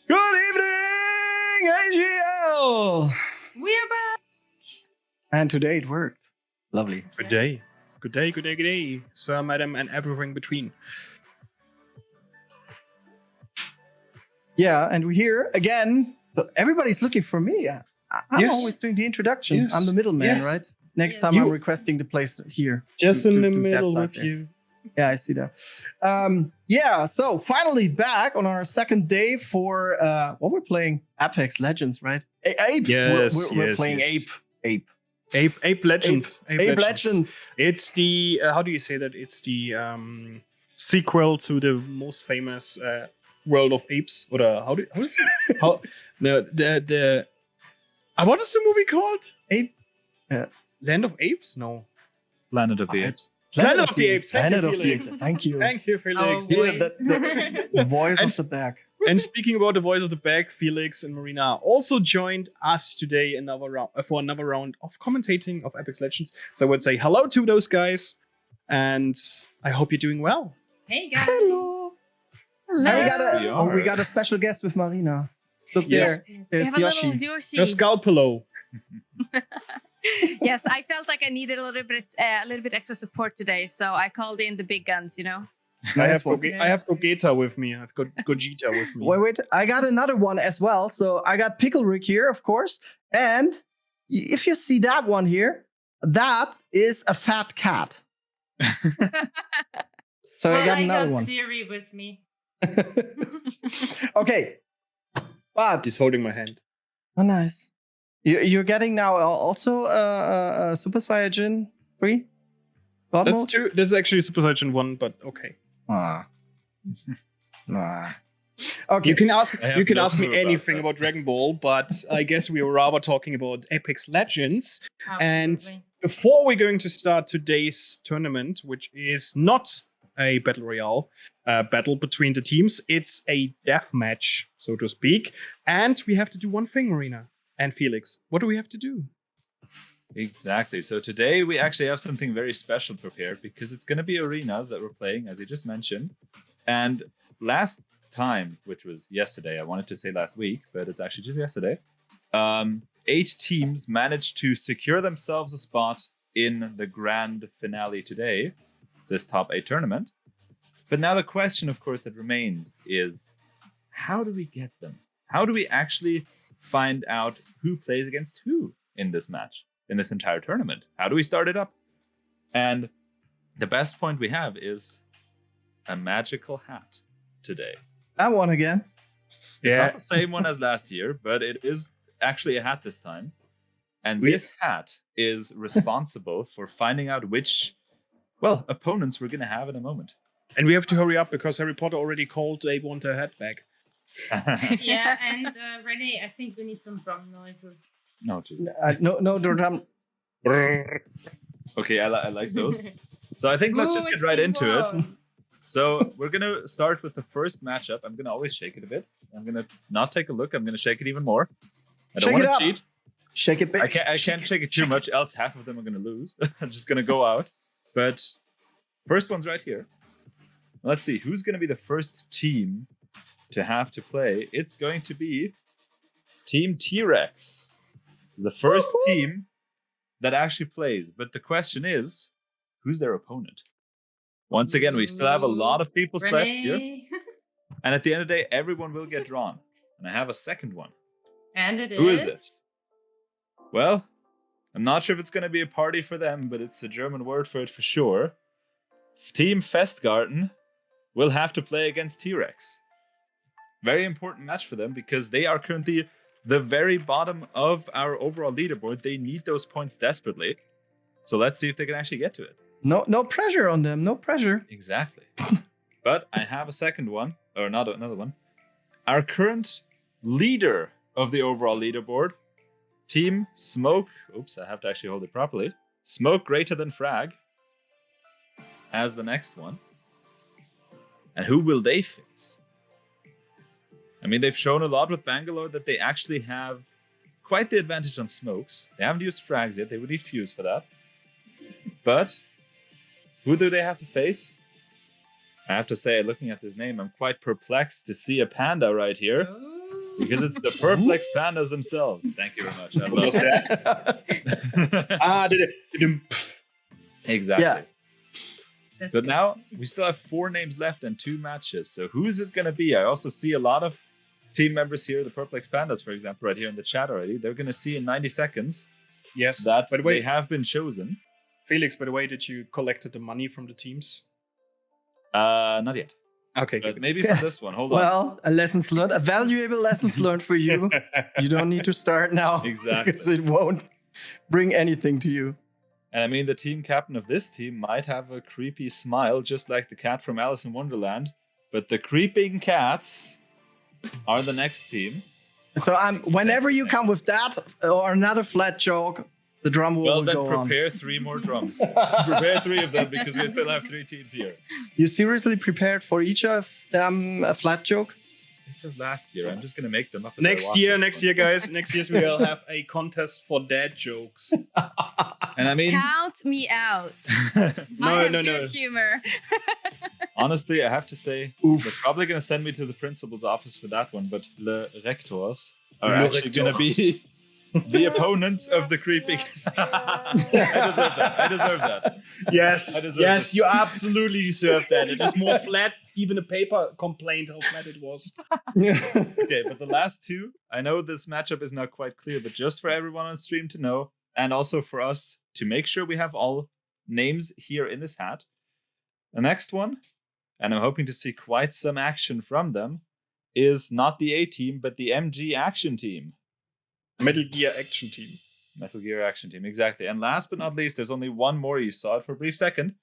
Good evening, AGL! We're back. And today it worked. Lovely. Good day. Good day, good day, good day, sir, madam, and everything between. Yeah, and we're here again. So everybody's looking for me. I'm Yes. always doing the introduction. Yes. I'm the middleman, Yes. right? Next Yes. time You- I'm requesting the place here. Just to- in to the that middle side with there. you. Yeah, I see that. Yeah, so finally back on our second day for what we're playing. Apex Legends, right? Ape. Yes, we're yes, playing yes. Ape. Ape Legends. Ape Legends. It's the, how do you say that? It's the sequel to the most famous World of Apes. Or how is it? How, the what is the movie called? Ape. Land of Apes? No. Planet of the Apes. Planet of the Apes. Thank Planet you, of the Felix. Apes. Thank you. Thank you, Felix. Oh, Yeah, the voice And- of the back. And speaking about the voice of the back, Felix and Marina also joined us today for another round of commentating of Apex Legends. So I would say hello to those guys, and I hope you're doing well. Hey guys. Hello. Hello. And we got a special guest with Marina. Look Yes. there. We There's have a little Yoshi. Yoshi. Your scalp pillow. Yes, I felt like I needed a little bit extra support today, so I called in the big guns. You know. I Nice have one. I have Gogeta with me. I've got Gogeta with me. Wait, I got another one as well. So I got Pickle Rick here, of course. And if you see that one here, that is a fat cat. So I got another one. Siri with me. Okay. But, He's holding my hand. oh, nice. You're getting now also a Super Saiyajin 3? God That's mode? two. That's actually Super Saiyan 1, but okay. Ah. Okay. You can ask. I have You can no ask me clue about anything that. about Dragon Ball, but I guess we were rather talking about Apex Legends. And Absolutely. before we're going to start today's tournament, which is not a battle royale battle between the teams, it's a death match, so to speak. And we have to do one thing, Marina and Felix. What do we have to do? Exactly. So today we actually have something very special prepared because it's going to be arenas that we're playing, as you just mentioned. And last time, which was yesterday, I wanted to say last week, but it's actually just yesterday, 8 teams managed to secure themselves a spot in the grand finale today, this top 8 tournament. But now the question, of course, that remains is, how do we get them? How do we actually find out who plays against who in this match, in this entire tournament? How do we start it up? And the best point we have is a magical hat today. That one again. Not the same one as last year, but it is actually a hat this time. And this hat is responsible for finding out which, well, opponents we're going to have in a moment. And we have to hurry up because Harry Potter already called they want a hat back. Yeah, and René, I think we need some drum noises. No, geez. No, drum. Okay, I like those. So I think let's Who just get is right the into it. one? So we're going to start with the first matchup. I'm going to always shake it a bit. I'm going to not take a look. I'm going to shake it even more. I don't Shake want it to up. cheat. Shake it big. I can't shake it too much, else half of them are going to lose. I'm just going to go out. But first one's right here. Let's see, who's going to be the first team to have to play? It's going to be Team T-Rex. The first team that actually plays. But the question is, who's their opponent? Once again, we still have a lot of people left here. René. And at the end of the day, everyone will get drawn. And I have a second one. And it is. Who is it? Well, I'm not sure if it's going to be a party for them, but it's a German word for it for sure. Team Festgarten will have to play against T-Rex. Very important match for them because they are currently the very bottom of our overall leaderboard. They need those points desperately. So let's see if they can actually get to it. No pressure on them. No pressure. Exactly. But I have a second one, or another one. Our current leader of the overall leaderboard, Team Smoke. Oops, I have to actually hold it properly. Smoke greater than Frag as the next one. And who will they face? I mean, they've shown a lot with Bangalore that they actually have quite the advantage on smokes. They haven't used frags yet. They would need fuse for that. But who do they have to face? I have to say, looking at this name, I'm quite perplexed to see a panda right here. Because it's the perplexed pandas themselves. Thank you very much. I love that. Exactly. Yeah. So now we still have 4 names left and 2 matches. So who is it going to be? I also see a lot of team members here, the Perplex Pandas, for example, right here in the chat already. They're going to see in 90 seconds that by the way, they have been chosen. Felix, by the way, did you collected the money from the teams? Not yet. Okay, But good. maybe for this one. Hold on. Well, a valuable lessons learned for you. You don't need to start now. Exactly. Because it won't bring anything to you. And I mean, the team captain of this team might have a creepy smile, just like the cat from Alice in Wonderland. But the creeping cats are the next team. So whenever you come with that or another flat joke, the drum will then go on. prepare 3 more drums. Prepare 3 of them because we still have 3 teams here. You seriously prepared for each of them a flat joke? It says last year. I'm just going to make them up. Next year, guys. Next year we will have a contest for dad jokes. And I mean, Count me out. No. Good humor. Honestly, I have to say, they're probably going to send me to the principal's office for that one, but the rectors are actually going to be the opponents of the creeping. I deserve that. Yes, you absolutely deserve that. It is more flat. Even a paper complained how flat it was. Okay, but the last 2, I know this matchup is not quite clear, but just for everyone on stream to know, and also for us to make sure we have all names here in this hat. The next one, and I'm hoping to see quite some action from them, is not the A team, but the MG Action Team. Metal Gear Action Team. Metal Gear Action Team, exactly. And last but not least, there's only one more. You saw it for a brief second.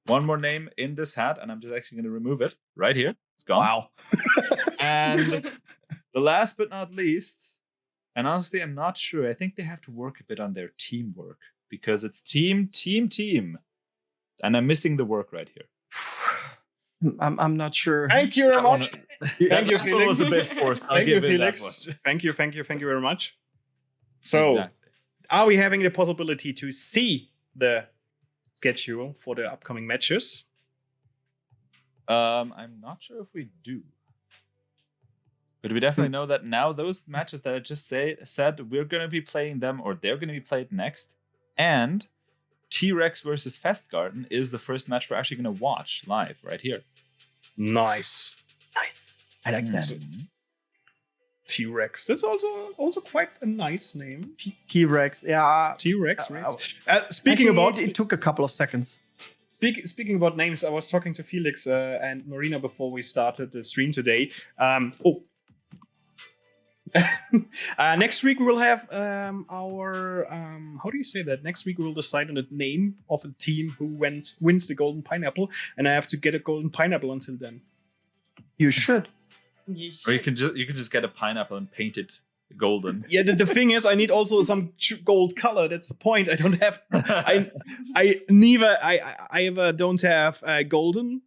One more name in this hat, and I'm just actually going to remove it right here. It's gone. Wow. And the last but not least, and honestly, I'm not sure. I think they have to work a bit on their teamwork because it's team. And I'm missing the work right here. I'm not sure. Thank you very much. Thank you, Felix. One was a bit forced. Thank you, Felix. Thank you very much. So, Are we having the possibility to see the schedule for the upcoming matches? I'm not sure if we do. But we definitely know that now those matches that I just said, we're going to be playing them, or they're going to be played next. And T-Rex versus Festgarten is the first match we're actually going to watch live right here. Nice. I like that. T-Rex. That's also quite a nice name. T-Rex, yeah. T-Rex, right? It took a couple of seconds. Speaking about names, I was talking to Felix and Marina before we started the stream today. Next week we will have our how do you say that? Next week we will decide on the name of a team who wins the golden pineapple, and I have to get a golden pineapple until then. You should. Or you can just get a pineapple and paint it golden. Yeah, the thing is, I need also some gold color. That's the point. I don't have. I either don't have a golden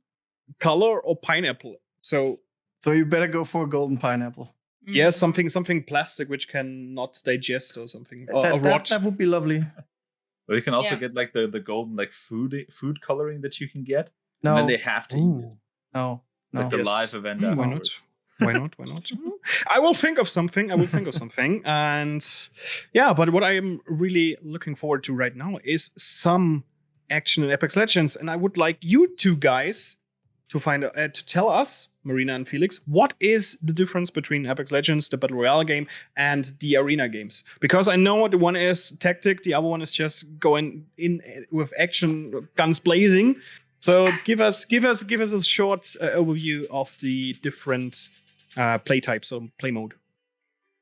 color or pineapple. So you better go for a golden pineapple. Yes, something plastic which cannot digest or something. Or rot. That would be lovely. But you can also get like the golden like food coloring that you can get. No. And then they have to eat it. No. It's like the live event. Why not? Why not? I will think of something. And yeah, but what I am really looking forward to right now is some action in Apex Legends. And I would like you two guys to to tell us, Marina and Felix, what is the difference between Apex Legends, the Battle Royale game, and the arena games? Because I know the one is tactic, the other one is just going in with action, guns blazing. So give us a short overview of the different play types or play mode.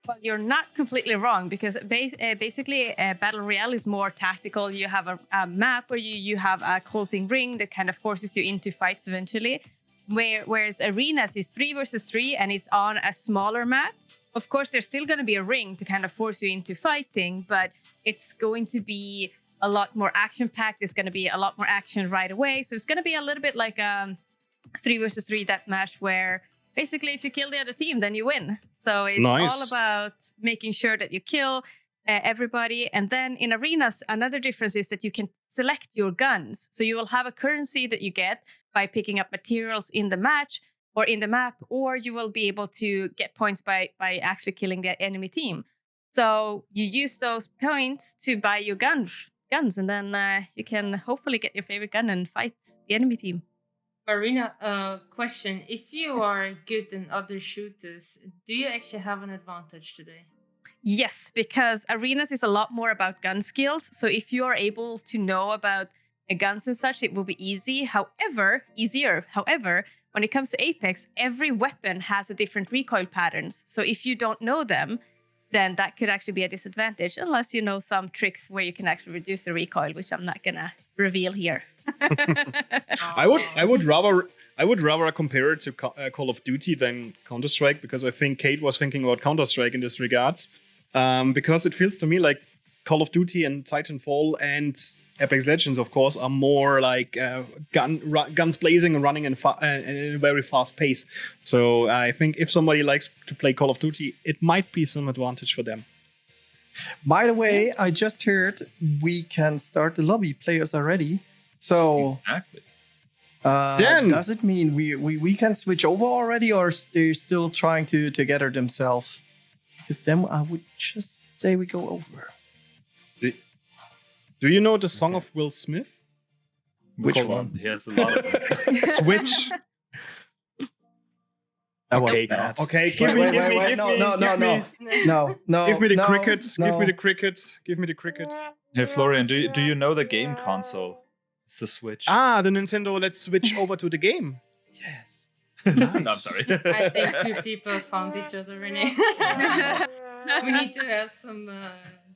Well, you're not completely wrong because basically Battle Royale is more tactical. You have a map where you have a closing ring that kind of forces you into fights eventually. Whereas arenas is 3 versus 3 and it's on a smaller map. Of course, there's still going to be a ring to kind of force you into fighting, but it's going to be a lot more action-packed. There's going to be a lot more action right away. So it's going to be a little bit like 3 versus 3 deathmatch where basically if you kill the other team, then you win. So it's Nice. all about making sure that you kill everybody. And then in arenas, another difference is that you can select your guns. So you will have a currency that you get by picking up materials in the match or in the map, or you will be able to get points by actually killing the enemy team. So you use those points to buy your guns, and then you can hopefully get your favorite gun and fight the enemy team. Marina, question. If you are good in other shooters, do you actually have an advantage today? Yes, because arenas is a lot more about gun skills. So if you are able to know about guns and such, it will be easier. However, when it comes to Apex, every weapon has a different recoil patterns. So if you don't know them, then that could actually be a disadvantage, unless you know some tricks where you can actually reduce the recoil, which I'm not gonna reveal here. I would rather compare it to Call of Duty than Counter-Strike, because I think Kate was thinking about Counter-Strike in this regards. Because it feels to me like Call of Duty and Titanfall and Apex Legends, of course, are more like guns blazing and running in a very fast pace. So I think if somebody likes to play Call of Duty, it might be some advantage for them. By the way, I just heard we can start the lobby. Players are ready. So Exactly. Then- does it mean we can switch over already, or they're still trying to gather themselves? Because then I would just say we go over. Do you know the song of Will Smith? Which Call one? on. He has a lot of them. Switch. That was Okay, bad. okay, Wait, give me no, the cricket. Give me the cricket. Give me the cricket. Hey, Florian, do you know the game console? It's the Switch. Ah, the Nintendo. Let's switch over to the game. Yes. No, I'm sorry. I think two people found each other, René. We need to have some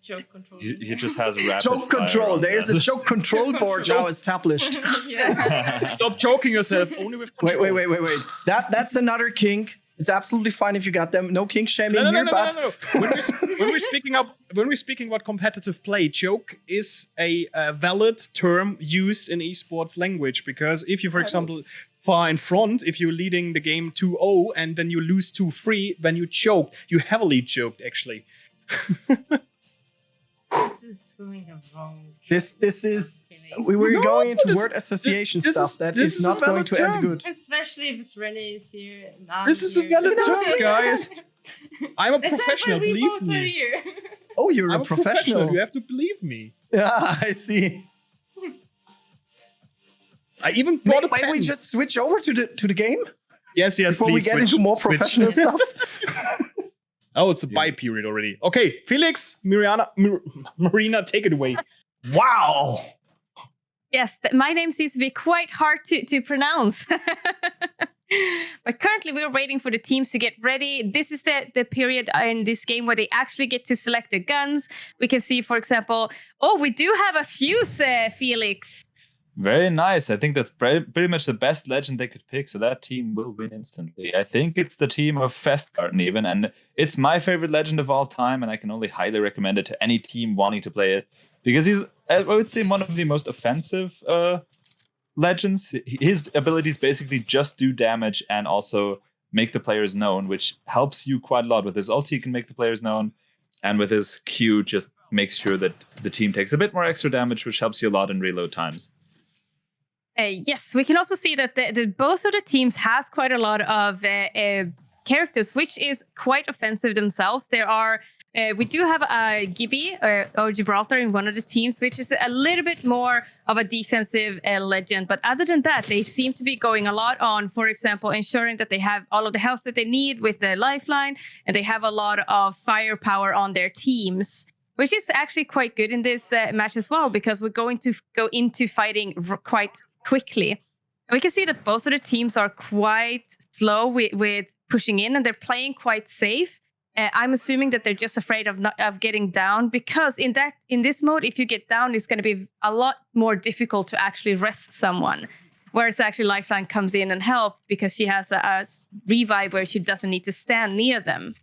joke control. He just has rapid Choke fire control. on There's that. a choke control board now established. Yeah. Stop choking yourself. Only with control. Wait. That's another kink. It's absolutely fine if you got them. No kink shaming No. here, but When we're speaking about competitive play, choke is a valid term used in esports language, because if you, for example, far in front, if you're leading the game 2-0 and then you lose 2-3, then you choked. You heavily choked, actually. This is going the wrong. this is Felix. we were No, going into this- word association this stuff is- that this is is a not going valid to end term. good. Especially if René is here. And I'm This is a here. valid term, guys. I'm a Except when professional, we believe both are me. here. Oh, you're I'm a professional. You have to believe me. Yeah, I see. I even brought a Might pen. we just switch over to the game Yes, before we please get switch, into more switch. professional stuff? Oh, it's a buy period already. Okay, Felix, Marina, take it away. Wow. Yes, my name seems to be quite hard to pronounce. But currently we're waiting for the teams to get ready. This is the period in this game where they actually get to select their guns. We can see, for example, we do have a fuse, Felix. Very nice. I think that's pretty much the best legend they could pick, so that team will win instantly. I think it's the team of Festgarten even, and it's my favorite legend of all time, and I can only highly recommend it to any team wanting to play it, because he's, I would say, one of the most offensive legends. His abilities basically just do damage and also make the players known, which helps you quite a lot. With his ulti, he can make the players known, and with his Q, just makes sure that the team takes a bit more extra damage, which helps you a lot in reload times. Yes, we can also see that both of the teams has quite a lot of characters, which is quite offensive themselves. There are, we do have a Gibby or Gibraltar in one of the teams, which is a little bit more of a defensive legend. But other than that, they seem to be going a lot on, for example, ensuring that they have all of the health that they need with the lifeline, and they have a lot of firepower on their teams, which is actually quite good in this match as well, because we're going to go into fighting quite quickly. And we can see that both of the teams are quite slow with pushing in, and they're playing quite safe. I'm assuming that they're just afraid of getting down, because in this mode, if you get down, it's going to be a lot more difficult to actually rest someone. Whereas actually Lifeline comes in and help, because she has a revive where she doesn't need to stand near them.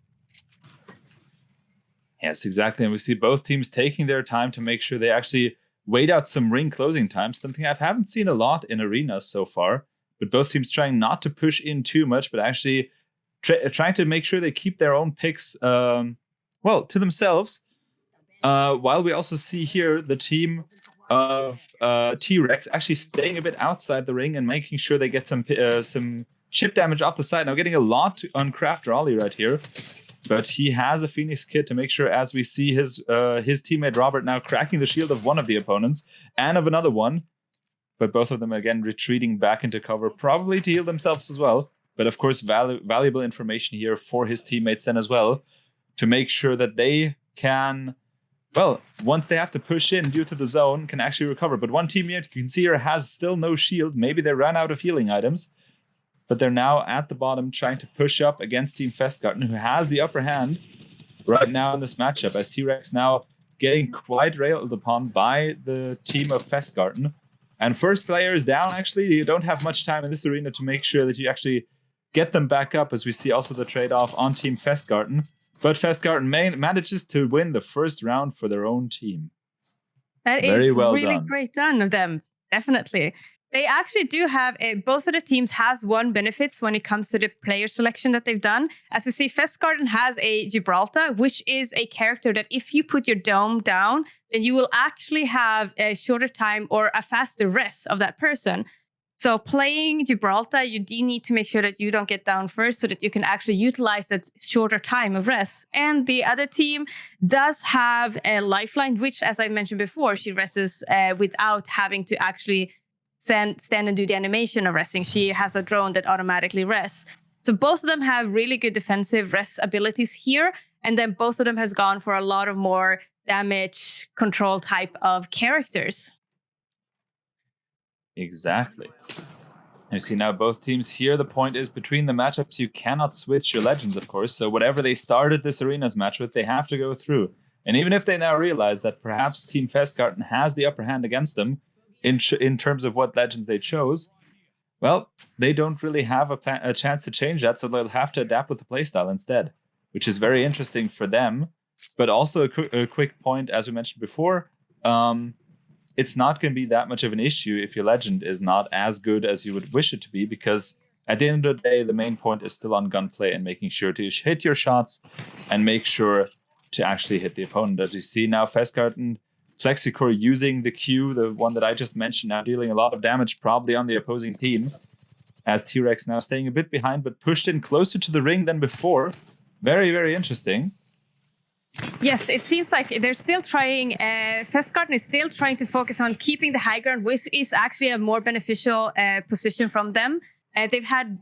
Yes, exactly. And we see both teams taking their time to make sure they actually wait out some ring closing times, something I haven't seen a lot in arenas so far. But both teams trying not to push in too much, but actually trying to make sure they keep their own picks, to themselves. While we also see here the team of T-Rex actually staying a bit outside the ring and making sure they get some chip damage off the side. Now getting a lot on Craft Raleigh right here. But he has a Phoenix kit to make sure, as we see his teammate Robert now cracking the shield of one of the opponents and of another one. But both of them, again, retreating back into cover, probably to heal themselves as well. But of course, valuable information here for his teammates then as well, to make sure that they can, once they have to push in due to the zone, can actually recover. But one teammate you can see here has still no shield. Maybe they ran out of healing items. But they're now at the bottom trying to push up against Team Festgarten, who has the upper hand right now in this matchup, as T-Rex now getting quite railed upon by the team of Festgarten. And first player is down, actually. You don't have much time in this arena to make sure that you actually get them back up, as we see also the trade-off on Team Festgarten. But Festgarten manages to win the first round for their own team. That is really great done of them, definitely. They actually do have both of the teams has one benefits when it comes to the player selection that they've done. As we see, Festgarten has a Gibraltar, which is a character that if you put your dome down, then you will actually have a shorter time or a faster rest of that person. So playing Gibraltar, you do need to make sure that you don't get down first so that you can actually utilize that shorter time of rest. And the other team does have a lifeline, which, as I mentioned before, she rests without having to actually stand and do the animation of resting. She has a drone that automatically rests. So both of them have really good defensive rest abilities here. And then both of them has gone for a lot of more damage control type of characters. Exactly. You see now both teams here. The point is, between the matchups, you cannot switch your legends, of course. So whatever they started this arena's match with, they have to go through. And even if they now realize that perhaps Team Festgarten has the upper hand against them, in terms of what legends they chose, they don't really have a chance to change that, so they'll have to adapt with the playstyle instead, which is very interesting for them. But also a quick point, as we mentioned before, it's not going to be that much of an issue if your legend is not as good as you would wish it to be, because at the end of the day, the main point is still on gunplay and making sure to hit your shots and make sure to actually hit the opponent. As we see now, Festgarten Plexicore using the Q, the one that I just mentioned, now dealing a lot of damage probably on the opposing team, as T-Rex now staying a bit behind but pushed in closer to the ring than before. Very, very interesting. Yes, it seems like they're still trying, Festgarten is still trying to focus on keeping the high ground, which is actually a more beneficial position from them. They've had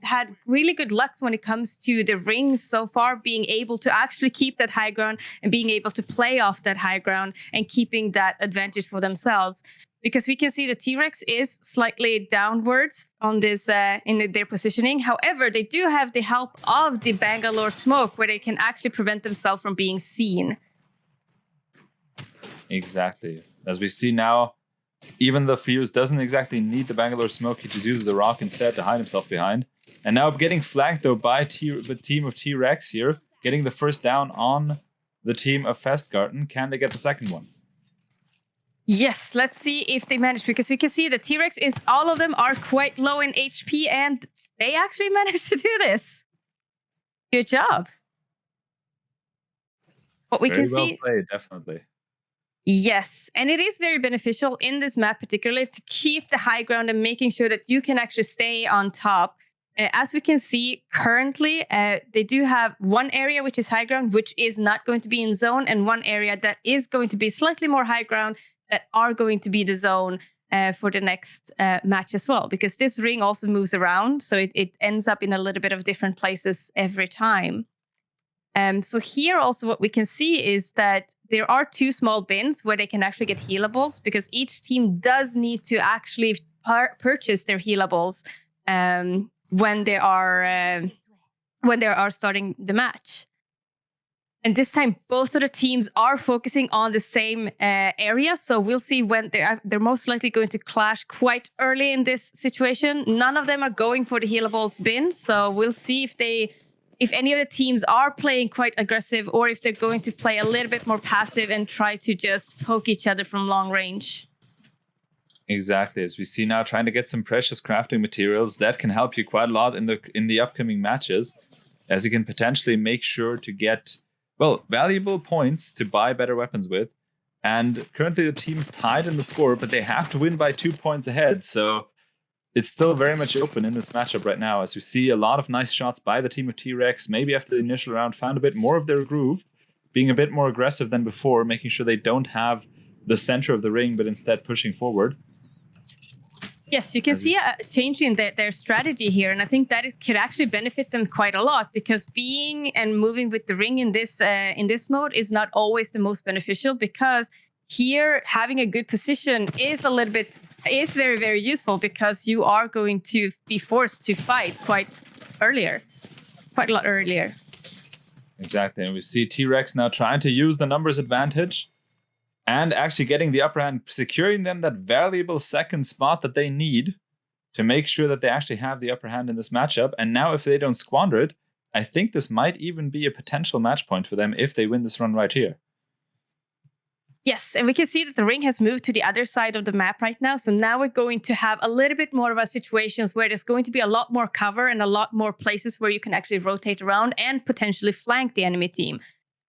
really good luck when it comes to the rings so far, being able to actually keep that high ground and being able to play off that high ground and keeping that advantage for themselves. Because we can see the T-Rex is slightly downwards on this in their positioning. However, they do have the help of the Bangalore smoke, where they can actually prevent themselves from being seen. Exactly. As we see now, even the Fuse doesn't exactly need the Bangalore smoke. He just uses a rock instead to hide himself behind. And now getting flanked, though, by the team of T-Rex here, getting the first down on the team of Festgarten. Can they get the second one? Yes, let's see if they manage, because we can see the T-Rex all of them are quite low in HP, and they actually managed to do this. Good job. What we Very can well see... played, definitely. Yes, and it is very beneficial in this map, particularly to keep the high ground and making sure that you can actually stay on top. As we can see currently, they do have one area which is high ground, which is not going to be in zone, and one area that is going to be slightly more high ground that are going to be the zone for the next match as well, because this ring also moves around, so it ends up in a little bit of different places every time. So here also what we can see is that there are two small bins where they can actually get healables, because each team does need to actually purchase their healables when they are starting the match. And this time, both of the teams are focusing on the same area. So we'll see when they're most likely going to clash quite early in this situation. None of them are going for the healables bin. So we'll see if any of the teams are playing quite aggressive, or if they're going to play a little bit more passive and try to just poke each other from long range. Exactly. As we see now, trying to get some precious crafting materials that can help you quite a lot in the upcoming matches. as you can potentially make sure to get, well, valuable points to buy better weapons with. And currently the team's tied in the score, but they have to win by 2 points ahead. So it's still very much open in this matchup right now, as we see a lot of nice shots by the team of T-Rex. Maybe after the initial round found a bit more of their groove, being a bit more aggressive than before, making sure they don't have the center of the ring, but instead pushing forward. Yes, you can see a change in their strategy here, and I think that could actually benefit them quite a lot, because being and moving with the ring in this mode is not always the most beneficial, because here having a good position is very, very useful, because you are going to be forced to fight quite a lot earlier. Exactly, and we see T-Rex now trying to use the numbers advantage and actually getting the upper hand, securing them that valuable second spot that they need to make sure that they actually have the upper hand in this matchup. And now if they don't squander it, I think this might even be a potential match point for them if they win this run right here. Yes, and we can see that the ring has moved to the other side of the map right now. So now we're going to have a little bit more of a situations where there's going to be a lot more cover and a lot more places where you can actually rotate around and potentially flank the enemy team.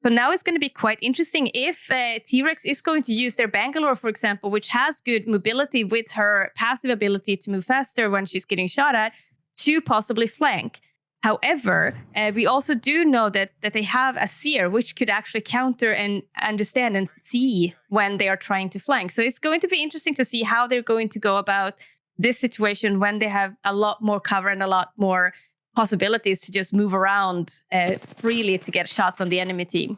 So now it's going to be quite interesting if T-Rex is going to use their Bangalore, for example, which has good mobility with her passive ability to move faster when she's getting shot at, to possibly flank. However, we also do know that they have a seer, which could actually counter and understand and see when they are trying to flank. So it's going to be interesting to see how they're going to go about this situation when they have a lot more cover and a lot more possibilities to just move around freely to get shots on the enemy team.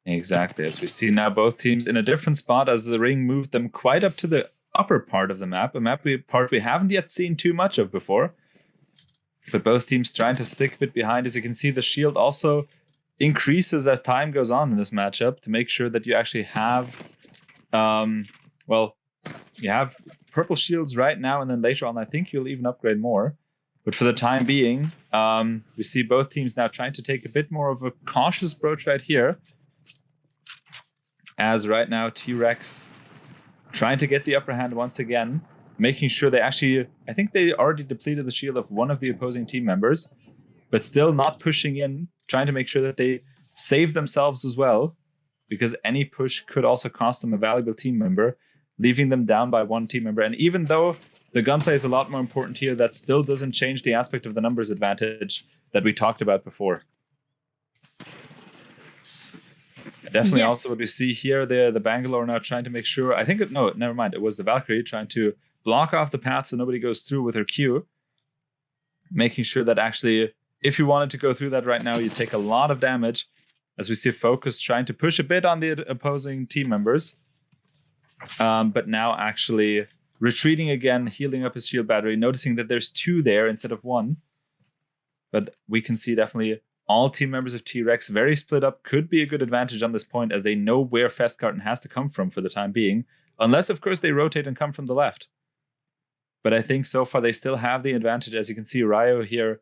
Exactly. As we see now both teams in a different spot, as the ring moved them quite up to the upper part of the map, part we haven't yet seen too much of before. But both teams trying to stick a bit behind. As you can see, the shield also increases as time goes on in this matchup to make sure that you actually have, you have purple shields right now, and then later on I think you'll even upgrade more. But for the time being, we see both teams now trying to take a bit more of a cautious approach right here. As right now, T-Rex trying to get the upper hand once again, making sure they actually, I think they already depleted the shield of one of the opposing team members, but still not pushing in, trying to make sure that they save themselves as well, because any push could also cost them a valuable team member, leaving them down by one team member. And even though the gunplay is a lot more important here, that still doesn't change the aspect of the numbers advantage that we talked about before. Definitely. Yes. Also what we see here, the Bangalore now trying to make sure, never mind, it was the Valkyrie trying to block off the path so nobody goes through with her Q, making sure that actually, if you wanted to go through that right now, you take a lot of damage, as we see Focus trying to push a bit on the opposing team members, but now actually retreating again, healing up his shield battery, noticing that there's two there instead of one. But we can see definitely all team members of T-Rex very split up, could be a good advantage on this point, as they know where Festgarten has to come from for the time being, unless of course they rotate and come from the left. But I think so far they still have the advantage. As you can see, Ryo here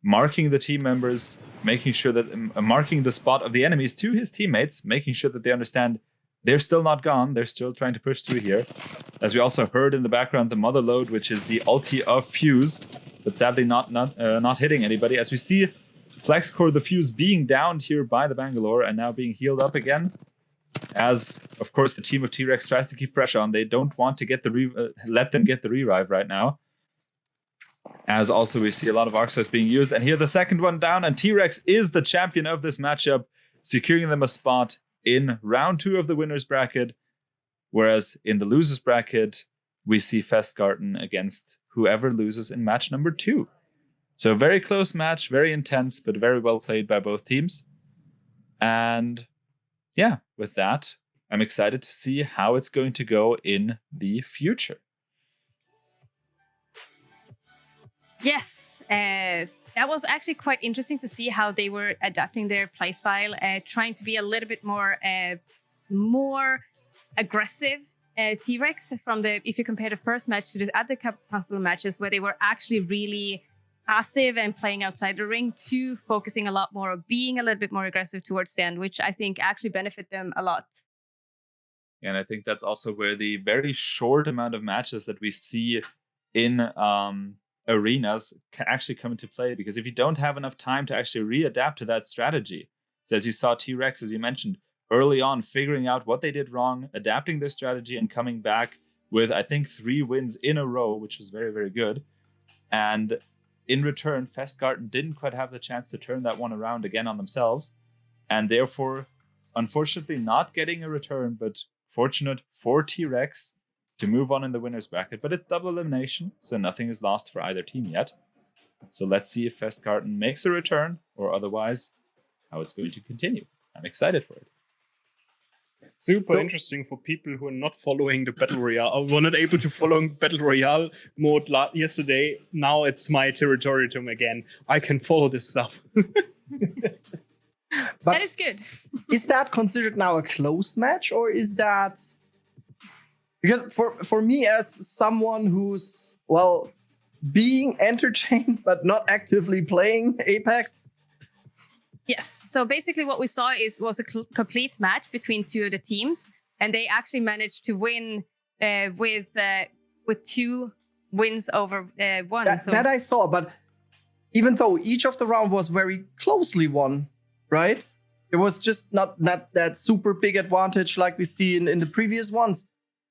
marking the team members, making sure that marking the spot of the enemies to his teammates, making sure that they understand they're still not gone. They're still trying to push through here. As we also heard in the background, the mother load, which is the ulti of Fuse, but sadly not hitting anybody. As we see FlexCore the Fuse being downed here by the Bangalore and now being healed up again. As, of course, the team of T-Rex tries to keep pressure on. They don't want to get let them get the revive right now. As also we see a lot of Arcsars being used. And here the second one down, and T-Rex is the champion of this matchup, securing them a spot in round 2 of the winner's bracket. Whereas in the loser's bracket, we see Festgarten against whoever loses in match number 2. So very close match, very intense, but very well played by both teams. And yeah, with that, I'm excited to see how it's going to go in the future. Yes, that was actually quite interesting to see how they were adapting their playstyle, trying to be a little bit more aggressive. T-Rex if you compare the first match to the other couple of matches where they were actually really passive and playing outside the ring, to focusing a lot more, being a little bit more aggressive towards the end, which I think actually benefit them a lot. And I think that's also where the very short amount of matches that we see in arenas can actually come into play, because if you don't have enough time to actually readapt to that strategy, so as you saw T-Rex, as you mentioned, early on figuring out what they did wrong, adapting their strategy, and coming back with, I think, 3 wins in a row, which was very, very good. And in return, Festgarten didn't quite have the chance to turn that one around again on themselves, and therefore, unfortunately, not getting a return, but fortunate for T-Rex to move on in the winner's bracket. But it's double elimination, so nothing is lost for either team yet. So let's see if Festgarten makes a return, or otherwise, how it's going to continue. I'm excited for it. Super interesting for people who are not following the Battle Royale, or were not able to follow Battle Royale mode yesterday. Now it's my territorium again. I can follow this stuff. But That is good. is that considered now a close match, or is that because for me, as someone who's being entertained but not actively playing Apex? Yes. So basically, what we saw was a complete match between 2 of the teams, and they actually managed to win with 2 wins over 1. That I saw, but even though each of the round was very closely won, right? It was just not that super big advantage like we see in the previous ones.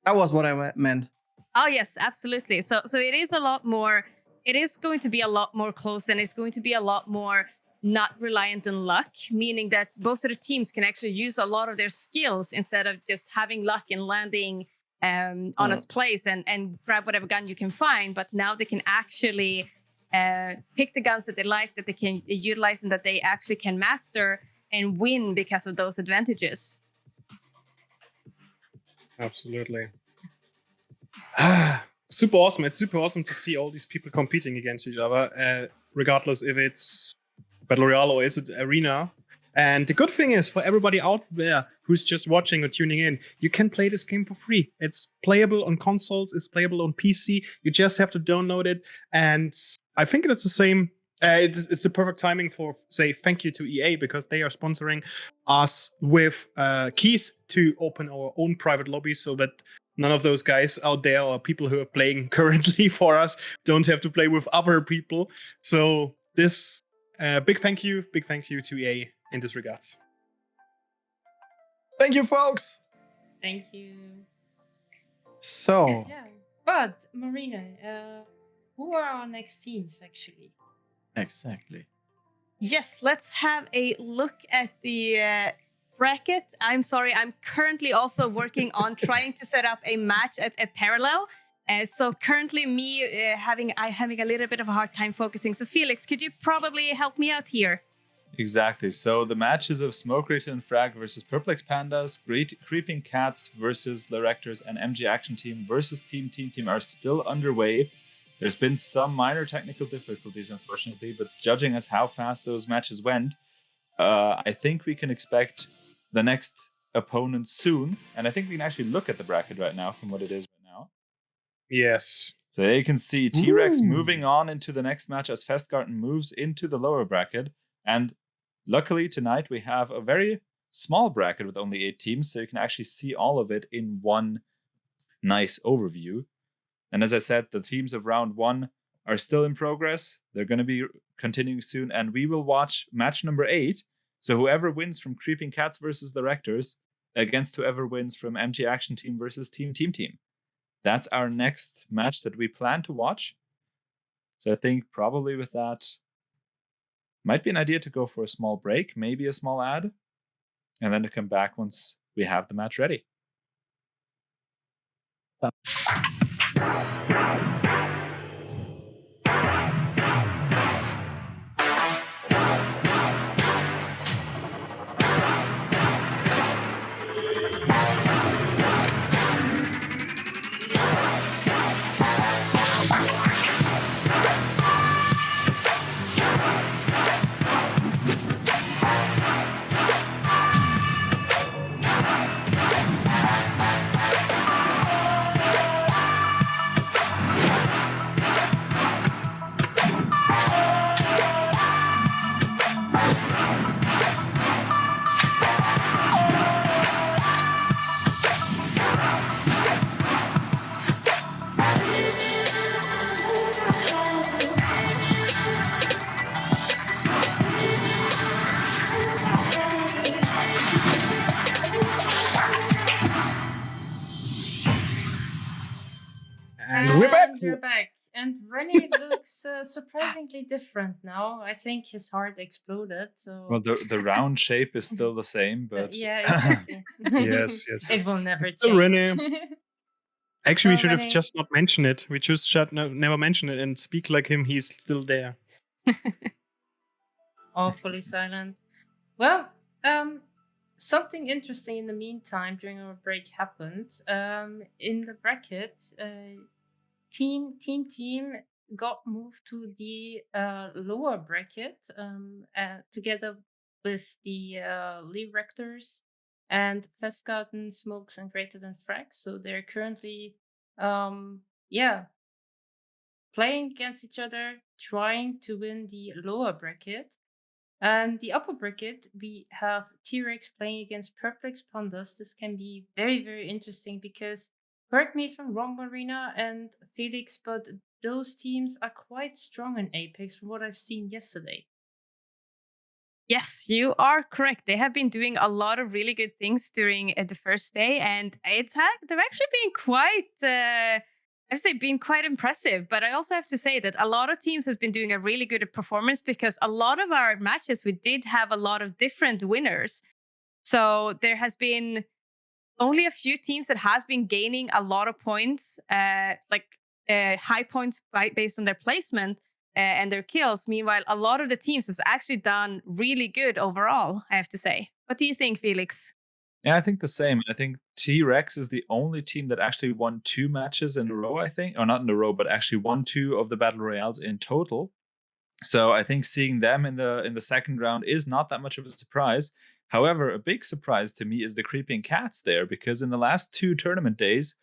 That was what I meant. Oh yes, absolutely. So it is a lot more. It is going to be a lot more close, and it's going to be a lot more not reliant on luck, meaning that both of the teams can actually use a lot of their skills instead of just having luck and landing on a place and grab whatever gun you can find. But now they can actually pick the guns that they like, that they can utilize, and that they actually can master and win because of those advantages. Absolutely. Super awesome. It's super awesome to see all these people competing against each other, regardless if it's Battle Royale or is it Arena. And the good thing is, for everybody out there who's just watching or tuning in, you can play this game for free. It's playable on consoles, it's playable on PC. You just have to download it. And I think it's the same. It's the perfect timing for, say, thank you to EA, because they are sponsoring us with keys to open our own private lobbies, so that none of those guys out there or people who are playing currently for us don't have to play with other people. So this big thank you to EA in this regards. Thank you, folks. Thank you. So, Yeah. But Marina, who are our next teams actually? exactly. Yes, let's have a look at the bracket. I'm sorry, I'm currently also working on trying to set up a match at a parallel. So currently having a little bit of a hard time focusing. So Felix, could you probably help me out here? Exactly. So the matches of Smoke Rita and Frag versus Perplex Pandas, Creeping Cats versus the Rectors, and MG Action Team versus Team are still underway. There's been some minor technical difficulties, unfortunately, but judging as how fast those matches went, I think we can expect the next opponent soon. And I think we can actually look at the bracket right now from what it is right now. Yes. So you can see T-Rex moving on into the next match as Festgarten moves into the lower bracket. And luckily tonight we have a very small bracket with only 8 teams, so you can actually see all of it in one nice overview. And as I said, the teams of round 1 are still in progress. They're going to be continuing soon, and we will watch match number 8. So whoever wins from Creeping Cats versus the Rectors against whoever wins from MG Action Team versus Team. That's our next match that we plan to watch. So I think probably with that, might be an idea to go for a small break, maybe a small ad, and then to come back once we have the match ready. And we're back. We're back. And René looks surprisingly different now. I think his heart exploded. So Well, the round shape is still the same, but yeah, exactly. Yes. It will never So, change. René. Actually, we So, should have René- just not mentioned it. We just should never mention it and speak like him. He's still there. Awfully silent. Well, something interesting in the meantime during our break happened. In the bracket, team got moved to the lower bracket together with the Lee Rectors and Festgarten, Smokes, and Greater Than Frags. So they're currently, playing against each other, trying to win the lower bracket. And the upper bracket, we have T-Rex playing against Perplex Pandas. This can be very, very interesting because, correct me if I'm wrong, Marina and Felix, but those teams are quite strong in Apex from what I've seen yesterday. Yes, you are correct. They have been doing a lot of really good things during the first day, and they've actually been quite. I'd say been quite impressive, but I also have to say that a lot of teams has been doing a really good performance because a lot of our matches we did have a lot of different winners. So there has been only a few teams that has been gaining a lot of points, high points based on their placement and their kills. Meanwhile, a lot of the teams has actually done really good overall, I have to say. What do you think, Felix? Yeah, I think the same. I think T-Rex is the only team that actually won 2 matches in a row, I think. Or not in a row, but actually won 2 of the Battle Royales in total. So I think seeing them in the second round is not that much of a surprise. However, a big surprise to me is the Creeping Cats there, because in the last 2 tournament days,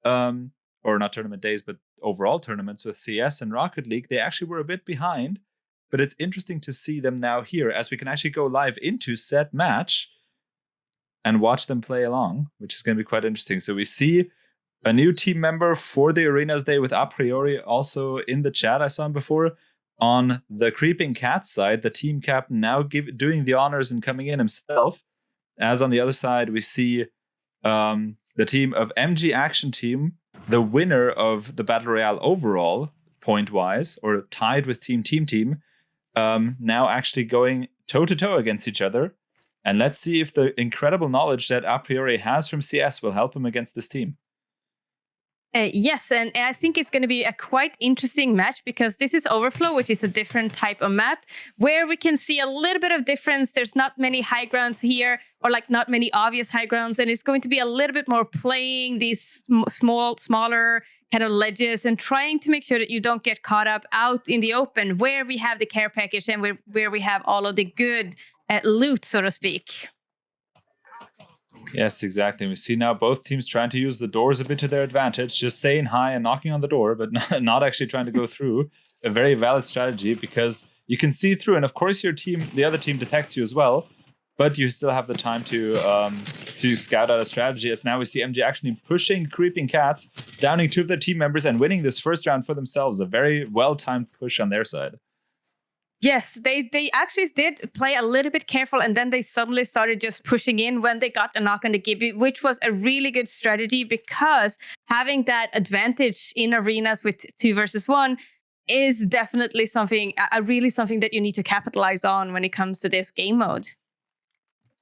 or not tournament days, but overall tournaments with CS and Rocket League, they actually were a bit behind. But it's interesting to see them now here, as we can actually go live into said match and watch them play along, which is going to be quite interesting. So we see a new team member for the Arenas Day with A Priori also in the chat. I saw him before. On the Creeping Cat side, the team captain now doing the honors and coming in himself. As on the other side, we see the team of MG Action Team, the winner of the Battle Royale overall, point-wise, or tied with Team, now actually going toe-to-toe against each other. And let's see if the incredible knowledge that A Priori has from CS will help him against this team. Yes, and I think it's going to be a quite interesting match because this is Overflow, which is a different type of map where we can see a little bit of difference. There's not many high grounds here, or like not many obvious high grounds, and it's going to be a little bit more playing these smaller kind of ledges and trying to make sure that you don't get caught up out in the open where we have the care package and where we have all of the good loot, so to speak. Yes, exactly. We see now both teams trying to use the doors a bit to their advantage, just saying hi and knocking on the door, but not actually trying to go through. A very valid strategy because you can see through, and of course the other team detects you as well, but you still have the time to scout out a strategy. As now we see MG actually pushing Creeping Cats, downing 2 of their team members and winning this first round for themselves. A very well-timed push on their side. Yes, they actually did play a little bit careful, and then they suddenly started just pushing in when they got the knock on the Gibby, which was a really good strategy because having that advantage in arenas with 2 versus 1 is definitely something that you need to capitalize on when it comes to this game mode.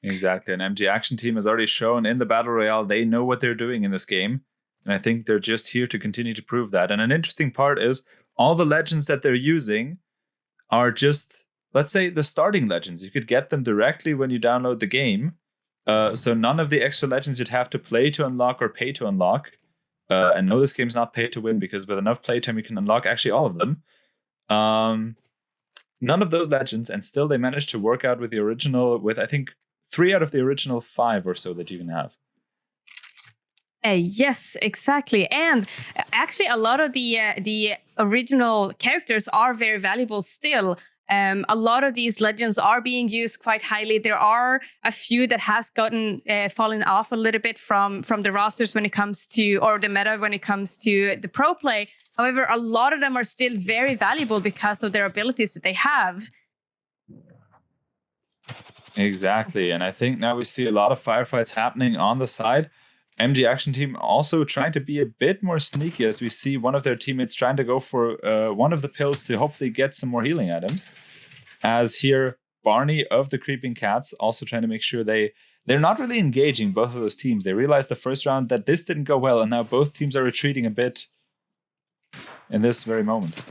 Exactly, and MG Action Team has already shown in the Battle Royale they know what they're doing in this game, and I think they're just here to continue to prove that. And an interesting part is all the legends that they're using are just, let's say, the starting legends. You could get them directly when you download the game. So none of the extra legends you'd have to play to unlock or pay to unlock. And no, this game's not pay to win because with enough playtime you can unlock actually all of them. None of those legends, and still they managed to work out with the original, with I think 3 out of the original 5 or so that you can have. Yes, exactly. And actually, a lot of the original characters are very valuable still. A lot of these legends are being used quite highly. There are a few that has gotten fallen off a little bit from the rosters when it comes to, or the meta when it comes to the pro play. However, a lot of them are still very valuable because of their abilities that they have. Exactly. And I think now we see a lot of firefights happening on the side. MG Action Team also trying to be a bit more sneaky, as we see one of their teammates trying to go for one of the pills to hopefully get some more healing items. As here, Barney of the Creeping Cats also trying to make sure they're not really engaging both of those teams. They realized the first round that this didn't go well, and now both teams are retreating a bit in this very moment.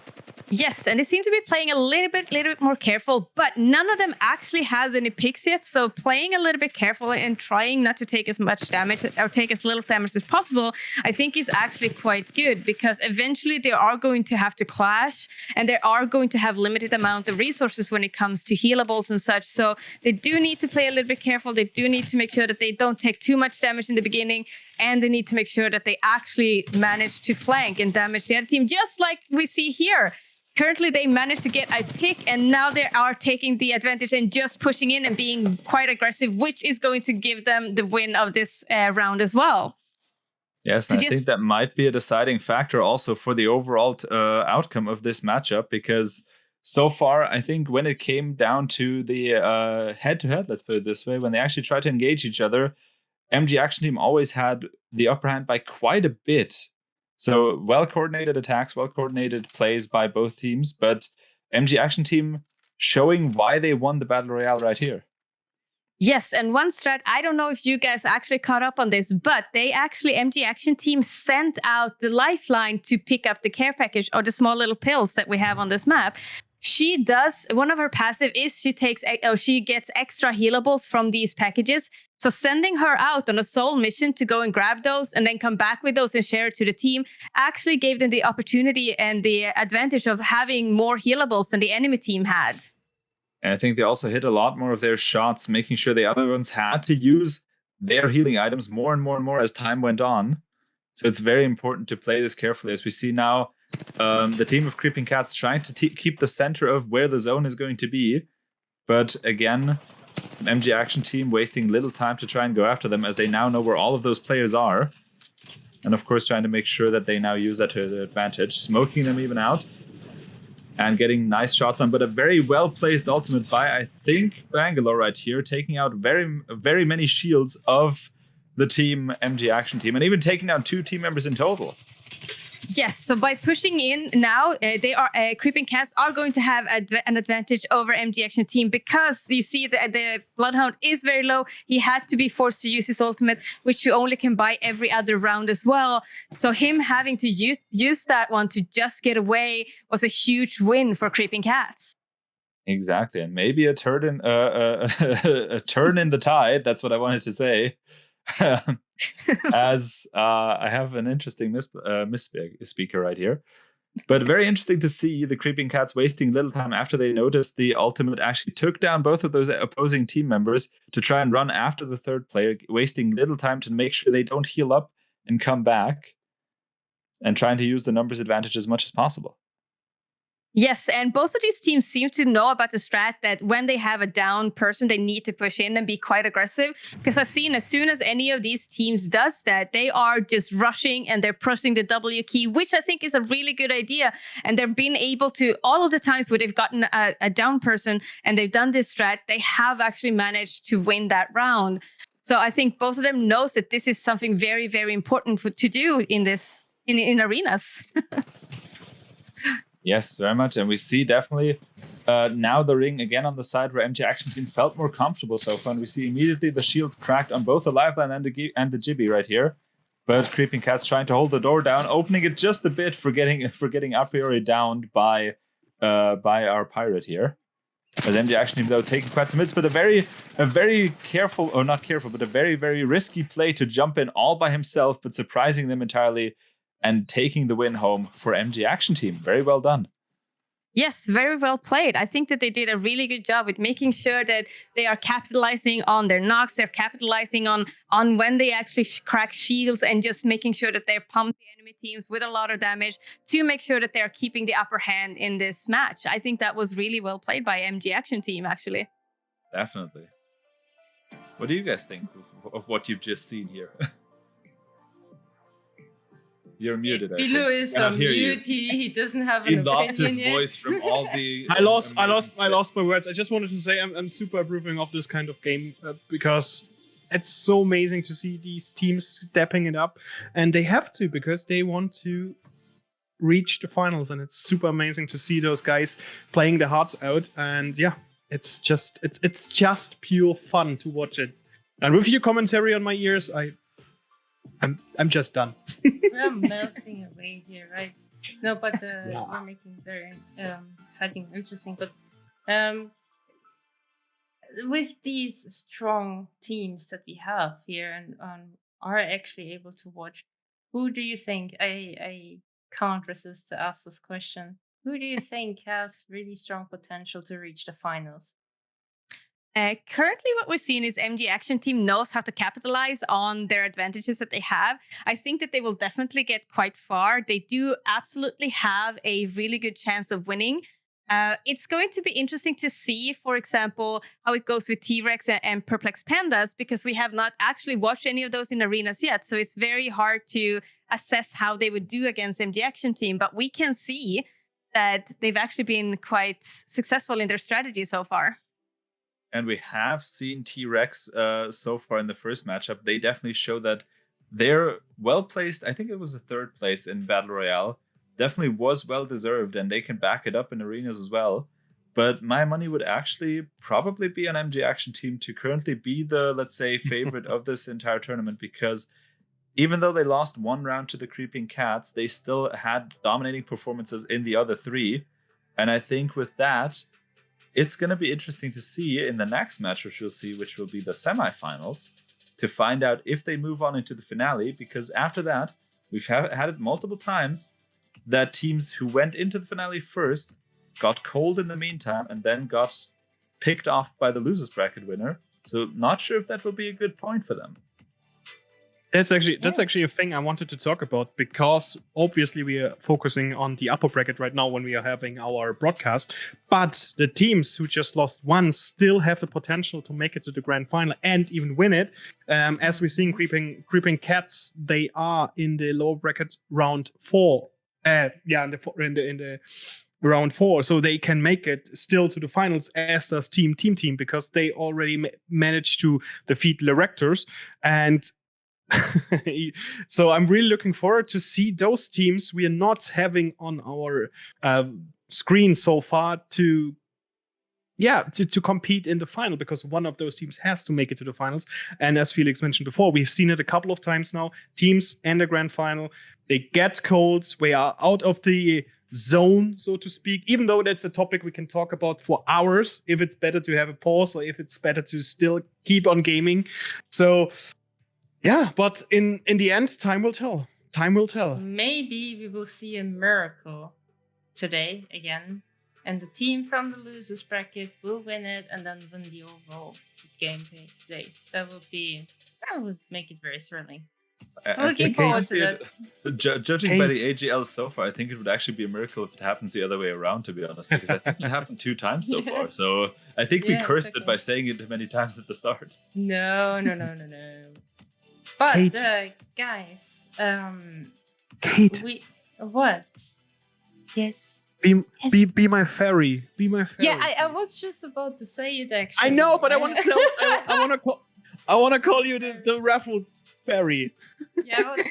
Yes, and they seem to be playing a little bit more careful, but none of them actually has any picks yet. So playing a little bit careful and trying not to take as much damage or take as little damage as possible, I think is actually quite good, because eventually they are going to have to clash and they are going to have limited amount of resources when it comes to healables and such. So they do need to play a little bit careful. They do need to make sure that they don't take too much damage in the beginning, and they need to make sure that they actually manage to flank and damage the other team, just like we see here. Currently, they managed to get a pick, and now they are taking the advantage and just pushing in and being quite aggressive, which is going to give them the win of this round as well. Yes, and I think that might be a deciding factor also for the overall outcome of this matchup, because so far, I think when it came down to the head-to-head, let's put it this way, when they actually tried to engage each other, MG Action Team always had the upper hand by quite a bit. So well-coordinated attacks, well-coordinated plays by both teams, but MG Action Team showing why they won the Battle Royale right here. Yes, and one strat, I don't know if you guys actually caught up on this, but they actually, MG Action Team sent out the lifeline to pick up the care package or the small little pills that we have on this map. She does, one of her passive is she gets extra healables from these packages. So sending her out on a sole mission to go and grab those and then come back with those and share it to the team actually gave them the opportunity and the advantage of having more healables than the enemy team had. And I think they also hit a lot more of their shots, making sure the other ones had to use their healing items more and more and more as time went on. So it's very important to play this carefully, as we see now the team of Creeping Cats trying to keep the center of where the zone is going to be. But again, MG Action Team wasting little time to try and go after them, as they now know where all of those players are. And of course, trying to make sure that they now use that to their advantage, smoking them even out and getting nice shots on. But a very well-placed ultimate by, I think, Bangalore right here, taking out very, very many shields of the team MG Action Team, and even taking down 2 team members in total. Yes, so by pushing in now, they are Creeping Cats are going to have an advantage over MG Action Team, because you see the Bloodhound is very low. He had to be forced to use his ultimate, which you only can buy every other round as well. So him having to use that one to just get away was a huge win for Creeping Cats. Exactly, and maybe a turn in a turn in the tide. That's what I wanted to say. As I have an interesting misspeaker right here. But very interesting to see the Creeping Cats wasting little time after they noticed the ultimate actually took down both of those opposing team members to try and run after the third player, wasting little time to make sure they don't heal up and come back, and trying to use the numbers advantage as much as possible. Yes, and both of these teams seem to know about the strat that when they have a down person, they need to push in and be quite aggressive. Because I've seen as soon as any of these teams does that, they are just rushing and they're pressing the W key, which I think is a really good idea. And they've been able to, all of the times where they've gotten a down person and they've done this strat, they have actually managed to win that round. So I think both of them knows that this is something very, very important to do in arenas. Yes, very much. And we see definitely now the ring again on the side where MG Action Team felt more comfortable so far. And we see immediately the shields cracked on both the Lifeline and the Jibby right here. But Creeping Cats trying to hold the door down, opening it just a bit for getting a priori downed by our pirate here. As MG Action Team, though, taking quite some hits, but a very careful, or not careful, but a very, very risky play to jump in all by himself, but surprising them entirely and taking the win home for MG Action Team. Very well done. Yes, very well played. I think that they did a really good job with making sure that they are capitalizing on their knocks. They're capitalizing on when they actually crack shields, and just making sure that they're pumped the enemy teams with a lot of damage to make sure that they're keeping the upper hand in this match. I think that was really well played by MG Action Team, actually. Definitely. What do you guys think of what you've just seen here? You're muted. Fiilou is on mute. He doesn't have an He lost his yet. voice from all the. I lost my words. I just wanted to say I'm super approving of this kind of game because it's so amazing to see these teams stepping it up, and they have to because they want to reach the finals, and it's super amazing to see those guys playing their hearts out. And yeah, it's just pure fun to watch it. And with your commentary on my ears, I'm just done. We're melting away here, right? No, but you're making it very exciting and interesting. But with these strong teams that we have here and are actually able to watch, who do you think, I can't resist to ask this question, who do you think has really strong potential to reach the finals? Currently, what we're seeing is MG Action Team knows how to capitalize on their advantages that they have. I think that they will definitely get quite far. They do absolutely have a really good chance of winning. It's going to be interesting to see, for example, how it goes with T-Rex and Perplex Pandas, because we have not actually watched any of those in arenas yet. So it's very hard to assess how they would do against MG Action Team. But we can see that they've actually been quite successful in their strategy so far. And we have seen T-Rex so far in the first matchup. They definitely show that they're well placed. I think it was a third place in Battle Royale. Definitely was well deserved, and they can back it up in arenas as well. But my money would actually probably be on MG Action Team to currently be the, let's say, favorite of this entire tournament, because even though they lost one round to the Creeping Cats, they still had dominating performances in the other three. And I think with that, it's going to be interesting to see in the next match, which we'll see, which will be the semifinals, to find out if they move on into the finale. Because after that, we've had it multiple times that teams who went into the finale first got cold in the meantime and then got picked off by the losers bracket winner. So not sure if that will be a good point for them. That's actually a thing I wanted to talk about, because obviously we are focusing on the upper bracket right now when we are having our broadcast, but the teams who just lost once still have the potential to make it to the grand final and even win it. As we're seeing Creeping Cats, they are in the lower bracket round 4. In the round 4, so they can make it still to the finals, as does Team, because they already managed to defeat the Rectors. And so I'm really looking forward to see those teams we are not having on our screen so far to compete in the final, because one of those teams has to make it to the finals. And as Felix mentioned before, we've seen it a couple of times now. Teams in the grand final, they get cold. We are out of the zone, so to speak, even though that's a topic we can talk about for hours, if it's better to have a pause or if it's better to still keep on gaming. So yeah, but in the end, time will tell. Time will tell. Maybe we will see a miracle today again, and the team from the losers bracket will win it and then win the overall gameplay today. That would make it very thrilling. I'm looking forward to that. Judging by the AGL so far, I think it would actually be a miracle if it happens the other way around, to be honest, because I think it happened 2 times so far. So I think we cursed it by saying it many times at the start. No. But guys, Kate, what? Yes. Be my fairy. Be my fairy. Yeah, I was just about to say it actually. I know, but I want to tell. I want to call you the raffle fairy. Yeah, but,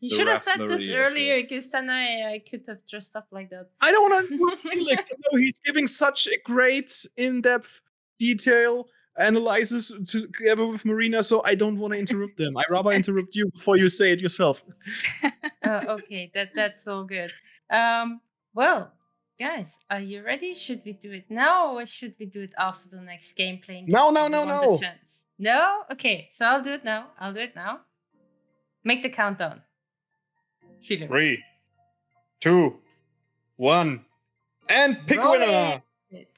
you should have said this earlier, because then I could have dressed up like that. I don't want to Felix. He's giving such a great in-depth detail analysis together with Marina, so I don't want to interrupt them. I rather interrupt you before you say it yourself. Okay, that's all good. Well, guys, are you ready? Should we do it now, or should we do it after the next gameplay? No. No? Okay, so I'll do it now. Make the countdown. Fiilou. 3, 2, 1, and pick Roll winner. it.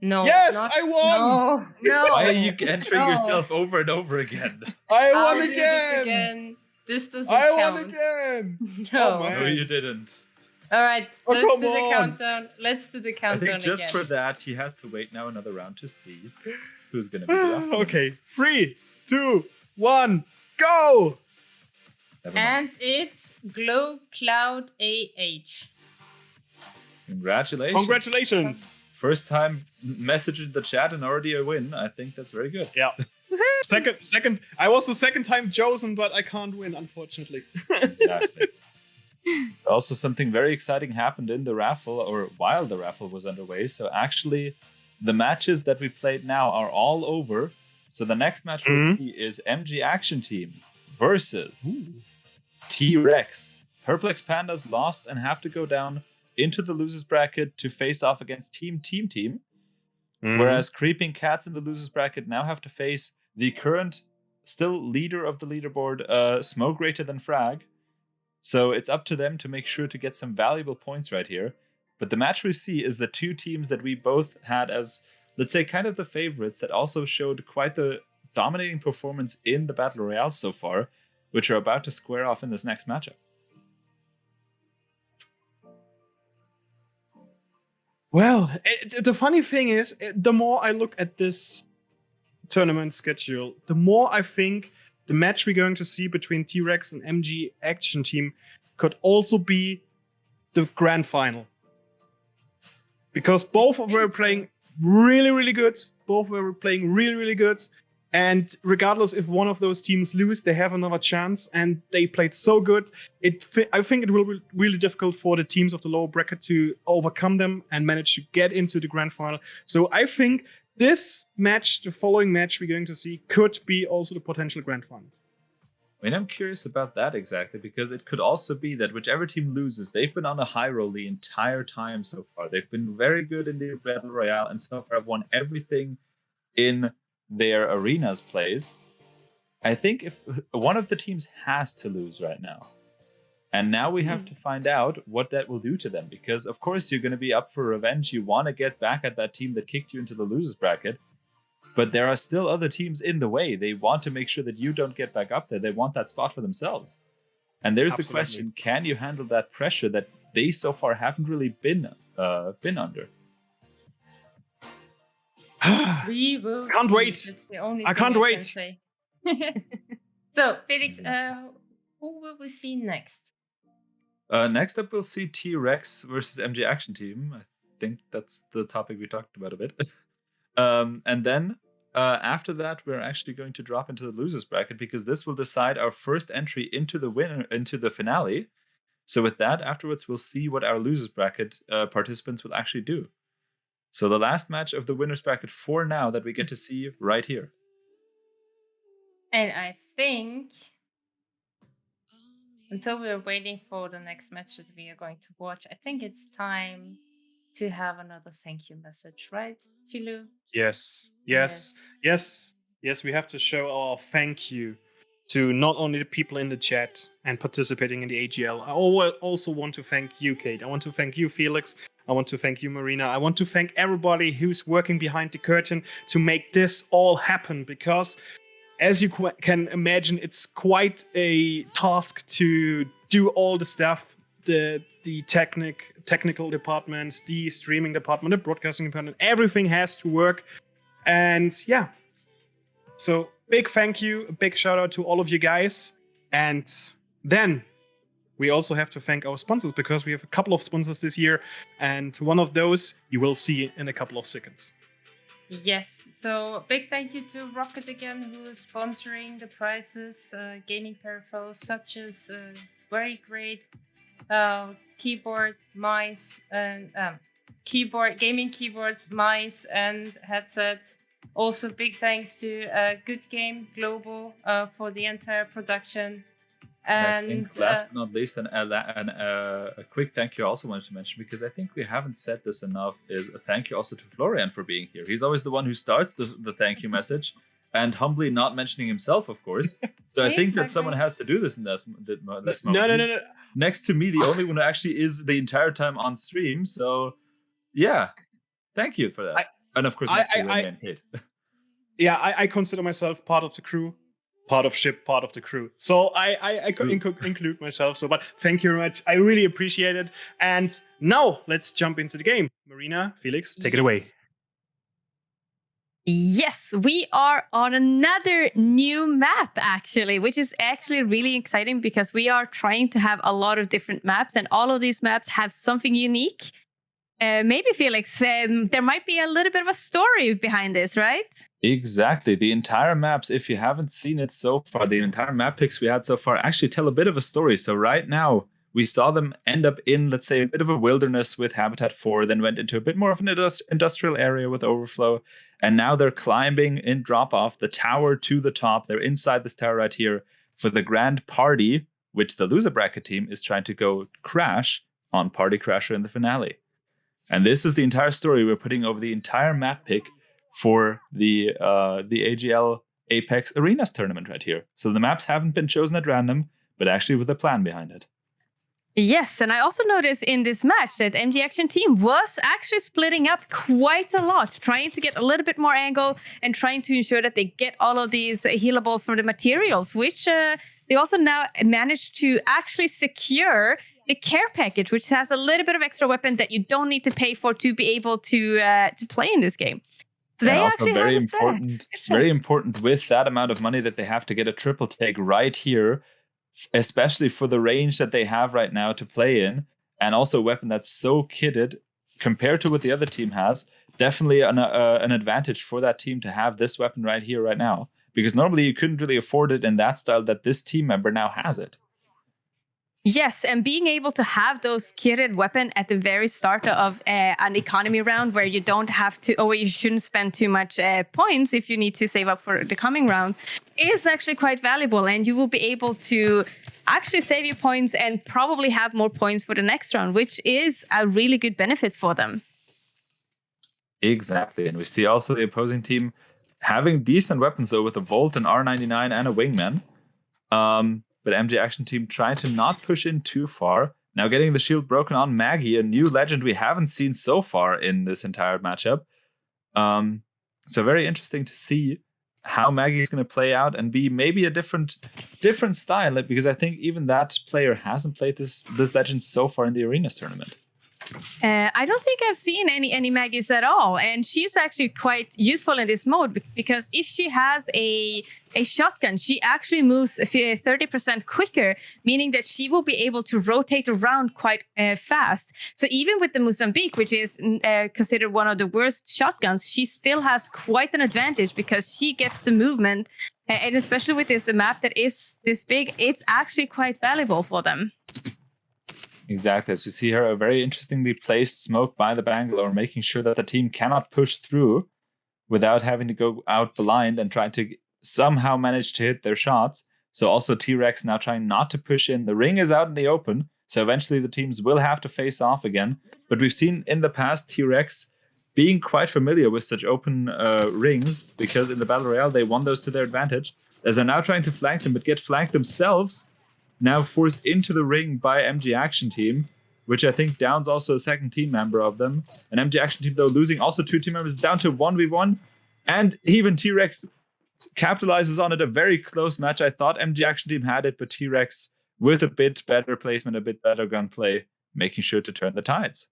No. Yes, I won. No. Why are you entering yourself over and over again? I I'll won do again. this again. This doesn't I count. won again. No. Oh, man. No, you didn't. All right, Oh, let's come do the on. countdown. Let's do the I countdown think just again. for that, he has to wait now another round to see who's going to be the winner. Okay, 3, 2, 1, go. Never mind. And it's Glow Cloud AH. Congratulations. Congratulations. first time message in the chat and already a win. I think that's very good. Yeah. Second. I was the second time chosen, but I can't win, unfortunately. Exactly. Also, something very exciting happened in the raffle, or while the raffle was underway. So actually, the matches that we played now are all over. So the next match we'll see is MG Action Team versus T-Rex. Perplex Pandas lost and have to go down into the losers bracket to face off against Team. Whereas Creeping Cats in the losers bracket now have to face the current still leader of the leaderboard, Smoke Greater Than Frag. So it's up to them to make sure to get some valuable points right here. But the match we see is the two teams that we both had as, let's say, kind of the favorites that also showed quite the dominating performance in the Battle Royale so far, which are about to square off in this next matchup. Well, the funny thing is, the more I look at this tournament schedule, the more I think the match we're going to see between T-Rex and MG Action Team could also be the grand final. Because both were playing really, really good. Both were playing really, really good. And regardless if one of those teams lose, they have another chance. And they played so good. I think it will be really difficult for the teams of the lower bracket to overcome them and manage to get into the grand final. So I think this match, the following match we're going to see, could be also the potential grand final. I mean, I'm curious about that exactly, because it could also be that whichever team loses, they've been on a high roll the entire time so far. They've been very good in the Battle Royale and so far have won everything in their arenas plays. I think if one of the teams has to lose right now, and now we have to find out what that will do to them, because of course you're going to be up for revenge. You want to get back at that team that kicked you into the losers bracket, but there are still other teams in the way. They want to make sure that you don't get back up there. They want that spot for themselves. And there's the question, can you handle that pressure that they so far haven't really been under? We will Can't see. wait. That's the only I thing can't can wait. say. So, Felix, who will we see next? Next up, we'll see T-Rex versus MG Action Team. I think that's the topic we talked about a bit. And then after that, we're actually going to drop into the losers bracket, because this will decide our first entry into the finale. So with that, afterwards, we'll see what our losers bracket participants will actually do. So the last match of the winners bracket for now that we get to see right here. And I think, until we're waiting for the next match that we are going to watch, I think it's time to have another thank you message, right, Fiilou? Yes. We have to show our thank you to not only the people in the chat and participating in the AGL. I also want to thank you, Kate. I want to thank you, Felix. I want to thank you, Marina. I want to thank everybody who's working behind the curtain to make this all happen, because as you can imagine, it's quite a task to do all the stuff, the technical departments, the streaming department, the broadcasting department, everything has to work. And yeah, so big thank you, a big shout out to all of you guys. And then we also have to thank our sponsors, because we have a couple of sponsors this year, and one of those you will see in a couple of seconds. Yes, so big thank you to Rocket again, who is sponsoring the prizes, gaming peripherals such as very great keyboard, mice, and gaming keyboards, mice, and headsets. Also, big thanks to Good Game Global for the entire production. And I think last but not least, a quick thank you I also wanted to mention, because I think we haven't said this enough, is a thank you also to Florian for being here. He's always the one who starts the thank you message, and humbly not mentioning himself, of course. So I think that someone has to do this in this moment. No. Next to me, the only one who actually is the entire time on stream. So yeah, thank you for that. And of course, next to René and Kate. Yeah, I consider myself part of the crew. Part of ship, part of the crew. So I could include myself. So, but thank you very much. I really appreciate it. And now let's jump into the game. Marina, Felix, take it away. Yes, we are on another new map, actually, which is actually really exciting, because we are trying to have a lot of different maps, and all of these maps have something unique. maybe Felix, there might be a little bit of a story behind this, right? Exactly. The entire maps, if you haven't seen it so far, the entire map picks we had so far actually tell a bit of a story. So right now, we saw them end up in, let's say, a bit of a wilderness with Habitat 4, then went into a bit more of an industrial area with Overflow. And now they're climbing in drop-off the tower to the top. They're inside this tower right here for the grand party, which the loser bracket team is trying to go crash on Party Crasher in the finale. And this is the entire story we're putting over the entire map pick for the AGL Apex Arenas tournament right here. So the maps haven't been chosen at random, but actually with a plan behind it. Yes, and I also noticed in this match that MG Action team was actually splitting up quite a lot, trying to get a little bit more angle and trying to ensure that they get all of these healables from the materials, which they also now managed to actually secure the care package, which has a little bit of extra weapon that you don't need to pay for to be able to play in this game. So they also actually very have important, very important with that amount of money that they have to get a triple take right here, especially for the range that they have right now to play in, and also a weapon that's so kitted compared to what the other team has. Definitely an advantage for that team to have this weapon right here, right now, because normally you couldn't really afford it in that style that this team member now has it. Yes, and being able to have those kitted weapon at the very start of an economy round where you don't have to, or you shouldn't spend too much points if you need to save up for the coming rounds, is actually quite valuable. And you will be able to actually save your points and probably have more points for the next round, which is a really good benefits for them. Exactly. And we see also the opposing team having decent weapons, though, with a Volt, an R99, and a Wingman. But MG Action team trying to not push in too far. Now getting the shield broken on Maggie, a new legend we haven't seen so far in this entire matchup. So very interesting to see how Maggie is going to play out and be maybe a different style, because I think even that player hasn't played this legend so far in the Arenas tournament. I don't think I've seen any Maggies at all, and she's actually quite useful in this mode because if she has a shotgun, she actually moves 30% quicker, meaning that she will be able to rotate around quite fast. So even with the Mozambique, which is considered one of the worst shotguns, she still has quite an advantage because she gets the movement, and especially with this map that is this big, it's actually quite valuable for them. Exactly. As we see here, a very interestingly placed smoke by the Bangalore, making sure that the team cannot push through without having to go out blind and try to somehow manage to hit their shots. So also T-Rex now trying not to push in. The ring is out in the open, so eventually the teams will have to face off again. But we've seen in the past T-Rex being quite familiar with such open rings, because in the Battle Royale they won those to their advantage. As they're now trying to flank them, but get flanked themselves, now forced into the ring by MG Action Team, which I think downs also a second team member of them. And MG Action Team, though, losing also two team members, down to 1v1. And even T-Rex capitalizes on it. A very close match. I thought MG Action Team had it, but T-Rex, with a bit better placement, a bit better gunplay, making sure to turn the tides.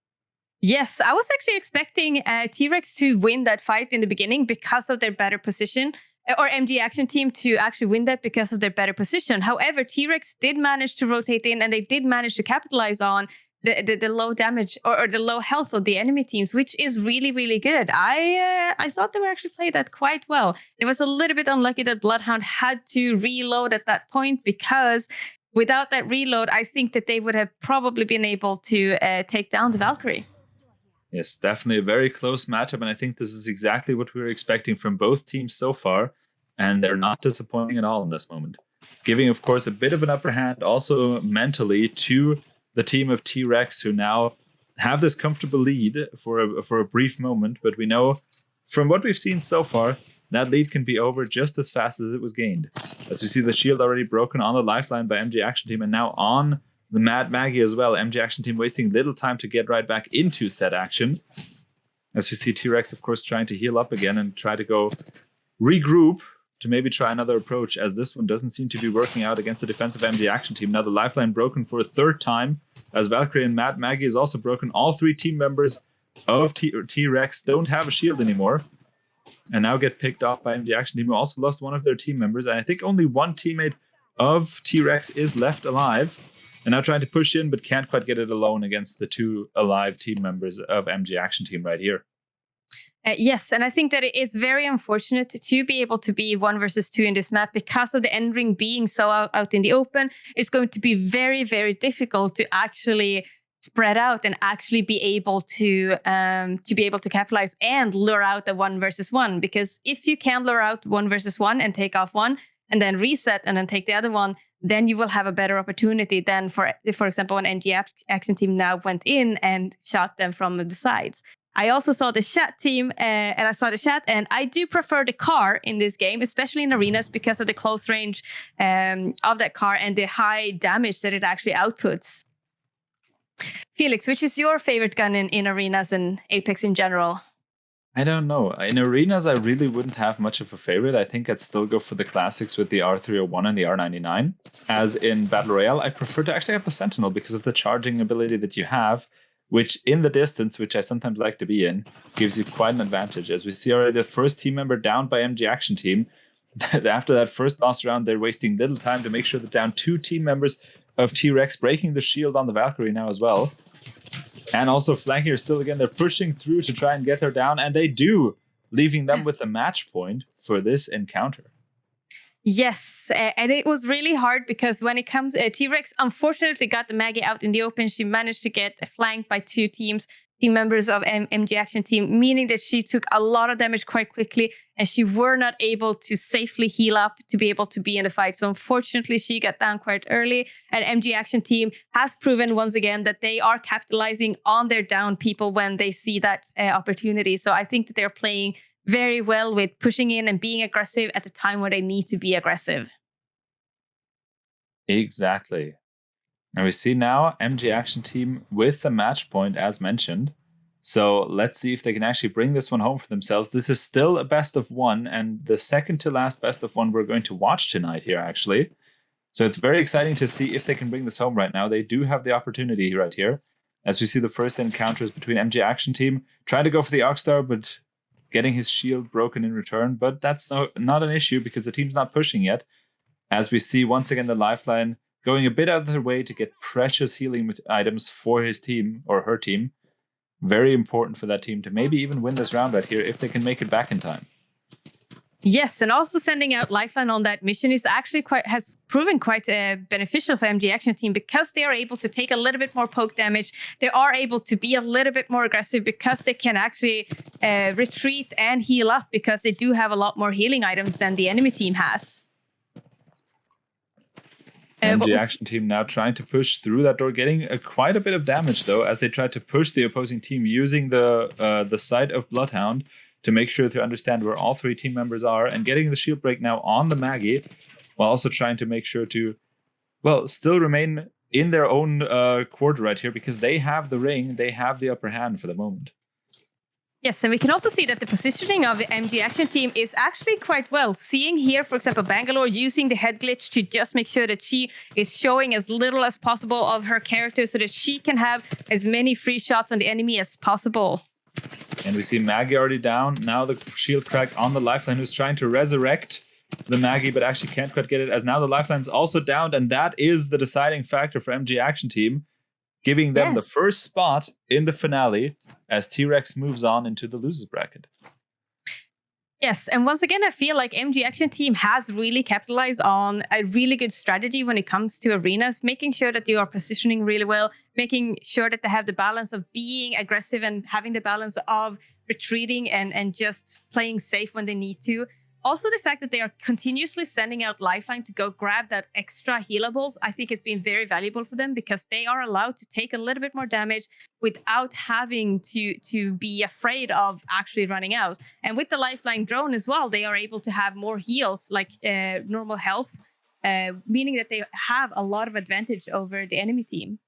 Yes, I was actually expecting T-Rex to win that fight in the beginning because of their better position. Or MG Action Team to actually win that because of their better position. However, T-Rex did manage to rotate in, and they did manage to capitalize on the low damage or the low health of the enemy teams, which is really, really good. I thought they were actually played that quite well. It was a little bit unlucky that Bloodhound had to reload at that point, because without that reload, I think that they would have probably been able to take down the Valkyrie. Yes, definitely a very close matchup, and I think this is exactly what we were expecting from both teams so far, and they're not disappointing at all in this moment. Giving, of course, a bit of an upper hand also mentally to the team of T-Rex, who now have this comfortable lead for a brief moment, but we know from what we've seen so far, that lead can be over just as fast as it was gained. As we see the shield already broken on the lifeline by MG Action Team, and now on the Mad Maggie as well. MG Action Team wasting little time to get right back into set action. As we see T-Rex, of course, trying to heal up again and try to go regroup to maybe try another approach, as this one doesn't seem to be working out against the defensive MG Action Team. Now the lifeline broken for a third time, as Valkyrie and Mad Maggie is also broken. All three team members of T-Rex don't have a shield anymore, and now get picked off by MG Action Team, who also lost one of their team members. And I think only one teammate of T-Rex is left alive. and now trying to push in, but can't quite get it alone against the two alive team members of MG Action Team right here. Yes, and I think that it is very unfortunate to be able to be 1 versus 2 in this map because of the end ring being so out in the open. It's going to be very, very difficult to actually spread out and actually be able to capitalize and lure out the 1 versus 1. Because if you can lure out 1 versus 1 and take off one and then reset and then take the other one, then you will have a better opportunity than for example, when MG Action Team now went in and shot them from the sides. I also saw the chat team, and I saw the chat, and I do prefer the car in this game, especially in arenas, because of the close range of that car and the high damage that it actually outputs. Felix, which is your favorite gun in arenas and Apex in general? I don't know. In arenas, I really wouldn't have much of a favorite. I think I'd still go for the classics with the R301 and the R99. As in Battle Royale, I prefer to actually have the Sentinel because of the charging ability that you have, which in the distance, which I sometimes like to be in, gives you quite an advantage. As we see already, the first team member down by MG Action Team. After that first loss round, they're wasting little time to make sure that down 2 team members of T-Rex, breaking the shield on the Valkyrie now as well. And also flanking her still again. They're pushing through to try and get her down, and they do, leaving them with the match point for this encounter. Yes, and it was really hard because when it comes, T-Rex unfortunately got the Maggie out in the open. She managed to get flanked by 2 team members of MG Action Team, meaning that she took a lot of damage quite quickly, and she were not able to safely heal up to be able to be in the fight. So unfortunately, she got down quite early, and MG Action Team has proven once again that they are capitalizing on their down people when they see that opportunity. So I think that they're playing very well with pushing in and being aggressive at the time where they need to be aggressive. Exactly. And we see now MG Action Team with the match point as mentioned. So let's see if they can actually bring this one home for themselves. This is still a best of 1 and the second to last best of 1 we're going to watch tonight here actually. So it's very exciting to see if they can bring this home right now. They do have the opportunity right here. As we see the first encounters between MG Action Team trying to go for the Arcstar, but getting his shield broken in return, but that's not an issue because the team's not pushing yet. As we see once again the Lifeline going a bit out of their way to get precious healing items for his team or her team. Very important for that team to maybe even win this round right here if they can make it back in time. Yes, and also sending out Lifeline on that mission is actually has proven quite beneficial for MG Action Team because they are able to take a little bit more poke damage. They are able to be a little bit more aggressive because they can actually retreat and heal up because they do have a lot more healing items than the enemy team has. MG Action Team now trying to push through that door, getting quite a bit of damage though as they try to push the opposing team using the sight of Bloodhound to make sure to understand where all 3 team members are and getting the shield break now on the Maggie while also trying to make sure to, well, still remain in their own quarter right here because they have the ring, they have the upper hand for the moment. Yes, and we can also see that the positioning of the MG Action Team is actually quite well. Seeing here, for example, Bangalore using the head glitch to just make sure that she is showing as little as possible of her character so that she can have as many free shots on the enemy as possible. And we see Maggie already down. Now the shield crack on the Lifeline who's trying to resurrect the Maggie, but actually can't quite get it as now the Lifeline's also downed. And that is the deciding factor for MG Action Team, giving them the first spot in the finale as T-Rex moves on into the losers bracket. Yes, and once again, I feel like MG Action Team has really capitalized on a really good strategy when it comes to arenas, making sure that you are positioning really well, making sure that they have the balance of being aggressive and having the balance of retreating and just playing safe when they need to. Also, the fact that they are continuously sending out Lifeline to go grab that extra healables, I think has been very valuable for them because they are allowed to take a little bit more damage without having to be afraid of actually running out. And with the Lifeline drone as well, they are able to have more heals, like normal health, meaning that they have a lot of advantage over the enemy team.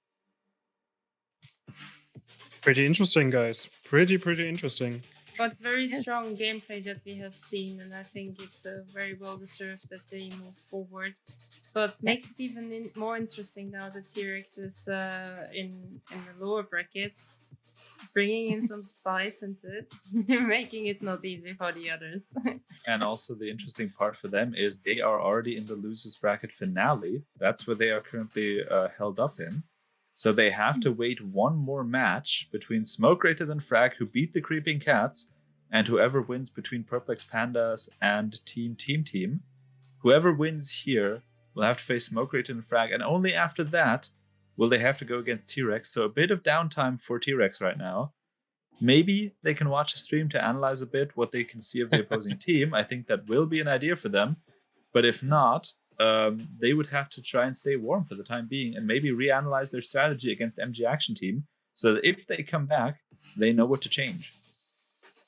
Pretty interesting, guys. Pretty interesting. But very strong gameplay that we have seen, and I think it's very well deserved that they move forward. But makes it even more interesting now that T-Rex is in the lower bracket. bringing in some spice into it, making it not easy for the others. And also the interesting part for them is they are already in the losers bracket finale. That's where they are currently held up in. So they have to wait one more match between Smoke Greater Than Frag, who beat the Creeping Cats, and whoever wins between Perplex Pandas and Team. Whoever wins here will have to face Smoke Greater Than Frag, and only after that will they have to go against T-Rex. So a bit of downtime for T-Rex right now. Maybe they can watch a stream to analyze a bit what they can see of the opposing team. I think that will be an idea for them. But if not, they would have to try and stay warm for the time being and maybe reanalyze their strategy against MG Action Team so that if they come back, they know what to change.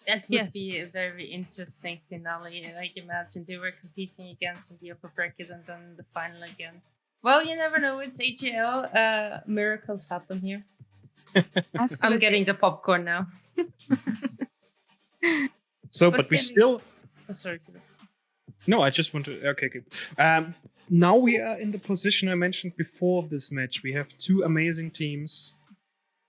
That would be a very interesting finale. Like, imagine they were competing against in the upper bracket and then the final again. Well, you never know. It's AGL. Miracles happen here. I'm getting the popcorn now. So, but we still... Oh, sorry. No, I just want to... Okay. Now we are in the position I mentioned before this match. We have two amazing teams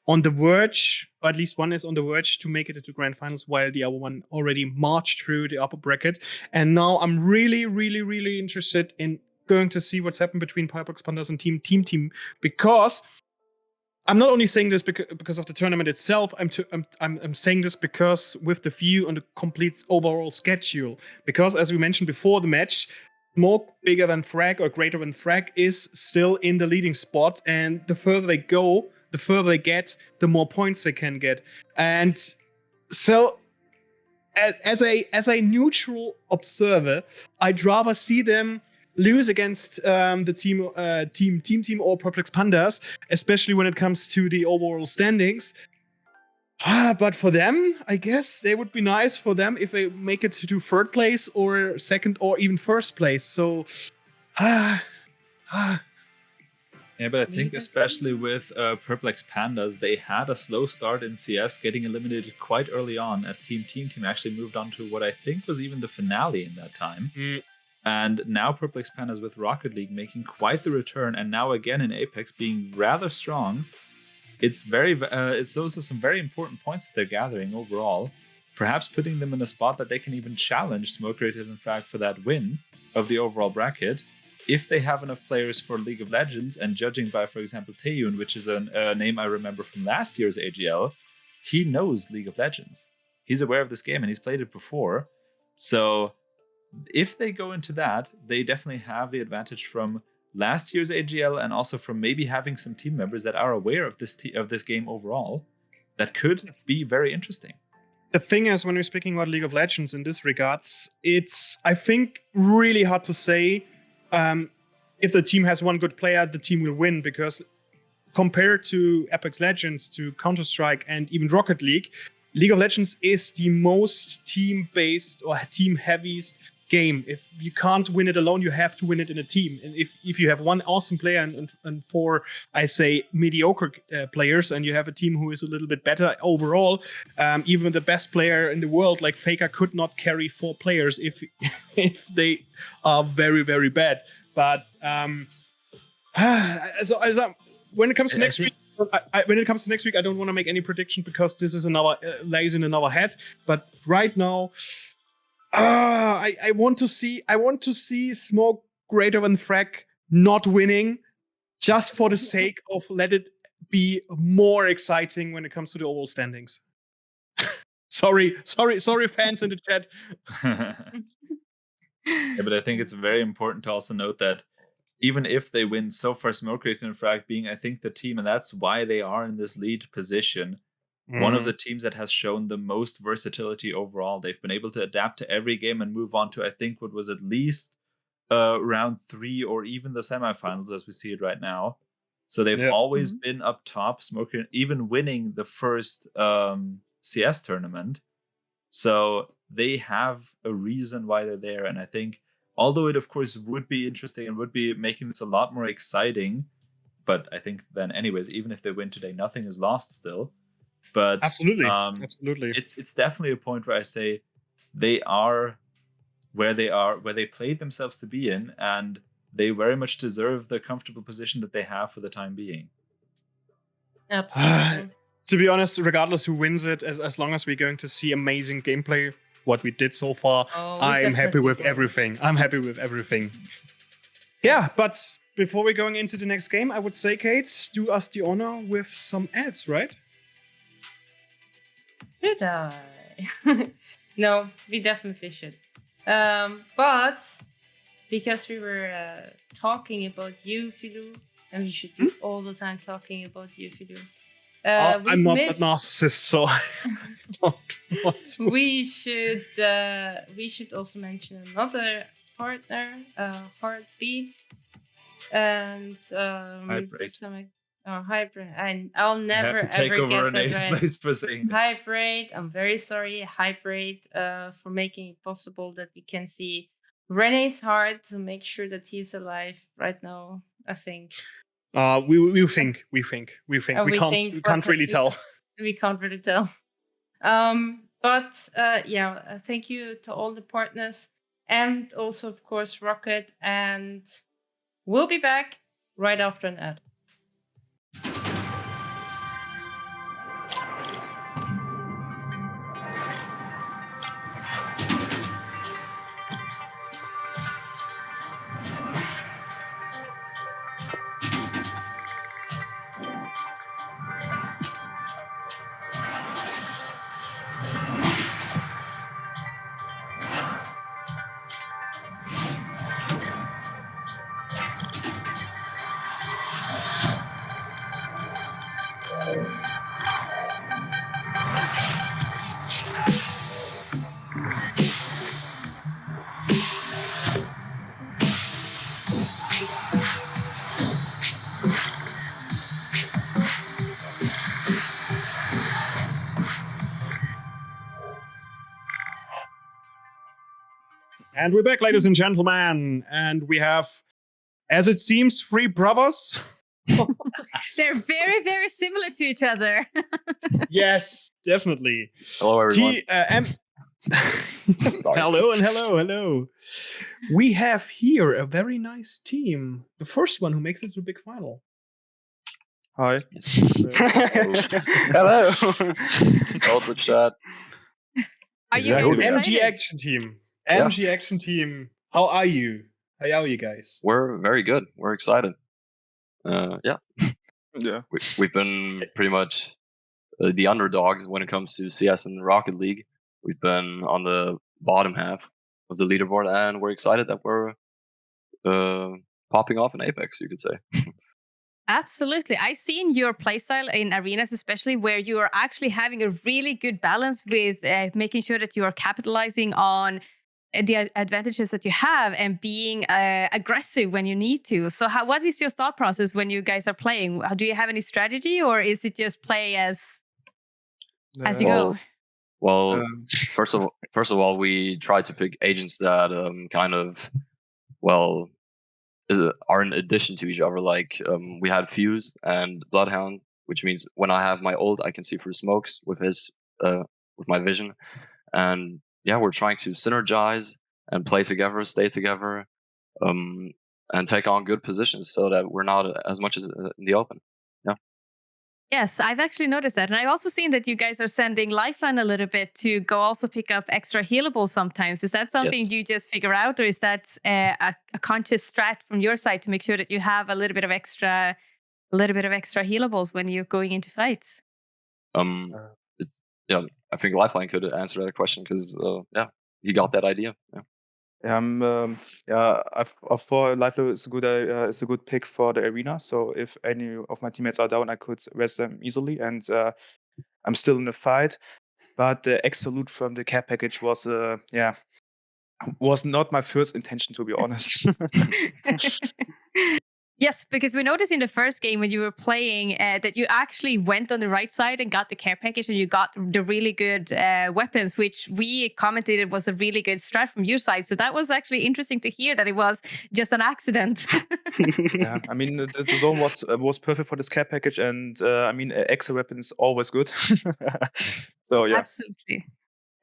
on the verge, or at least one is on the verge to make it into grand finals, while the other one already marched through the upper bracket. And now I'm really, really, really interested in going to see what's happened between Perplex Pandas and Team, because I'm not only saying this because of the tournament itself. I'm saying this because with the view on the complete overall schedule. Because as we mentioned before the match, Smoke bigger than Frag or greater than Frag is still in the leading spot, and the further they go, the further they get, the more points they can get. And so, as a neutral observer, I'd rather see them lose against the team or Perplex Pandas, especially when it comes to the overall standings. But for them, I guess it would be nice for them if they make it to third place or second or even first place. So, yeah, but I think especially with Perplex Pandas, they had a slow start in CS, getting eliminated quite early on as Team actually moved on to what I think was even the finale in that time. And now Perplex Pandas with Rocket League making quite the return, and now again in Apex being rather strong. It's those are some very important points that they're gathering overall, perhaps putting them in a spot that they can even challenge Smoke Greater Than Frag for that win of the overall bracket. If they have enough players for League of Legends, and judging by, for example, Taeyun, which is a name I remember from last year's AGL, he knows League of Legends. He's aware of this game and he's played it before. So if they go into that, they definitely have the advantage from last year's AGL and also from maybe having some team members that are aware of this game overall. That could be very interesting. The thing is, when we're speaking about League of Legends in this regards, it's, I think, really hard to say if the team has one good player, the team will win, because compared to Apex Legends, to Counter-Strike, and even Rocket League, League of Legends is the most team-based or team-heaviest game. If you can't win it alone, you have to win it in a team. And if you have one awesome player and four, I say, mediocre players, and you have a team who is a little bit better overall, even the best player in the world, like Faker, could not carry four players if they are very, very bad. But when it comes to next week, I don't want to make any prediction because this is lays in another head. But right now, I want to see Smoke Greater Than Frag not winning, just for the sake of let it be more exciting when it comes to the overall standings. sorry, fans in the chat. Yeah, but I think it's very important to also note that even if they win, so far Smoke Greater Than Frag being, I think, the team, and that's why they are in this lead position. One of the teams that has shown the most versatility overall. They've been able to adapt to every game and move on to, I think, what was at least round 3 or even the semifinals as we see it right now. So they've always been up top, smoking, even winning the first CS tournament. So they have a reason why they're there. And I think, although it, of course, would be interesting and would be making this a lot more exciting, but I think then anyways, even if they win today, nothing is lost still. But absolutely. It's definitely a point where I say they are where they played themselves to be in, and they very much deserve the comfortable position that they have for the time being. Absolutely. to be honest, regardless who wins it, as long as we're going to see amazing gameplay, what we did so far, I'm happy with everything. I'm happy with everything. Yeah, but before we're going into the next game, I would say, Kate, do us the honor with some ads, right? Should I? No, we definitely should. But because we were talking about you, Fiilou, and we should be all the time talking about you, Fiilou. I'm not a narcissist, so I don't want to. We should also mention another partner, Heartbeat, and Hybrid. Hybrid. And I'll never have to take ever over get René's that right. place for saying this. Hybrid. I'm very sorry, Hybrid, for making it possible that we can see René's heart to make sure that he's alive right now. I think. We think. We can't really tell. We can't really tell. But thank you to all the partners and also, of course, Rocket. And we'll be back right after an ad. And we're back, ladies and gentlemen. And we have, as it seems, 3 brothers. They're very, very similar to each other. Yes, definitely. Hello, everyone. Hello. We have here a very nice team. The first one who makes it to the big final. Hi. Hello. Also chat. Are you Exactly. guys MG excited? Action Team. MG Action Team. How are you? How are you guys? We're very good. We're excited. Yeah. We've been pretty much the underdogs when it comes to CS and the Rocket League. We've been on the bottom half of the leaderboard, and we're excited that we're popping off in Apex, you could say. Absolutely. I've seen your playstyle in arenas, especially where you are actually having a really good balance with making sure that you are capitalizing on the advantages that you have and being aggressive when you need to. So what is your thought process when you guys are playing? Do you have any strategy, or is it just play as you go? Well, first of all, we try to pick agents that are in addition to each other. Like we had Fuse and Bloodhound, which means when I have my ult, I can see through smokes with my vision. And yeah, we're trying to synergize and play together, stay together, and take on good positions so that we're not as much as in the open. Yeah. Yes, I've actually noticed that. And I've also seen that you guys are sending Lifeline a little bit to go also pick up extra healables sometimes. Is that something you just figure out, or is that a conscious strat from your side to make sure that you have a little bit of extra healables when you're going into fights? I think Lifeline could answer that question because he got that idea. I thought Lifeline is a good pick for the arena. So if any of my teammates are down, I could rest them easily, and I'm still in the fight. But the extra loot from the care package was not my first intention, to be honest. Yes, because we noticed in the first game when you were playing that you actually went on the right side and got the care package, and you got the really good weapons, which we commented was a really good strat from your side. So that was actually interesting to hear that it was just an accident. Yeah, I mean the zone was perfect for this care package, and extra weapons always good. So yeah,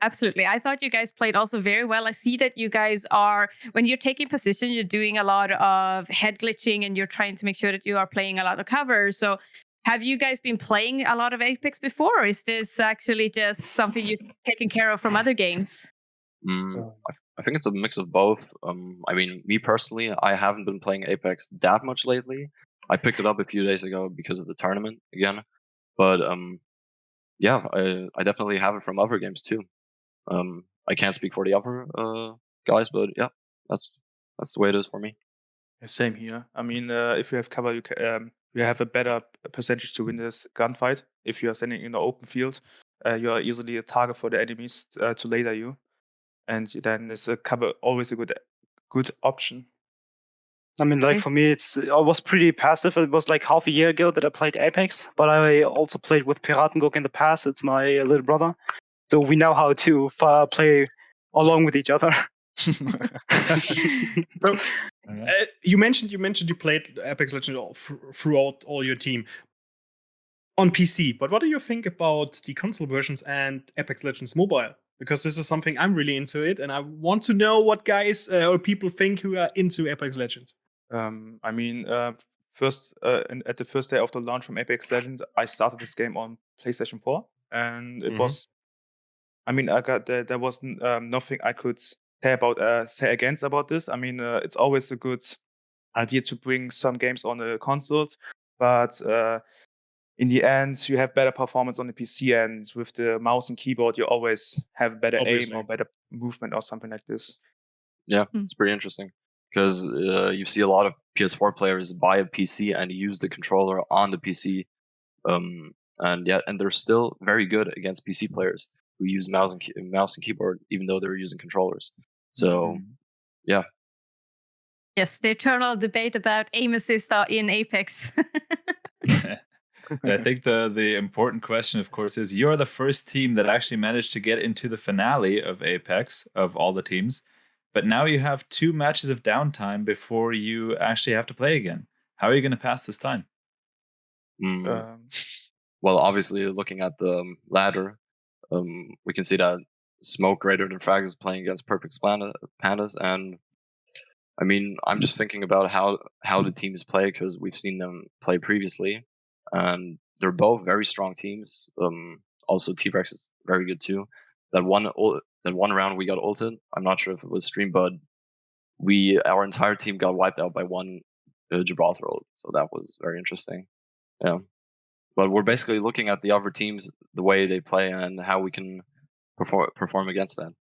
Absolutely. I thought you guys played also very well. I see that you guys are, when you're taking position, you're doing a lot of head glitching and you're trying to make sure that you are playing a lot of cover. So Have you guys been playing a lot of Apex before, or is this actually just something you've taken care of from other games? I think it's a mix of both. I mean, me personally, I haven't been playing Apex that much lately. I picked it up a few days ago because of the tournament again. But yeah, I definitely have it from other games too. I can't speak for the other guys, but yeah, that's the way it is for me. Same here. I mean, if you have cover, you have a better percentage to win this gunfight. If you are standing in the open field, you are easily a target for the enemies to laser you, and then is a cover always a good option. I mean, like for me, I was pretty passive. It was like half a year ago that I played Apex, but I also played with Piratengok in the past. It's my little brother, so we know how to play along with each other. So you mentioned you played Apex Legends throughout all your team on PC, but what do you think about the console versions and Apex Legends Mobile? Because this is something I'm really into it, and I want to know what guys or people think who are into Apex Legends. I mean, first at the first day of the launch from Apex Legends, I started this game on PlayStation 4, and it was. I mean, there was nothing I could say against about this. I mean, it's always a good idea to bring some games on the consoles, but in the end, you have better performance on the PC, and with the mouse and keyboard, you always have better aim or better movement or something like this. Yeah, it's pretty interesting because you see a lot of PS4 players buy a PC and use the controller on the PC, and they're still very good against PC players who use mouse and keyboard, even though they're using controllers. So, yeah. Yes, the eternal debate about aim assist in Apex. I think the important question, of course, is you're the first team that actually managed to get into the finale of Apex of all the teams, but now you have 2 matches of downtime before you actually have to play again. How are you going to pass this time? Well, obviously, looking at the ladder, we can see that Smoke greater than Frag is playing against Perfect Pandas, and I mean, I'm just thinking about how the teams play because we've seen them play previously, and they're both very strong teams. Also, T-Rex is very good too. That one round we got ulted. I'm not sure if it was stream, but our entire team got wiped out by one Gibraltar ult, so that was very interesting. Yeah, but we're basically looking at the other teams, the way they play, and how we can perform against that.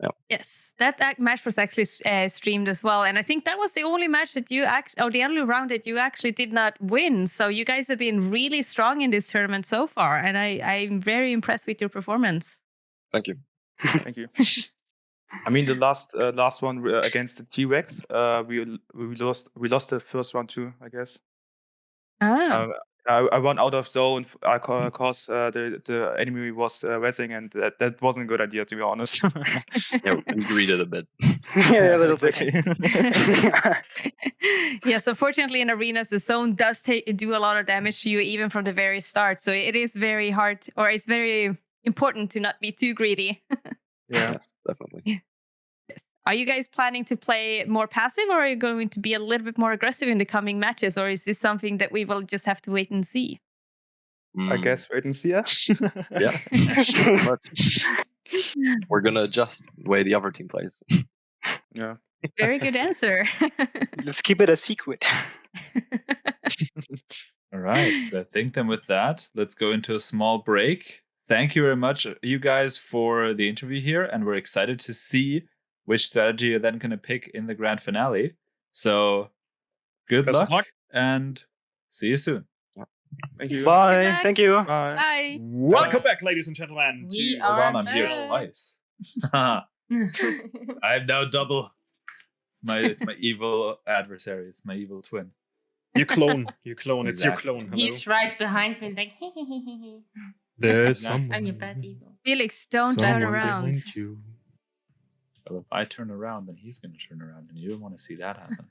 Yeah. Yes, that match was actually streamed as well, and I think that was the only match that the only round that you actually did not win. So you guys have been really strong in this tournament so far, and I'm very impressed with your performance. Thank you. Thank you. I mean, the last one against the T-Rex, we lost the first round too, I guess. I won out of zone because the enemy was resing, and that wasn't a good idea, to be honest. Yeah, we greeted a bit. Yeah, a little bit. Yes, unfortunately, in arenas, the zone does do a lot of damage to you, even from the very start. So it is very hard, or it's very important to not be too greedy. Yeah, yes, definitely. Yeah. Yes. Are you guys planning to play more passive, or are you going to be a little bit more aggressive in the coming matches, or is this something that we will just have to wait and see? I guess wait and see. Yeah. We're gonna adjust the way the other team plays. Yeah. Very good answer. Let's keep it a secret. All right. I think then with that, let's go into a small break. Thank you very much, you guys, for the interview here, and we're excited to see which strategy you're then going to pick in the grand finale. So, good luck, and see you soon. Thank you. Bye. Thank you. Bye. Bye. Welcome back, ladies and gentlemen. We to are Hold on, I'm here twice. I'm now double. It's my evil adversary. It's my evil twin. You clone. It's your Exactly. clone. Hello. He's right behind me, like, There's I'm your bad evil. Felix, don't turn around. You. Well, if I turn around, then he's going to turn around, and you don't want to see that happen.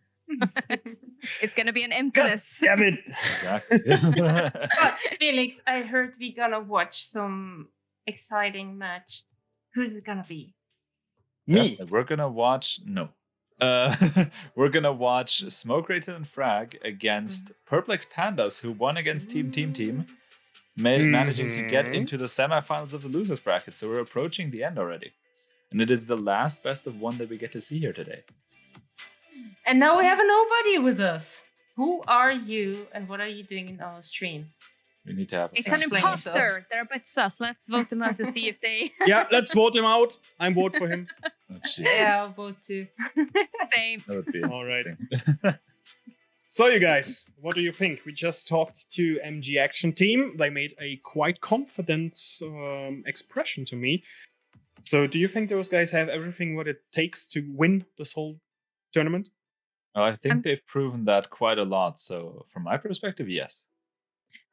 It's going to be an emptiness. Damn it. Exactly. But Felix, I heard we're gonna watch some exciting match. Who's it gonna be? Me. Yeah, we're going to watch. No. we're gonna watch Smoke Rated and Frag against Perplex Pandas, who won against Team, managing to get into the semifinals of the losers bracket. So we're approaching the end already, and it is the last best of one that we get to see here today. And now we have a nobody with us. Who are you, and what are you doing in our stream? We need to have. It's an Explain imposter. yourself. They're a bit sus. Let's vote them out to see if they. Yeah, let's vote him out. I'm vote for him. Oh, jeez. Yeah, I'll vote too. Same. That would be All right. interesting. So, you guys, what do you think? We just talked to MG Action Team. They made a quite confident expression to me. So, do you think those guys have everything what it takes to win this whole tournament? I think they've proven that quite a lot. So, from my perspective, yes.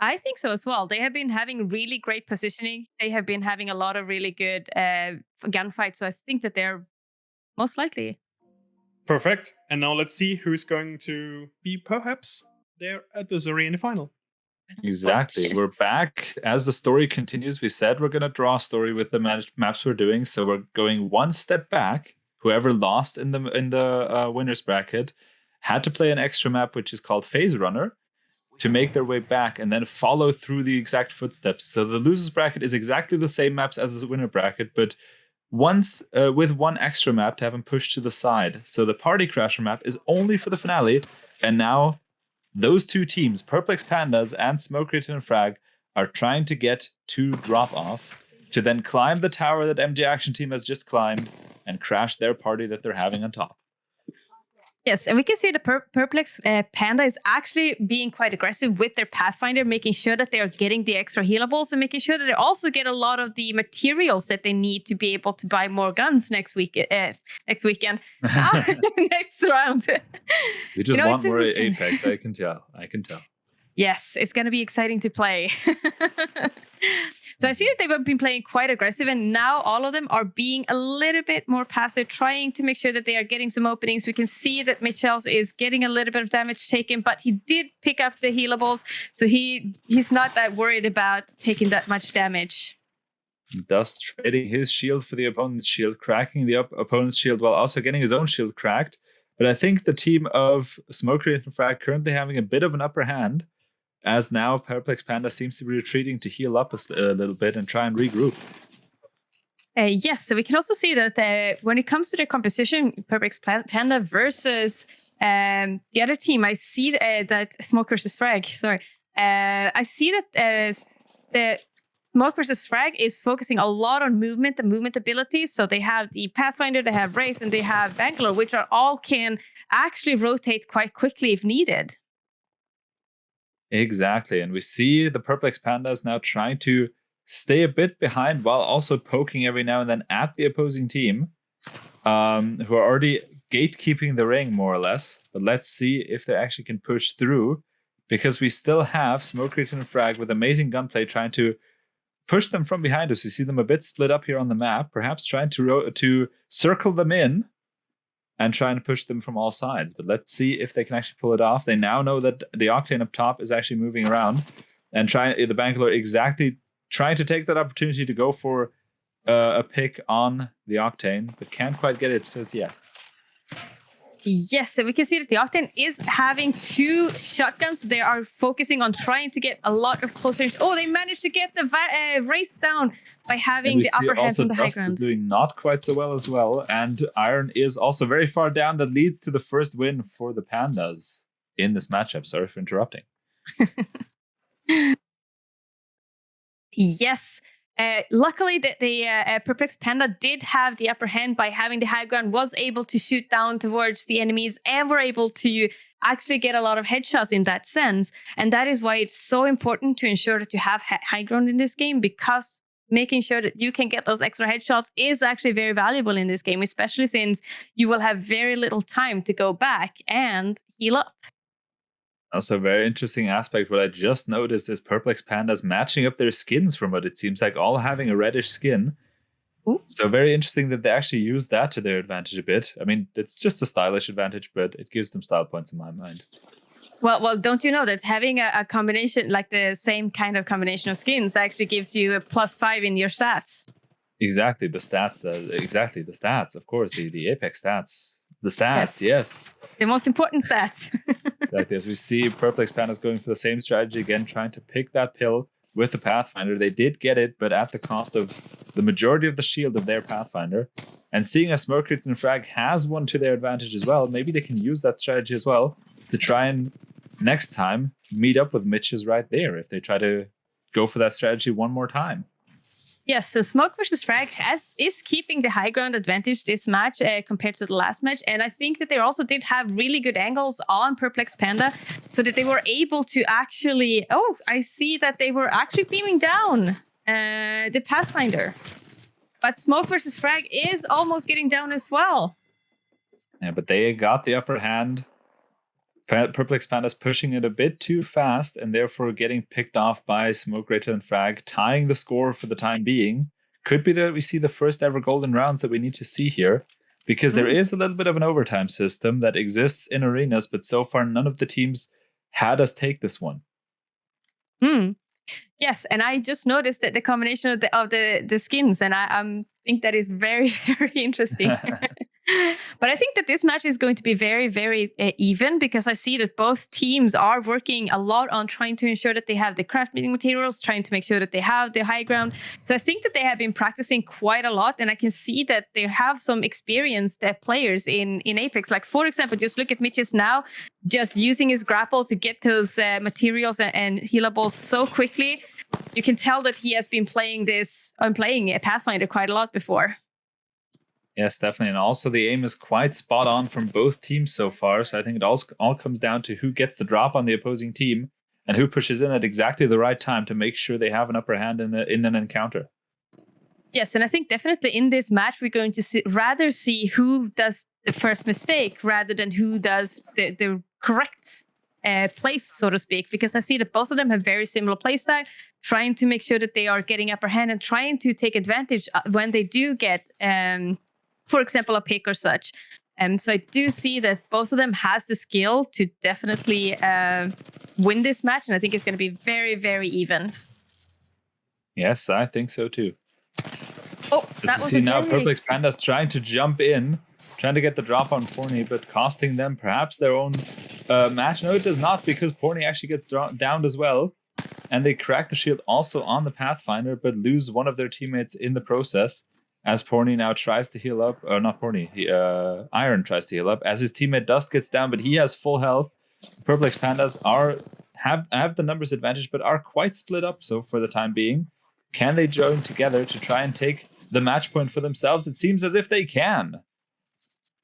I think so as well. They have been having really great positioning. They have been having a lot of really good gunfights. So I think that they're most likely. Perfect. And now let's see who's going to be perhaps there at the Zuri in the final. Exactly. We're back. As the story continues, we said we're going to draw a story with the maps we're doing. So we're going one step back. Whoever lost in the winners bracket had to play an extra map, which is called Phase Runner, to make their way back and then follow through the exact footsteps. So the losers bracket is exactly the same maps as the winner bracket, but once with one extra map to have them pushed to the side. So the Party Crasher map is only for the finale, and now those two teams, Perplex Pandas and Smoke Rated and Frag, are trying to get to drop off to then climb the tower that MG Action Team has just climbed and crash their party that they're having on top. Yes, and we can see the Perplex Panda is actually being quite aggressive with their Pathfinder, making sure that they are getting the extra healables and making sure that they also get a lot of the materials that they need to be able to buy more guns next weekend. Next round. We just want more Apex. I can tell. Yes, it's going to be exciting to play. So I see that they've been playing quite aggressive, and now all of them are being a little bit more passive, trying to make sure that they are getting some openings. We can see that Michel's is getting a little bit of damage taken, but he did pick up the healables, so he's not that worried about taking that much damage. Thus trading his shield for the opponent's shield, cracking the opponent's shield while also getting his own shield cracked. But I think the team of Smoke Rated and Frag currently having a bit of an upper hand, as now Perplex Panda seems to be retreating to heal up a little bit and try and regroup. Yes, so we can also see that when it comes to the composition, Perplex Panda versus the other team, I see that Smoke versus Frag. I see that the Smoke versus Frag is focusing a lot on movement and movement abilities. So they have the Pathfinder, they have Wraith, and they have Bangalore, which are all can actually rotate quite quickly if needed. Exactly. And we see the Perplex Pandas now trying to stay a bit behind while also poking every now and then at the opposing team, who are already gatekeeping the ring more or less. But let's see if they actually can push through, because we still have Smoke Rated and Frag with amazing gunplay trying to push them from behind us. You see them a bit split up here on the map, perhaps trying to circle them in and trying to push them from all sides. But let's see if they can actually pull it off. They now know that the Octane up top is actually moving around, and the Bangalore exactly trying to take that opportunity to go for a pick on the Octane, but can't quite get it just yet. Yes, so we can see that the Octane is having two shotguns. They are focusing on trying to get a lot of close range. Oh, they managed to get the race down by having the upper hand on the high Dust ground. is doing not quite so well as well, and Iron is also very far down. That leads to the first win for the Pandas in this matchup. Sorry for interrupting. Yes. Luckily, the Perplex Panda did have the upper hand by having the high ground, was able to shoot down towards the enemies, and were able to actually get a lot of headshots in that sense. And that is why it's so important to ensure that you have high ground in this game, because making sure that you can get those extra headshots is actually very valuable in this game, especially since you will have very little time to go back and heal up. Also, a very interesting aspect, what I just noticed is Perplex Pandas matching up their skins from what it seems like, all having a reddish skin. Ooh. So very interesting that they actually use that to their advantage a bit. I mean, it's just a stylish advantage, but it gives them style points in my mind. Well, don't you know that having a combination, like the same kind of combination of skins, actually gives you a +5 in your stats? Exactly, the stats. Of course, the Apex stats. The stats, yes. The most important stats. Exactly. As we see, Purplex Pandas going for the same strategy again, trying to pick that pill with the Pathfinder. They did get it, but at the cost of the majority of the shield of their Pathfinder. And seeing as Smoke Crit and Frag has one to their advantage as well, maybe they can use that strategy as well to try and next time meet up with Mitch's right there if they try to go for that strategy one more time. Yes, so Smoke versus Frag is keeping the high ground advantage this match compared to the last match. And I think that they also did have really good angles on Perplex Panda so that they were able to actually... Oh, I see that they were actually beaming down the Pathfinder. But Smoke versus Frag is almost getting down as well. Yeah, but they got the upper hand. Perplex Panda's pushing it a bit too fast and therefore getting picked off by Smoke Greater than Frag, tying the score for the time being. Could be that we see the first ever golden rounds that we need to see here, because there is a little bit of an overtime system that exists in arenas, but so far none of the teams had us take this one. Yes, and I just noticed that the combination of the skins, and I think that is very, very interesting. But I think that this match is going to be very, very even, because I see that both teams are working a lot on trying to ensure that they have the crafting materials, trying to make sure that they have the high ground. So I think that they have been practicing quite a lot, and I can see that they have some experienced players in Apex. Like, for example, just look at Mitch's now, just using his grapple to get those materials and healables so quickly. You can tell that he has been playing a Pathfinder quite a lot before. Yes, definitely. And also the aim is quite spot on from both teams so far. So I think it all comes down to who gets the drop on the opposing team and who pushes in at exactly the right time to make sure they have an upper hand in an encounter. Yes, and I think definitely in this match, we're going to rather see who does the first mistake rather than who does the correct place, so to speak, because I see that both of them have very similar playstyle, trying to make sure that they are getting upper hand and trying to take advantage when they do get, for example, a pick or such. So I do see that both of them has the skill to definitely win this match, and I think it's going to be very, very even. Yes, I think so too. Oh, that was now Perplex Panda's trying to jump in, trying to get the drop on Porny, but costing them perhaps their own match. No, it does not, because Porny actually gets downed as well. And they crack the shield also on the Pathfinder, but lose one of their teammates in the process. As Porny now tries to heal up, or not Porny, Iron tries to heal up. As his teammate Dust gets down, but he has full health. Perplex Pandas have the numbers advantage, but are quite split up. So for the time being, can they join together to try and take the match point for themselves? It seems as if they can.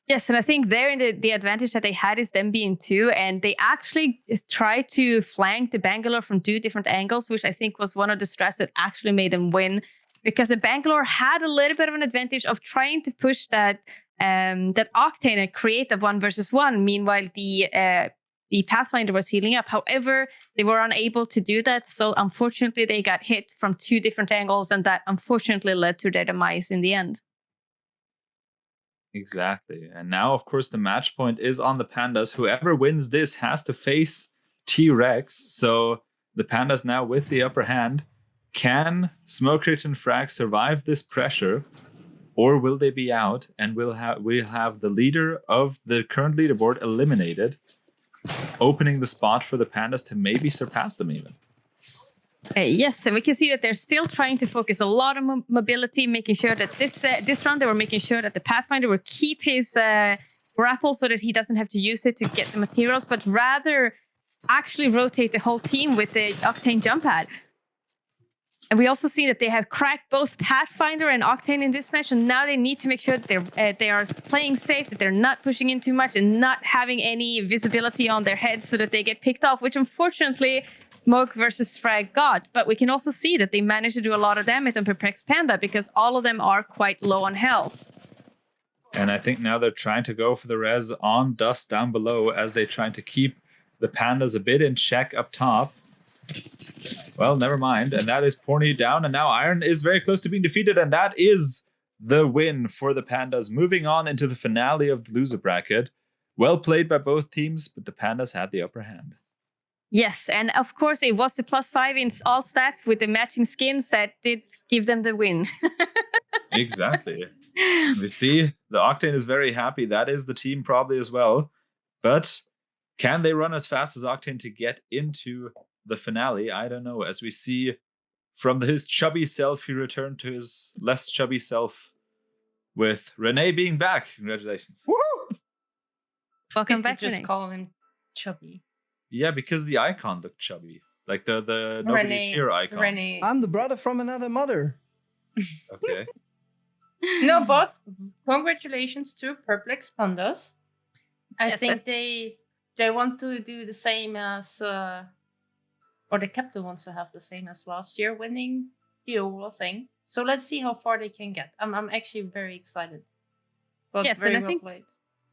Yes, and I think there the advantage that they had is them being two, and they actually tried to flank the Bangalore from 2 different angles, which I think was one of the strats that actually made them win, because the Bangalore had a little bit of an advantage of trying to push that Octane and create a 1v1. Meanwhile, the Pathfinder was healing up. However, they were unable to do that, so unfortunately they got hit from 2 different angles, and that unfortunately led to their demise in the end. Exactly. And now, of course, the match point is on the Pandas. Whoever wins this has to face T-Rex. So the Pandas now with the upper hand. Can Smoke Crit and Frag survive this pressure? Or will they be out and we'll have the leader of the current leaderboard eliminated, opening the spot for the Pandas to maybe surpass them even? Yes, and we can see that they're still trying to focus a lot on mobility, making sure that this round they were making sure that the Pathfinder will keep his grapple so that he doesn't have to use it to get the materials, but rather actually rotate the whole team with the Octane jump pad. And we also see that they have cracked both Pathfinder and Octane in this match, and now they need to make sure that they are playing safe, that they're not pushing in too much and not having any visibility on their heads so that they get picked off, which unfortunately Smoke versus Frag got. But we can also see that they managed to do a lot of damage on Perplex Panda because all of them are quite low on health. And I think now they're trying to go for the res on Dust down below as they try to keep the Pandas a bit in check up top. Well, never mind. And that is Porny down. And now Iron is very close to being defeated. And that is the win for the Pandas, moving on into the finale of the loser bracket. Well played by both teams, but the Pandas had the upper hand. Yes, and of course it was the +5 in all stats with the matching skins that did give them the win. Exactly. We see the Octane is very happy. That is the team probably as well. But can they run as fast as Octane to get into the finale? I don't know. As we see from his chubby self, he returned to his less chubby self with René being back. Congratulations. Woo! Welcome back, Just René. call him Chubby. Yeah, because the icon looked chubby. Like the Nobody's René, Here icon. René. I'm the brother from another mother. Okay. No, but congratulations to Perplex Pandas. I Yes, think they want to do the same as, or the captain wants to have the same as last year, winning the overall thing. So let's see how far they can get. I'm actually very excited. But Yes, very and I well think- played.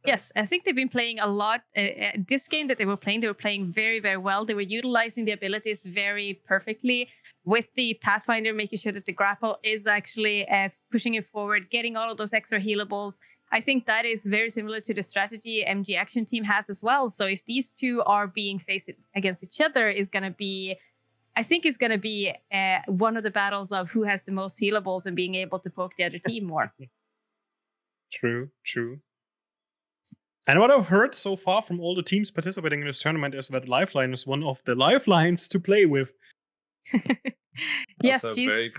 Yes, I think they've been playing a lot. This game that they were playing very, very well. They were utilizing the abilities very perfectly with the Pathfinder, making sure that the grapple is actually pushing it forward, getting all of those extra healables. I think that is very similar to the strategy MG Action Team has as well. So if these two are being faced against each other, is going to be, I think, is going to be one of the battles of who has the most healables and being able to poke the other team more. True. And what I've heard so far from all the teams participating in this tournament is that Lifeline is one of the lifelines to play with. Yes, Also, she's...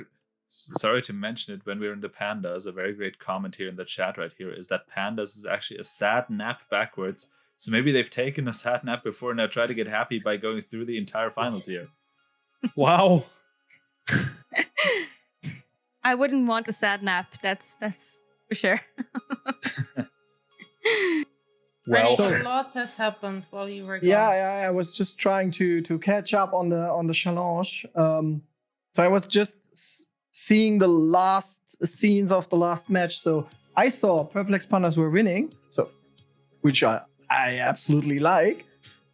sorry to mention it when we're in the Pandas, a very great comment here in the chat right here is that Pandas is actually a sad nap backwards. So maybe they've taken a sad nap before and now try to get happy by going through the entire finals here. Wow. I wouldn't want a sad nap. That's for sure. Well, René, a lot has happened while you were gone. Yeah, I was just trying to catch up on the challenge. So I was just seeing the last scenes of the last match. So I saw Perplex Pandas were winning, so which I absolutely like.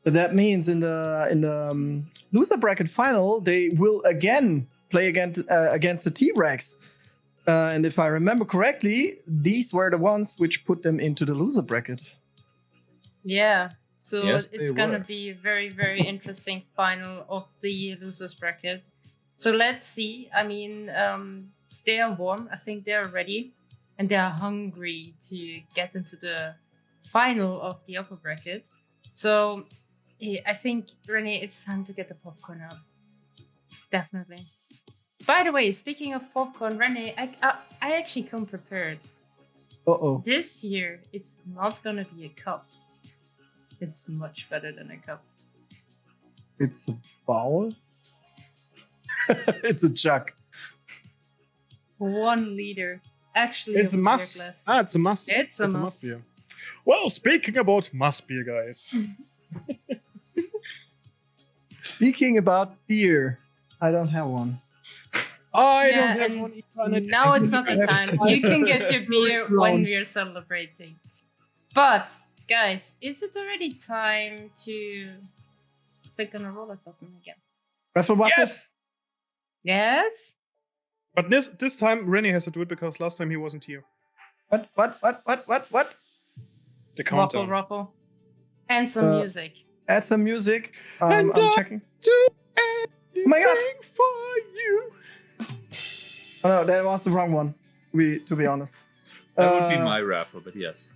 But that means in the loser bracket final they will again play against the T-Rex. And if I remember correctly, these were the ones which put them into the loser bracket. Yeah. So Yes, it's they gonna were. be a very, very interesting final of the losers bracket. So let's see. I mean, they are warm. I think they are ready, and they are hungry to get into the final of the upper bracket. So I think, René, it's time to get the popcorn out. Definitely. By the way, speaking of popcorn, René, I actually come prepared. Uh-oh. This year, it's not gonna be a cup. It's much better than a cup. It's a bowl? It's a jug. 1 liter. Actually, it's a beer must. glass. It's a must. It's a must. beer. Well, speaking about must beer, guys. Speaking about beer, I don't have one. I Yeah, don't have and one either, and Now it's not the time. You can get your beer First when round. we're celebrating. But, guys, is it already time to click on the roulette button again? Raffle bucket? Yes! Yes? But this time René has to do it because last time he wasn't here. What? The Ruffle, countdown. ruffle. And some music. Add some music. And I'm checking. Do Oh my God. anything for you. Oh no, that was the wrong one. To be honest. That would be my raffle, but yes.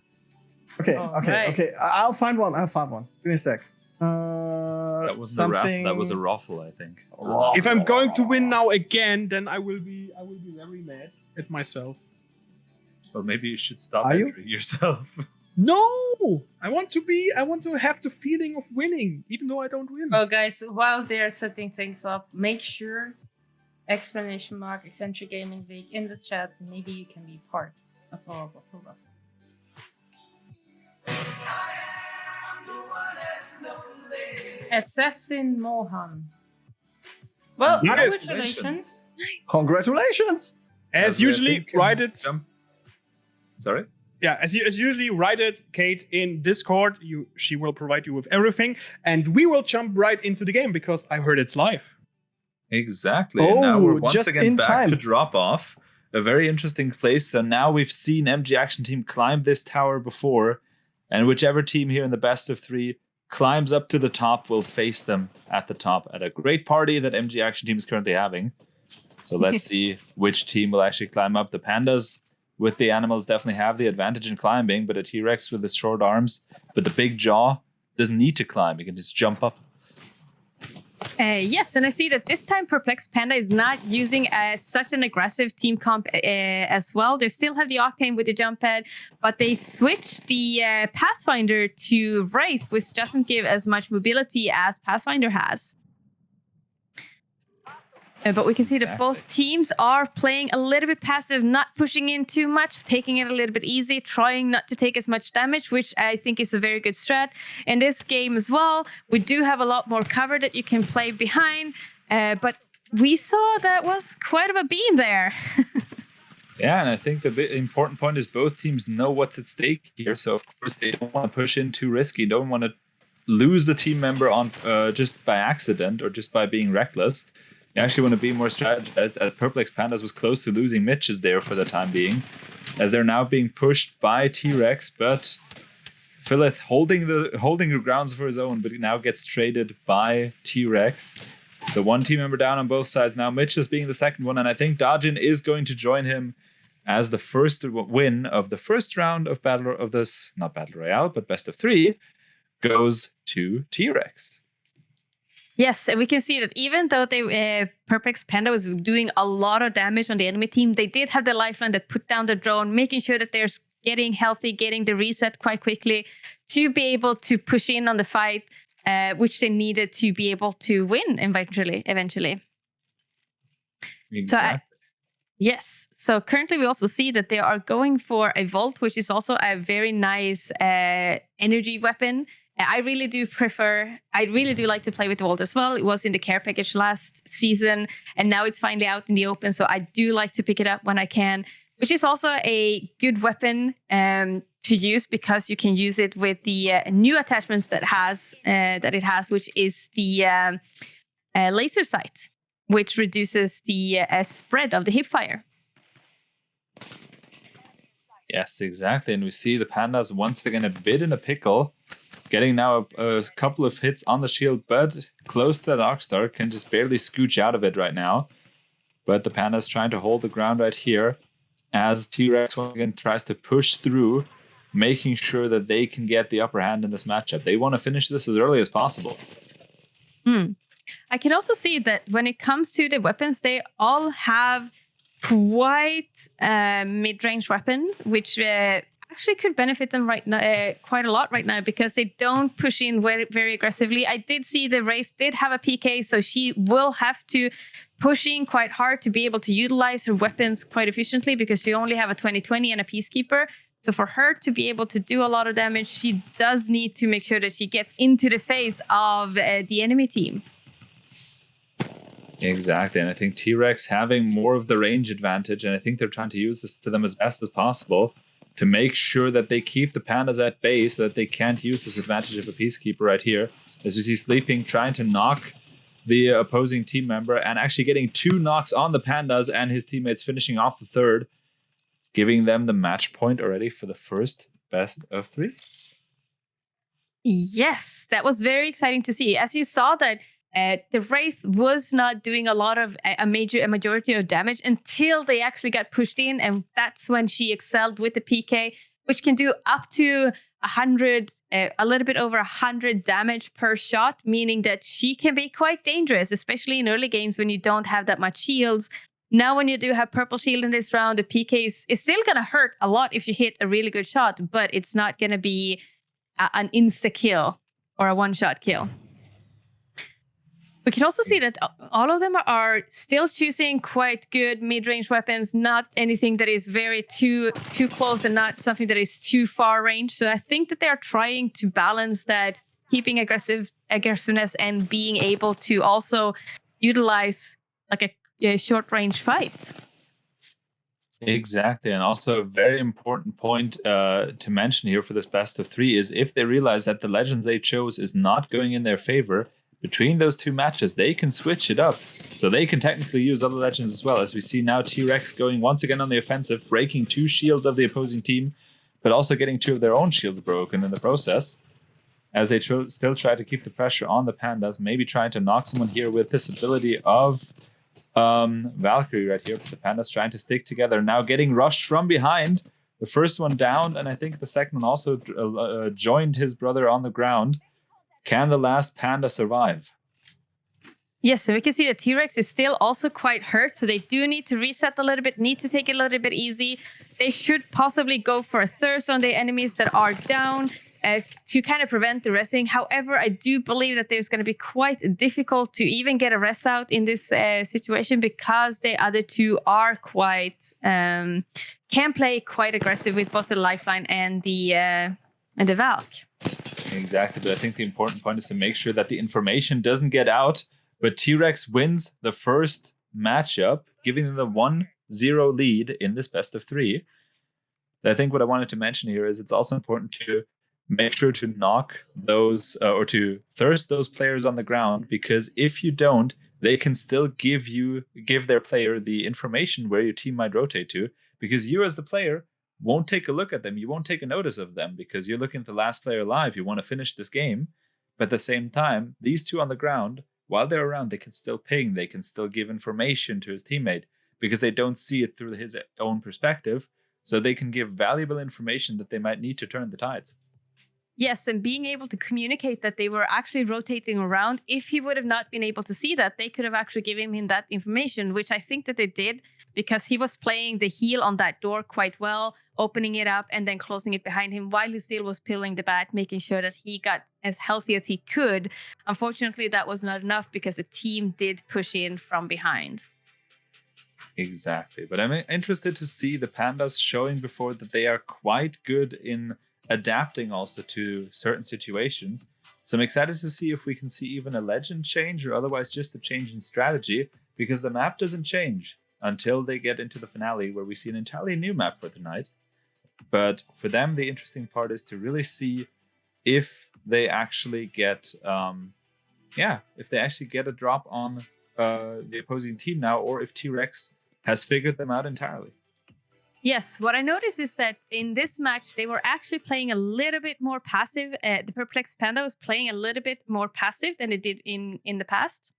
Okay, Alright. okay. I'll find one. Give me a sec. That wasn't a raffle, that was a ruffle, I think. If I'm going to win now again, then I will be very mad at myself. Or maybe you should stop Are you? entering yourself. No! I want to have the feeling of winning, even though I don't win. Well, guys, while they're setting things up, make sure Accenture Gaming Week in the chat. Maybe you can be part of our Ruffle Ruffle. Assassin Mohan. Well, Nice. congratulations. Congratulations! As usually, write it. Sorry? Yeah, as usually, write it, Kate, in Discord. She will provide you with everything, and we will jump right into the game because I heard it's live. Exactly. And now Oh, we're once just again in back time. to drop off. A very interesting place. So now we've seen MG Action Team climb this tower before, and whichever team here in the best of 3 climbs up to the top will face them at the top at a great party that MG Action Team is currently having. So let's see which team will actually climb up. The Pandas with the animals definitely have the advantage in climbing, but a T-Rex with his short arms, but the big jaw, doesn't need to climb. He can just jump up. Yes, and I see that this time Perplexed Panda is not using such an aggressive team comp as well. They still have the Octane with the jump pad, but they switched the Pathfinder to Wraith, which doesn't give as much mobility as Pathfinder has. But we can see that both teams are playing a little bit passive, not pushing in too much, taking it a little bit easy, trying not to take as much damage, which I think is a very good strat. In this game as well, we do have a lot more cover that you can play behind, but we saw that was quite of a beam there. Yeah, and I think the important point is both teams know what's at stake here, so of course they don't want to push in too risky, don't want to lose a team member on just by accident or just by being reckless. You actually want to be more strategized, as Perplexed Pandas was close to losing Mitch's there for the time being, as they're now being pushed by T-Rex, but Philith holding the grounds for his own, but now gets traded by T-Rex. So one team member down on both sides now. Mitch is being the second one, and I think Dajin is going to join him as the first win of the first round of not Battle Royale, but best of 3 goes to T-Rex. Yes, and we can see that even though Perplexed Panda was doing a lot of damage on the enemy team, they did have the lifeline that put down the drone, making sure that they're getting healthy, getting the reset quite quickly to be able to push in on the fight, which they needed to be able to win eventually. Exactly. Yes. So currently we also see that they are going for a Volt, which is also a very nice energy weapon. I really do like to play with the Volt as well. It was in the care package last season, and now it's finally out in the open. So I do like to pick it up when I can, which is also a good weapon to use because you can use it with the new attachments that it has, which is the laser sight, which reduces the spread of the hip fire. Yes, exactly. And we see the Pandas once again a bit in a pickle, getting now a couple of hits on the shield, but close to that Darkstar, can just barely scooch out of it right now. But the Pandas trying to hold the ground right here as T-Rex once again tries to push through, making sure that they can get the upper hand in this matchup. They want to finish this as early as possible. I can also see that when it comes to the weapons, they all have quite mid-range weapons, which actually could benefit them right now quite a lot right now because they don't push in very, very aggressively. I did see the Wraith did have a PK, so she will have to push in quite hard to be able to utilize her weapons quite efficiently because she only have a 20/20 and a Peacekeeper. So for her to be able to do a lot of damage, she does need to make sure that she gets into the face of the enemy team. Exactly, and I think T-Rex having more of the range advantage, and I think they're trying to use this to them as best as possible to make sure that they keep the Pandas at bay so that they can't use this advantage of a Peacekeeper right here. As we see Sleeping trying to knock the opposing team member and actually getting 2 knocks on the Pandas and his teammates finishing off the third, giving them the match point already for the first best of 3. Yes, that was very exciting to see. As you saw that the Wraith was not doing a lot of a majority of damage until they actually got pushed in, and that's when she excelled with the PK, which can do up to 100, a little bit over 100 damage per shot, meaning that she can be quite dangerous, especially in early games when you don't have that much shields. Now, when you do have purple shield in this round, the PK is still going to hurt a lot if you hit a really good shot, but it's not going to be an insta kill or a one-shot kill. We can also see that all of them are still choosing quite good mid-range weapons, not anything that is very too close and not something that is too far range. So I think that they are trying to balance that, keeping aggressiveness and being able to also utilize like a short-range fight. Exactly, and also a very important point to mention here for this best of 3 is if they realize that the Legends they chose is not going in their favor, between those 2 matches, they can switch it up. So they can technically use other Legends as well. As we see now, T-Rex going once again on the offensive, breaking 2 shields of the opposing team, but also getting 2 of their own shields broken in the process. As they still try to keep the pressure on the Pandas, maybe trying to knock someone here with this ability of Valkyrie right here, but the Pandas trying to stick together. Now getting rushed from behind. The first one down, and I think the second one also joined his brother on the ground. Can the last Panda survive? Yes, so we can see that T-Rex is still also quite hurt, so they do need to reset a little bit, need to take it a little bit easy. They should possibly go for a thirst on the enemies that are down to kind of prevent the resting. However, I do believe that there's going to be quite difficult to even get a rest out in this situation because the other two are quite can play quite aggressive with both the lifeline and the Valk. Exactly, but I think the important point is to make sure that the information doesn't get out. But T-Rex wins the first matchup, giving them the 1-0 lead in this best of 3. I think what I wanted to mention here is it's also important to make sure to knock those or to thirst those players on the ground, because if you don't, they can still give their player the information where your team might rotate to, because you as the player won't take a look at them. You won't take a notice of them because you're looking at the last player alive. You want to finish this game. But at the same time, these two on the ground, while they're around, they can still ping. They can still give information to his teammate because they don't see it through his own perspective. So they can give valuable information that they might need to turn the tides. Yes, and being able to communicate that they were actually rotating around. If he would have not been able to see that, they could have actually given him that information, which I think that they did because he was playing the heel on that door quite well, opening it up and then closing it behind him while he still was peeling the bat, making sure that he got as healthy as he could. Unfortunately, that was not enough because the team did push in from behind. Exactly. But I'm interested to see the Pandas showing before that they are quite good in adapting also to certain situations. So I'm excited to see if we can see even a legend change or otherwise just a change in strategy, because the map doesn't change until they get into the finale where we see an entirely new map for tonight. But for them, the interesting part is to really see if they actually get if they actually get a drop on the opposing team now, or if T-Rex has figured them out entirely. Yes, what I noticed is that in this match, they were actually playing a little bit more passive. The Perplexed Panda was playing a little bit more passive than it did in the past.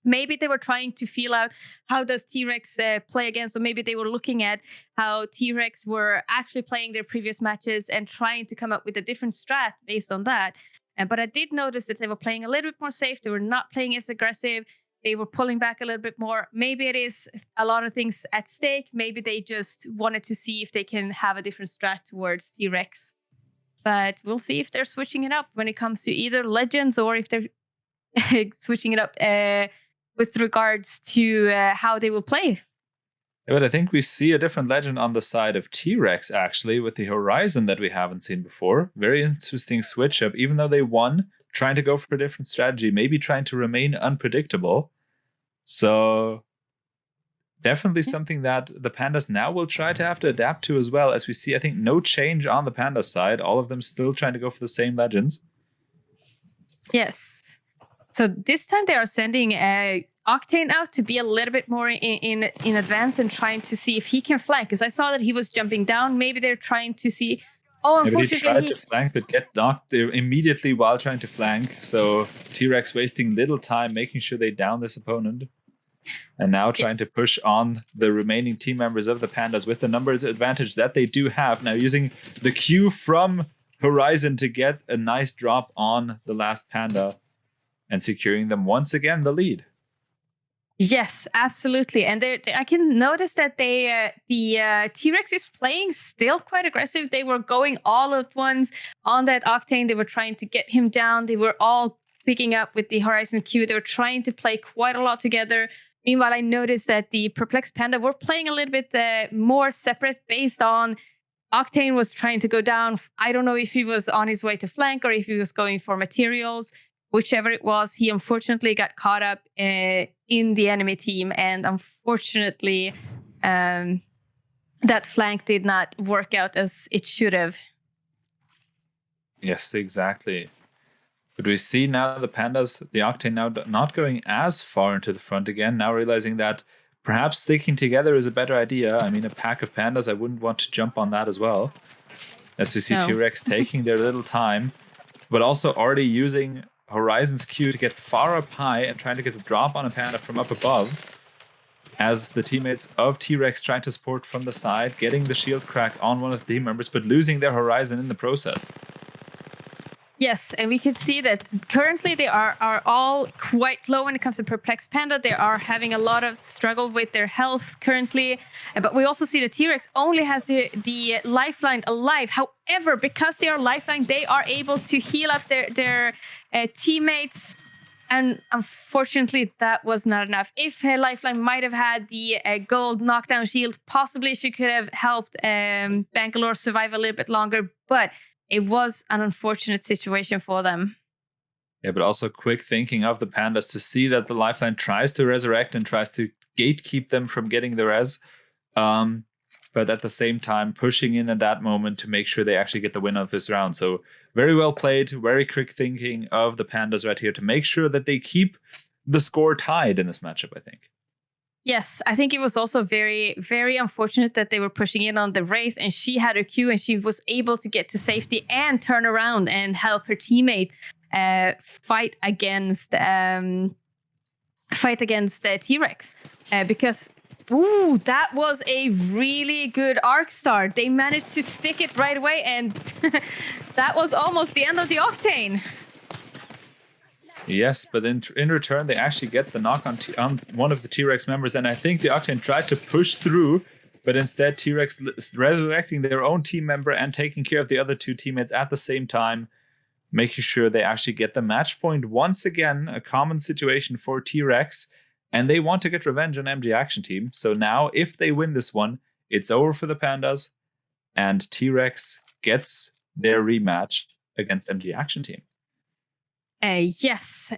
Maybe they were trying to feel out how does T-Rex play again. So maybe they were looking at how T-Rex were actually playing their previous matches and trying to come up with a different strat based on that. But I did notice that they were playing a little bit more safe. They were not playing as aggressive. They were pulling back a little bit more. Maybe it is a lot of things at stake. Maybe they just wanted to see if they can have a different strat towards T-Rex. But we'll see if they're switching it up when it comes to either Legends or if they're switching it up with regards to how they will play. But I think we see a different Legend on the side of T-Rex, actually, with the Horizon that we haven't seen before. Very interesting switch up. Even though they won, trying to go for a different strategy, maybe trying to remain unpredictable. So definitely something that the Pandas now will try to have to adapt to as well. As we see, I think no change on the Pandas side. All of them still trying to go for the same Legends. Yes. So this time they are sending Octane out to be a little bit more in advance and trying to see if he can flank. Because I saw that he was jumping down. Maybe they're trying to see... Oh, unfortunately, he tried to flank, but get knocked there immediately while trying to flank. So T-Rex wasting little time, making sure they down this opponent. And now trying to push on the remaining team members of the Pandas with the numbers advantage that they do have. Now using the Q from Horizon to get a nice drop on the last Panda and securing them once again the lead. Yes, absolutely. And I can notice that the T-Rex is playing still quite aggressive. They were going all at once on that Octane. They were trying to get him down. They were all picking up with the Horizon Q. They were trying to play quite a lot together. Meanwhile, I noticed that the Perplexed Panda were playing a little bit more separate based on Octane was trying to go down. I don't know if he was on his way to flank or if he was going for materials. Whichever it was, he unfortunately got caught up in the enemy team. And unfortunately, that flank did not work out as it should have. Yes, exactly. But we see now the Pandas, the Octane now not going as far into the front again, now realizing that perhaps sticking together is a better idea. I mean, a pack of Pandas, I wouldn't want to jump on that as well. As we see T-Rex taking their little time, but also already using Horizon's Q to get far up high and trying to get a drop on a Panda from up above. as the teammates of T-Rex trying to support from the side, getting the shield crack on one of the team members, but losing their horizon in the process. Yes, and we could see that currently they are all quite low when it comes to Perplexed Panda. They are having a lot of struggle with their health currently. But we also see that T-Rex only has the lifeline alive. However, because they are lifeline, they are able to heal up their teammates. And unfortunately, that was not enough. If her lifeline might have had the gold knockdown shield, possibly she could have helped Bangalore survive a little bit longer. But it was an unfortunate situation for them. Yeah, but also quick thinking of the Pandas to see that the lifeline tries to resurrect and tries to gatekeep them from getting the res. But at the same time, pushing in at that moment to make sure they actually get the win of this round. So very well played, very quick thinking of the Pandas right here to make sure that they keep the score tied in this matchup, I think. Yes, I think it was also very, very unfortunate that they were pushing in on the Wraith and she had her Q and she was able to get to safety and turn around and help her teammate fight against the T-Rex. Because that was a really good arc start. They managed to stick it right away and that was almost the end of the Octane. Yes, but in return, they actually get the knock on one of the T-Rex members, and I think the Octane tried to push through, but instead T-Rex resurrecting their own team member and taking care of the other two teammates at the same time, making sure they actually get the match point once again, a common situation for T-Rex, and they want to get revenge on MG Action Team. So now, if they win this one, it's over for the Pandas, and T-Rex gets their rematch against MG Action Team. Yes,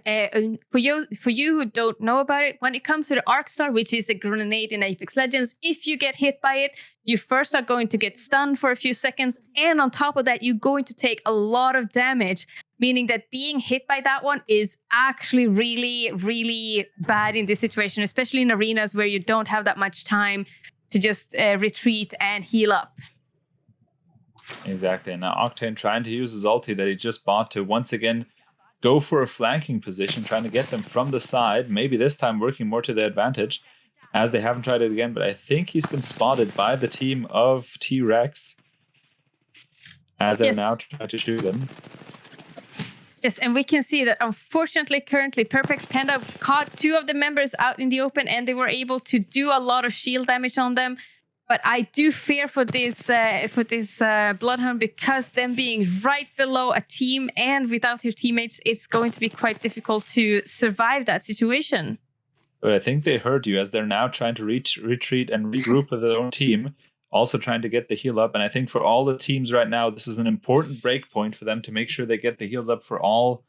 for you who don't know about it, when it comes to the Arc Star, which is a grenade in Apex Legends, if you get hit by it, you first are going to get stunned for a few seconds, and on top of that, you're going to take a lot of damage, meaning that being hit by that one is actually really, really bad in this situation, especially in arenas where you don't have that much time to just retreat and heal up. Exactly, and now Octane trying to use his ulti that he just bought to once again go for a flanking position, trying to get them from the side, maybe this time working more to their advantage, as they haven't tried it again, but I think he's been spotted by the team of T-Rex, as they're now trying to shoot him. Yes, and we can see that unfortunately, currently, Perplexed Panda caught two of the members out in the open, and they were able to do a lot of shield damage on them. But I do fear for this Bloodhound, because them being right below a team and without your teammates, it's going to be quite difficult to survive that situation. But I think they heard you, as they're now trying to retreat and regroup with their own team, also trying to get the heal up. And I think for all the teams right now, this is an important break point for them to make sure they get the heals up for all,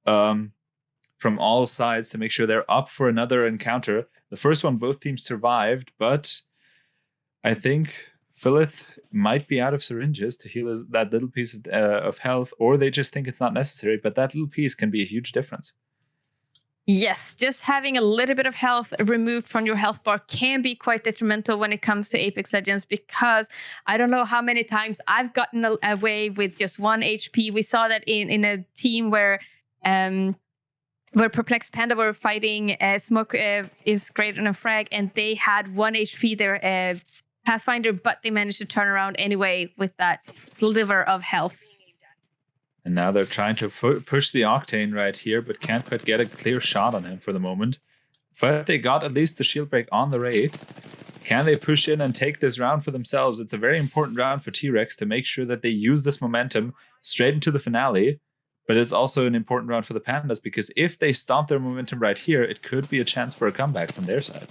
from all sides, to make sure they're up for another encounter. The first one, both teams survived, but I think Philith might be out of syringes to heal that little piece of health, or they just think it's not necessary, but that little piece can be a huge difference. Yes, just having a little bit of health removed from your health bar can be quite detrimental when it comes to Apex Legends, because I don't know how many times I've gotten away with just 1 HP. We saw that in a team where Perplexed Panda were fighting Smoke is great on a frag, and they had 1 HP there. Pathfinder, but they managed to turn around anyway with that sliver of health. And now they're trying to push the Octane right here, but can't quite get a clear shot on him for the moment. But they got at least the shield break on the Wraith. Can they push in and take this round for themselves? It's a very important round for T-Rex to make sure that they use this momentum straight into the finale. But it's also an important round for the Pandas, because if they stop their momentum right here, it could be a chance for a comeback from their side.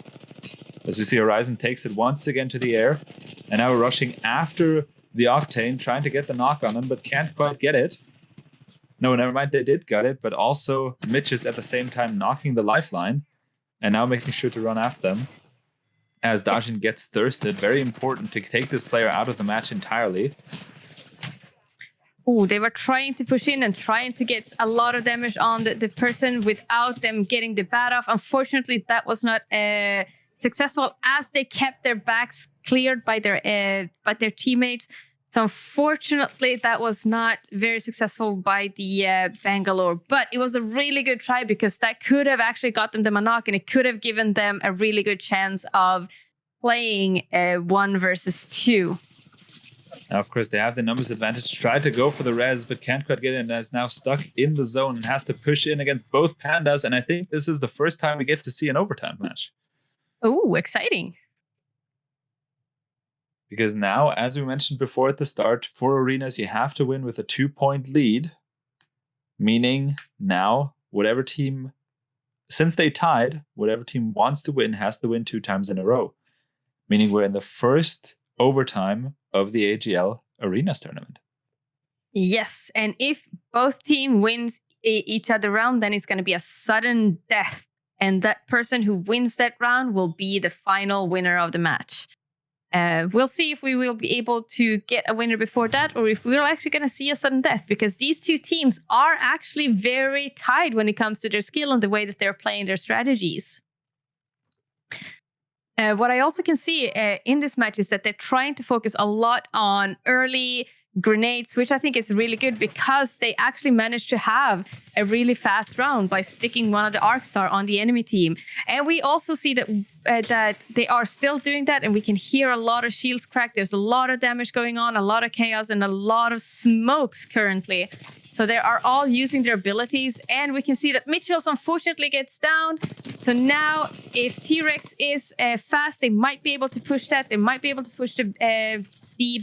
As we see, Horizon takes it once again to the air, and now rushing after the Octane, trying to get the knock on him, but can't quite get it. No, never mind, they did get it, but also Mitch is at the same time knocking the lifeline, and now making sure to run after them. As Dajin gets thirsted, very important to take this player out of the match entirely. Oh, they were trying to push in and trying to get a lot of damage on the person without them getting the bat off. Unfortunately, that was not successful, as they kept their backs cleared by their teammates. So unfortunately, that was not very successful by the Bangalore, but it was a really good try because that could have actually got them the Manak, and it could have given them a really good chance of playing 1 versus 2. Now, of course, they have the numbers advantage. Tried to go for the res, but can't quite get in. And is now stuck in the zone and has to push in against both pandas. And I think this is the first time we get to see an overtime match. Oh, exciting. Because now, as we mentioned before at the start, for arenas, you have to win with a 2-point lead. Meaning now, whatever team, since they tied, whatever team wants to win has to win 2 times in a row. Meaning we're in the first overtime of the AGL Arenas tournament. Yes, and if both team wins each other round, then it's going to be a sudden death. And that person who wins that round will be the final winner of the match. We'll see if we will be able to get a winner before that, or if we're actually going to see a sudden death, because these two teams are actually very tied when it comes to their skill and the way that they're playing their strategies. What I also can see in this match is that they're trying to focus a lot on early grenades, which I think is really good because they actually managed to have a really fast round by sticking one of the Arcstar on the enemy team. And we also see that that they are still doing that, and we can hear a lot of shields crack. There's a lot of damage going on, a lot of chaos, and a lot of smokes currently. So they are all using their abilities, and we can see that Mitchell's unfortunately gets down. So now, if T-Rex is fast, they might be able to push that. They might be able to push the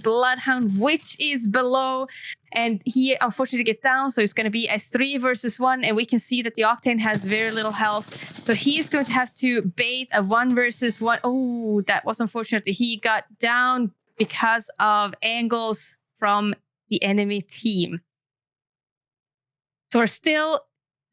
Bloodhound, which is below, and he unfortunately gets down. So it's going to be a 3 versus 1, and we can see that the Octane has very little health. So he is going to have to bait a 1 versus 1. Oh, that was unfortunate. He got down because of angles from the enemy team. So we're still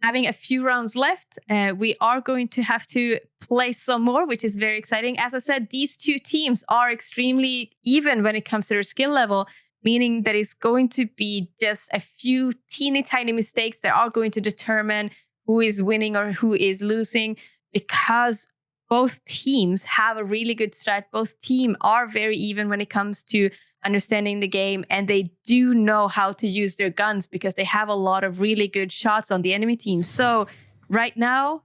having a few rounds left. We are going to have to play some more, which is very exciting. As I said, these two teams are extremely even when it comes to their skill level, meaning that it's going to be just a few teeny tiny mistakes that are going to determine who is winning or who is losing, because both teams have a really good strat. Both teams are very even when it comes to understanding the game, and they do know how to use their guns because they have a lot of really good shots on the enemy team. So right now,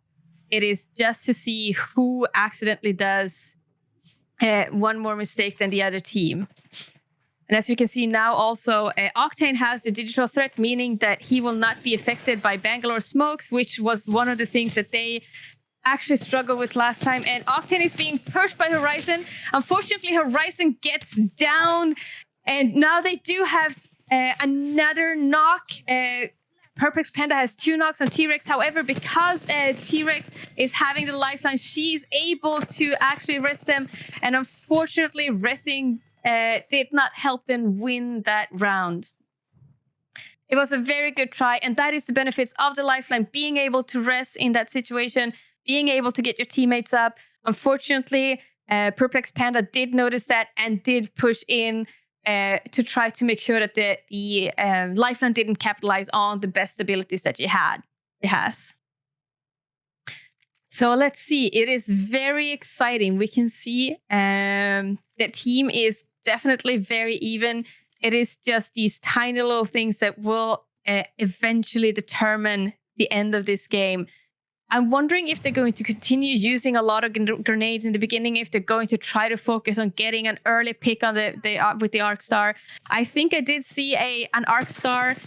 it is just to see who accidentally does one more mistake than the other team. And as we can see now also, Octane has the digital threat, meaning that he will not be affected by Bangalore smokes, which was one of the things that they actually struggled with last time. And Octane is being pushed by Horizon. Unfortunately, Horizon gets down, and now they do have another knock. Perplex Panda has 2 knocks on T-Rex. However, because T-Rex is having the lifeline, she's able to actually rest them. And unfortunately, resting did not help them win that round. It was a very good try, and that is the benefits of the lifeline, being able to rest in that situation, being able to get your teammates up. Unfortunately, Perplex Panda did notice that and did push in to try to make sure that the lifeline didn't capitalize on the best abilities that it has. So let's see. It is very exciting. We can see the team is definitely very even. It is just these tiny little things that will eventually determine the end of this game. I'm wondering if they're going to continue using a lot of grenades in the beginning, if they're going to try to focus on getting an early pick on with the Arcstar. I think I did see an Arcstar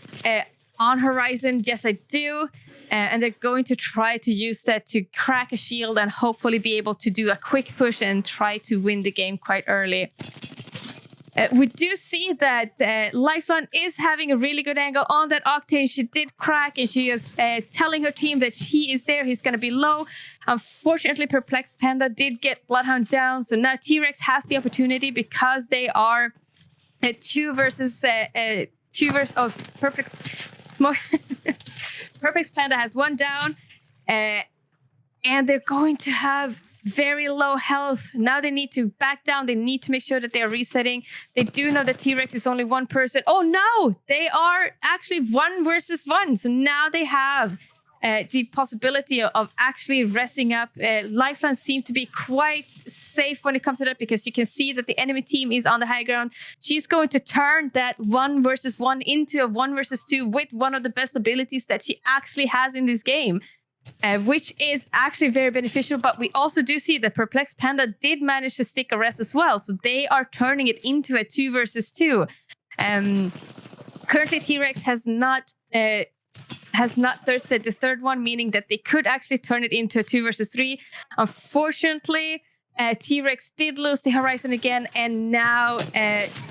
on Horizon. Yes, I do. And they're going to try to use that to crack a shield and hopefully be able to do a quick push and try to win the game quite early. We do see that Lifeline is having a really good angle on that Octane. She did crack, and she is telling her team that he is there. He's going to be low. Unfortunately, Perplexed Panda did get Bloodhound down. So now T-Rex has the opportunity because they are 2 versus Perplexed Panda has 1 down. And they're going to have very low health. Now they need to back down. They need to make sure that they are resetting. They do know that T-Rex is only 1 person. Oh no, they are actually 1 versus 1. So now they have the possibility of actually resting up. Lifeline seemed to be quite safe when it comes to that, because you can see that the enemy team is on the high ground. She's going to turn that 1 versus 1 into a 1 versus 2 with one of the best abilities that she actually has in this game, which is actually very beneficial. But we also do see that Perplexed Panda did manage to stick a rest as well. So they are turning it into a 2 versus 2. Currently, T-Rex has not thirsted the third one, meaning that they could actually turn it into a 2 versus 3. Unfortunately, T-Rex did lose the Horizon again, and now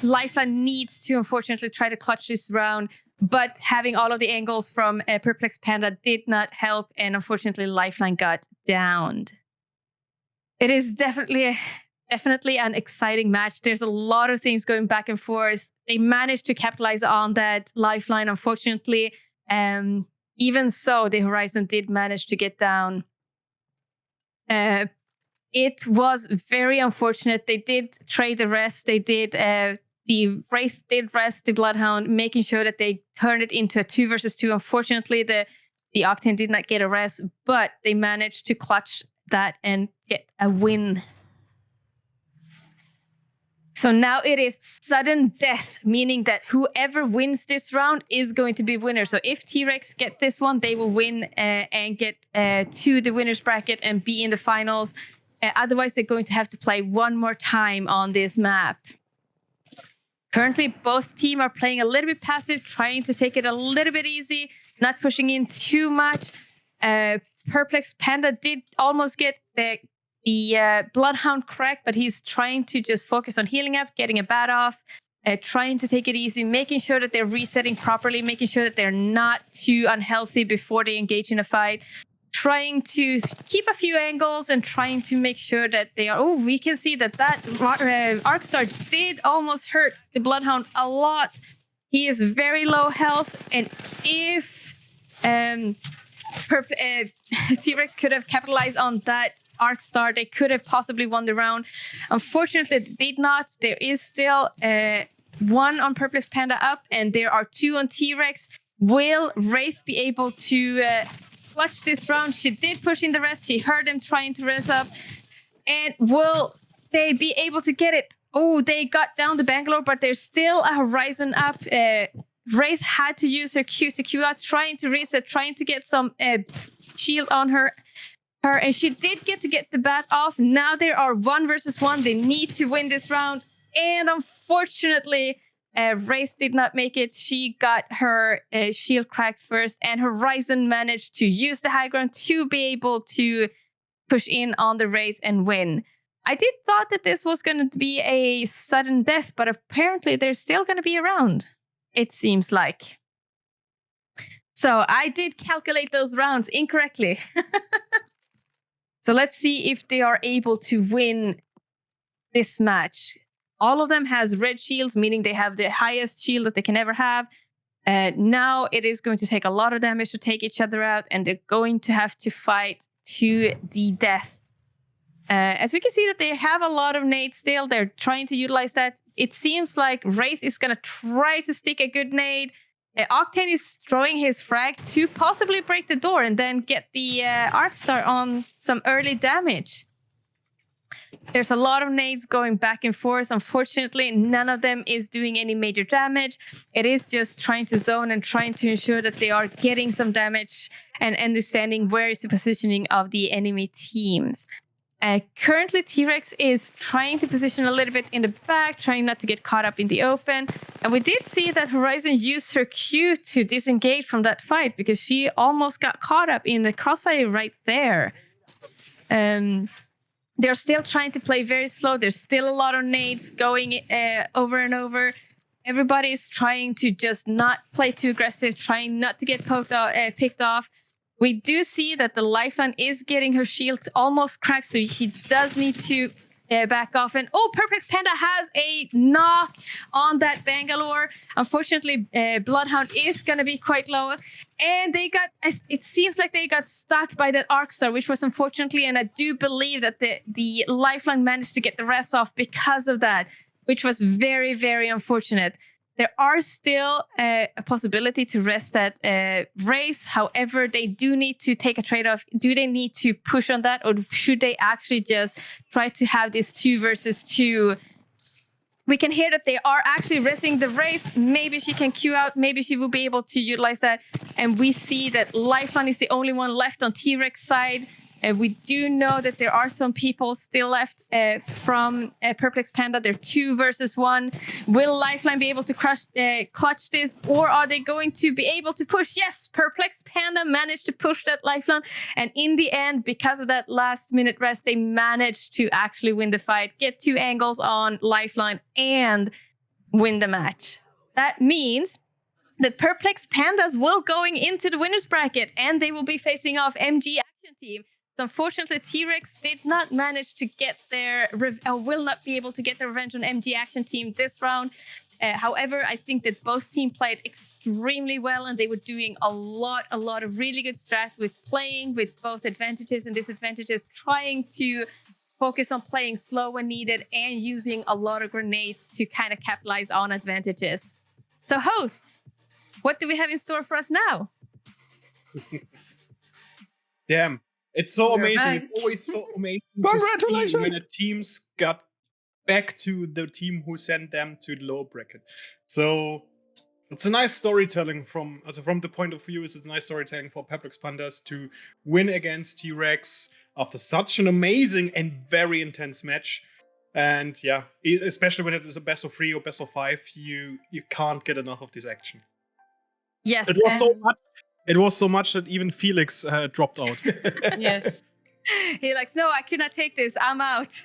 Lifeline needs to unfortunately try to clutch this round. But having all of the angles from Perplexed Panda did not help, and unfortunately, Lifeline got downed. It is definitely an exciting match. There's a lot of things going back and forth. They managed to capitalize on that Lifeline, unfortunately. Even so, the Horizon did manage to get down. It was very unfortunate. They did trade the rest. They did. The Wraith did rest the Bloodhound, making sure that they turned it into a 2 versus 2. Unfortunately, the Octane did not get a rest, but they managed to clutch that and get a win. So now it is sudden death, meaning that whoever wins this round is going to be winner. So if T-Rex get this one, they will win and get to the winner's bracket and be in the finals. Otherwise, they're going to have to play one more time on this map. Currently, both teams are playing a little bit passive, trying to take it a little bit easy, not pushing in too much. Perplexed Panda did almost get the Bloodhound crack, but he's trying to just focus on healing up, getting a bat off, trying to take it easy, making sure that they're resetting properly, making sure that they're not too unhealthy before they engage in a fight, trying to keep a few angles and trying to make sure that they are... Oh, we can see that Arcstar did almost hurt the Bloodhound a lot. He is very low health, and if T-Rex could have capitalized on that Arcstar, they could have possibly won the round. Unfortunately, they did not. There is still 1 on Perplexed Panda up, and there are 2 on T-Rex. Will Wraith be able to clutch this round? She did push in the rest. She heard them trying to rest up. And will they be able to get it? Oh, they got down to Bangalore, but there's still a Horizon up. Wraith had to use her Q to Q out, trying to reset, trying to get some shield on her, and she did get the bat off. Now there are 1 versus 1. They need to win this round, and unfortunately, Wraith did not make it. She got her shield cracked first, and Horizon managed to use the high ground to be able to push in on the Wraith and win. I did thought that this was going to be a sudden death, but apparently there's still going to be a round, it seems like. So I did calculate those rounds incorrectly. So let's see if they are able to win this match. All of them has red shields, meaning they have the highest shield that they can ever have. Now it is going to take a lot of damage to take each other out, and they're going to have to fight to the death. As we can see that they have a lot of nades still. They're trying to utilize that. It seems like Wraith is going to try to stick a good nade. Octane is throwing his frag to possibly break the door and then get the Arcstar on some early damage. There's a lot of nades going back and forth. Unfortunately, none of them is doing any major damage. It is just trying to zone and trying to ensure that they are getting some damage and understanding where is the positioning of the enemy teams. Currently, T-Rex is trying to position a little bit in the back, trying not to get caught up in the open. And we did see that Horizon used her Q to disengage from that fight because she almost got caught up in the crossfire right there. They're still trying to play very slow. There's still a lot of nades going over and over. Everybody's trying to just not play too aggressive, trying not to get picked off. We do see that the Lifeline is getting her shield almost cracked, so he does need to back off. And Perplexed Panda has a knock on that Bangalore. Unfortunately, Bloodhound is going to be quite low. And it seems like they got stuck by that Arcstar, which was unfortunately, and I do believe that the Lifeline managed to get the rest off because of that, which was very, very unfortunate. there are still a possibility to rest that race. However, they do need to take a trade-off. Do they need to push on that, or should they actually just try to have this 2 versus 2? We can hear that they are actually resting the Wraith. Maybe she can queue out. Maybe she will be able to utilize that. And we see that Lifeline is the only one left on T-Rex side. We do know that there are some people still left from Perplex Panda. They're 2 versus 1. Will Lifeline be able to clutch this, or are they going to be able to push? Yes, Perplex Panda managed to push that Lifeline. And in the end, because of that last-minute rest, they managed to actually win the fight, get 2 angles on Lifeline, and win the match. That means that Perplex Pandas will going into the winner's bracket, and they will be facing off MG Action Team. So unfortunately, T-Rex did not manage to get their, will not be able to get their revenge on MG Action Team this round. However, I think that both teams played extremely well, and they were doing a lot of really good strat with playing with both advantages and disadvantages, trying to focus on playing slow when needed and using a lot of grenades to kind of capitalize on advantages. So hosts, what do we have in store for us now? Damn. It's so We're amazing. back. It's always so amazing Congratulations! to see when the teams got back to the team who sent them to the lower bracket. So it's a nice storytelling from the point of view. It's a nice storytelling for Perplex Pandas to win against T-Rex after such an amazing and very intense match. And yeah, especially when it is a best of 3 or best of 5, you can't get enough of this action. Yes. It was so much. It was so much that even Felix dropped out. Yes. He likes, no, I cannot take this. I'm out.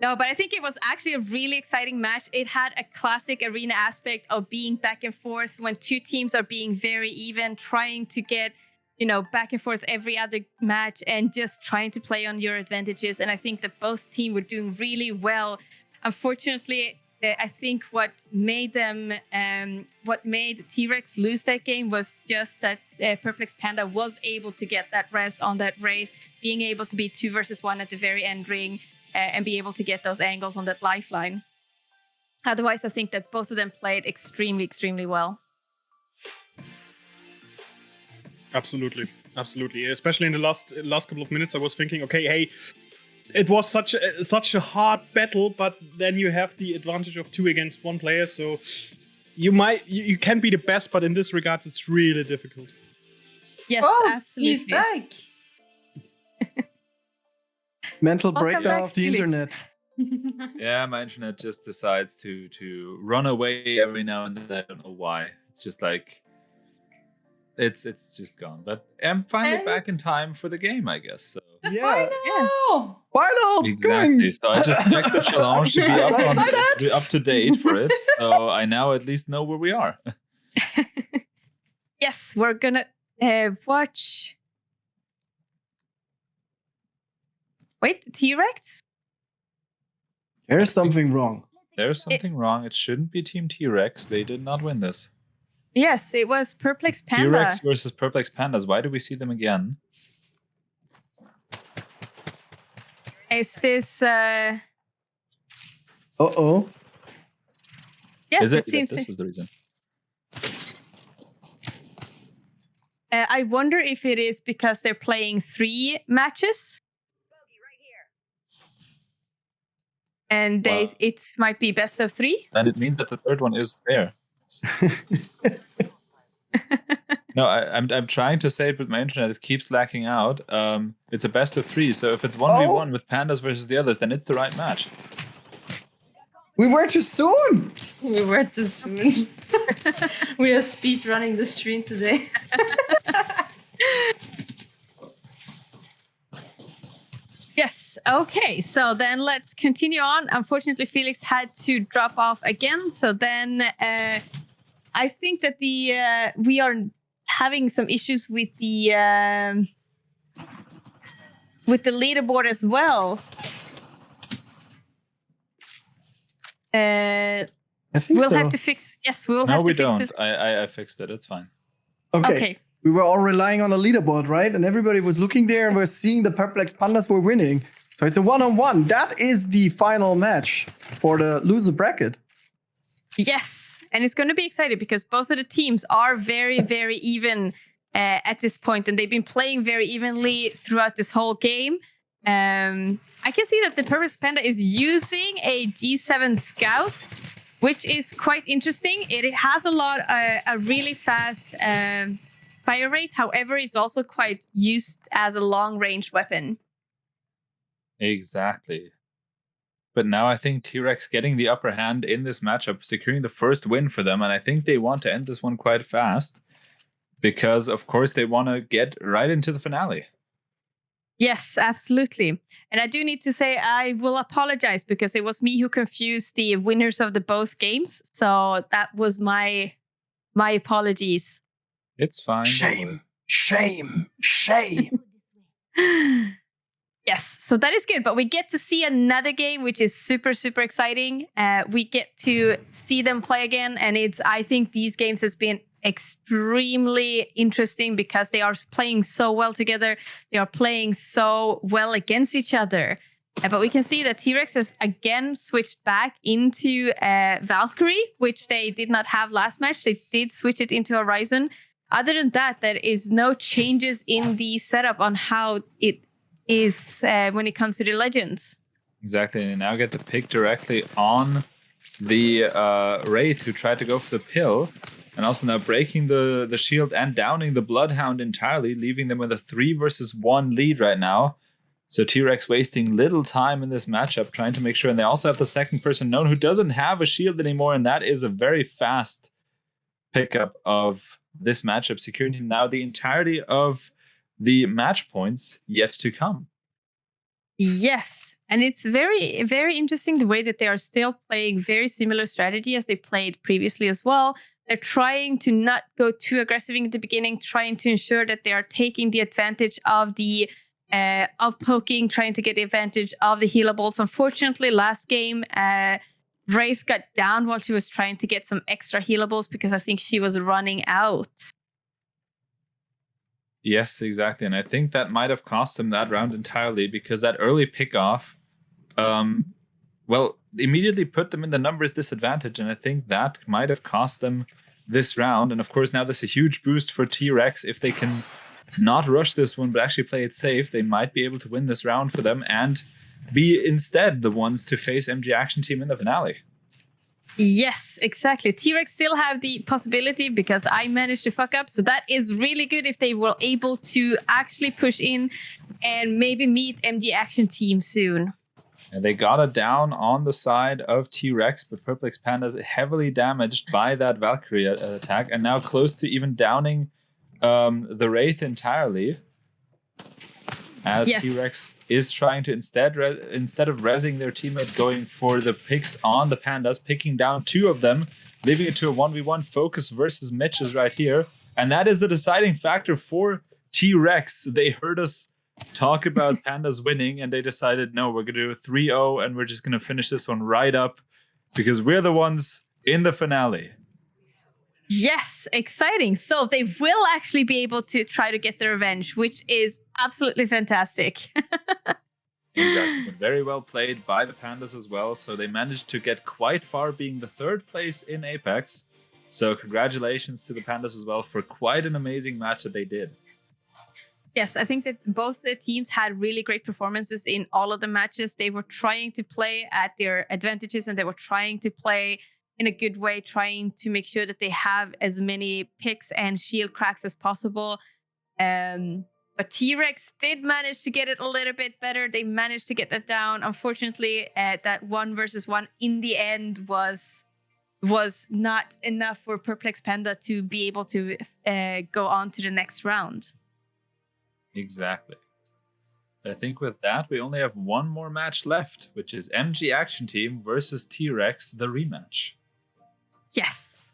No, but I think it was actually a really exciting match. It had a classic arena aspect of being back and forth when 2 teams are being very even, trying to get, back and forth every other match and just trying to play on your advantages. And I think that both teams were doing really well. Unfortunately, I think what made T-Rex lose that game was just that Perplex Panda was able to get that rest on that race, being able to be 2 versus 1 at the very end ring, and be able to get those angles on that Lifeline. Otherwise, I think that both of them played extremely, extremely well. Absolutely. Especially in the last couple of minutes, I was thinking, okay, hey, it was such a hard battle, but then you have the advantage of 2 against 1 player, so you can be the best, but in this regard, it's really difficult. Yes, absolutely. He's back. Mental Welcome breakdown back, of the Felix. internet. Yeah, my internet just decides to run away every now and then. I don't know why. It's just like it's just gone. But I'm finally back in time for the game, I guess. So Yeah. Oh, Finals! exactly. Going. So I just checked the challenge to be I'm so excited! up to date for it. So I now at least know where we are. Yes, we're gonna watch. Wait, T-Rex? There's something wrong. There's something wrong. It shouldn't be Team T-Rex. They did not win this. Yes, it was Perplex Panda. T-Rex versus Perplex Pandas. Why do we see them again? Is this? Uh-oh. Yes, Is it it? seems. This was the reason. I wonder if it is because they're playing 3 matches. And it might be best of 3. And it means that the third one is there. No, I'm trying to say it, but my internet keeps lacking out. It's a best of 3, so if it's 1v1 with Pandas versus the others, then it's the right match. We were too soon! we were too soon. We are speed running the stream today. Yes. Okay. So then let's continue on. Unfortunately, Felix had to drop off again. So then I think that we are having some issues with the leaderboard as well. I think We'll so. have to fix. Yes, we will No, have we to fix don't. it. I fixed it. It's fine. Okay. We were all relying on a leaderboard, right? And everybody was looking there and we're seeing the Perplex Pandas were winning. So it's a 1-on-1. That is the final match for the loser bracket. Yes, and it's going to be exciting because both of the teams are very, very even at this point, and they've been playing very evenly throughout this whole game. I can see that the Purple Panda is using a G7 Scout, which is quite interesting. It has a really fast fire rate. However, it's also quite used as a long-range weapon. Exactly. But now I think T-Rex getting the upper hand in this matchup, securing the first win for them, and I think they want to end this one quite fast because, of course, they want to get right into the finale. Yes, absolutely. And I do need to say I will apologize because it was me who confused the winners of the both games. So that was my apologies. It's fine. Shame. Yes, so that is good. But we get to see another game, which is super, super exciting. We get to see them play again. And I think these games has been extremely interesting because they are playing so well together. They are playing so well against each other. But we can see that T-Rex has again switched back into Valkyrie, which they did not have last match. They did switch it into Horizon. Other than that, there is no changes in the setup on how it is when it comes to the Legends. Exactly, and now get the pick directly on the Wraith who tried to go for the pill, and also now breaking the shield and downing the Bloodhound entirely, leaving them with a 3-1 lead right now. So T-Rex wasting little time in this matchup, trying to make sure, and they also have the second person known who doesn't have a shield anymore, and that is a very fast pickup of this matchup, securing now the entirety of the match points yet to come. Yes, and it's very, very interesting the way that they are still playing very similar strategy as they played previously as well. They're trying to not go too aggressive in the beginning, trying to ensure that they are taking the advantage of the of poking, trying to get the advantage of the healables. Unfortunately, last game, Wraith got down while she was trying to get some extra healables because I think she was running out. Yes, exactly. And I think that might have cost them that round entirely because that early pick-off, immediately put them in the numbers disadvantage. And I think that might have cost them this round. And of course, now there's a huge boost for T-Rex. If they can not rush this one, but actually play it safe, they might be able to win this round for them and be instead the ones to face MG Action Team in the finale. Yes, exactly. T-Rex still have the possibility because I managed to fuck up. So that is really good if they were able to actually push in and maybe meet MG Action Team soon. And they got it down on the side of T-Rex, but Purple Panda's heavily damaged by that Valkyrie attack and now close to even downing the Wraith entirely. As yes. T-Rex is trying to instead of rezzing their teammate, going for the picks on the Pandas, picking down 2 of them, leaving it to a 1v1 focus versus Mitches right here. And that is the deciding factor for T-Rex. They heard us talk about Pandas winning and they decided, no, we're going to do a 3-0 and we're just going to finish this one right up because we're the ones in the finale. Yes, exciting. So they will actually be able to try to get their revenge, which is absolutely fantastic. Exactly. Very well played by the Pandas as well. So they managed to get quite far, being the 3rd place in Apex. So congratulations to the Pandas as well for quite an amazing match that they did. Yes, I think that both the teams had really great performances in all of the matches. They were trying to play at their advantages and they were trying to play in a good way, trying to make sure that they have as many picks and shield cracks as possible. But T-Rex did manage to get it a little bit better. They managed to get that down. Unfortunately, that 1v1 in the end was not enough for Perplex Panda to be able to go on to the next round. Exactly. I think with that, we only have one more match left, which is MG Action Team versus T-Rex, the rematch. Yes.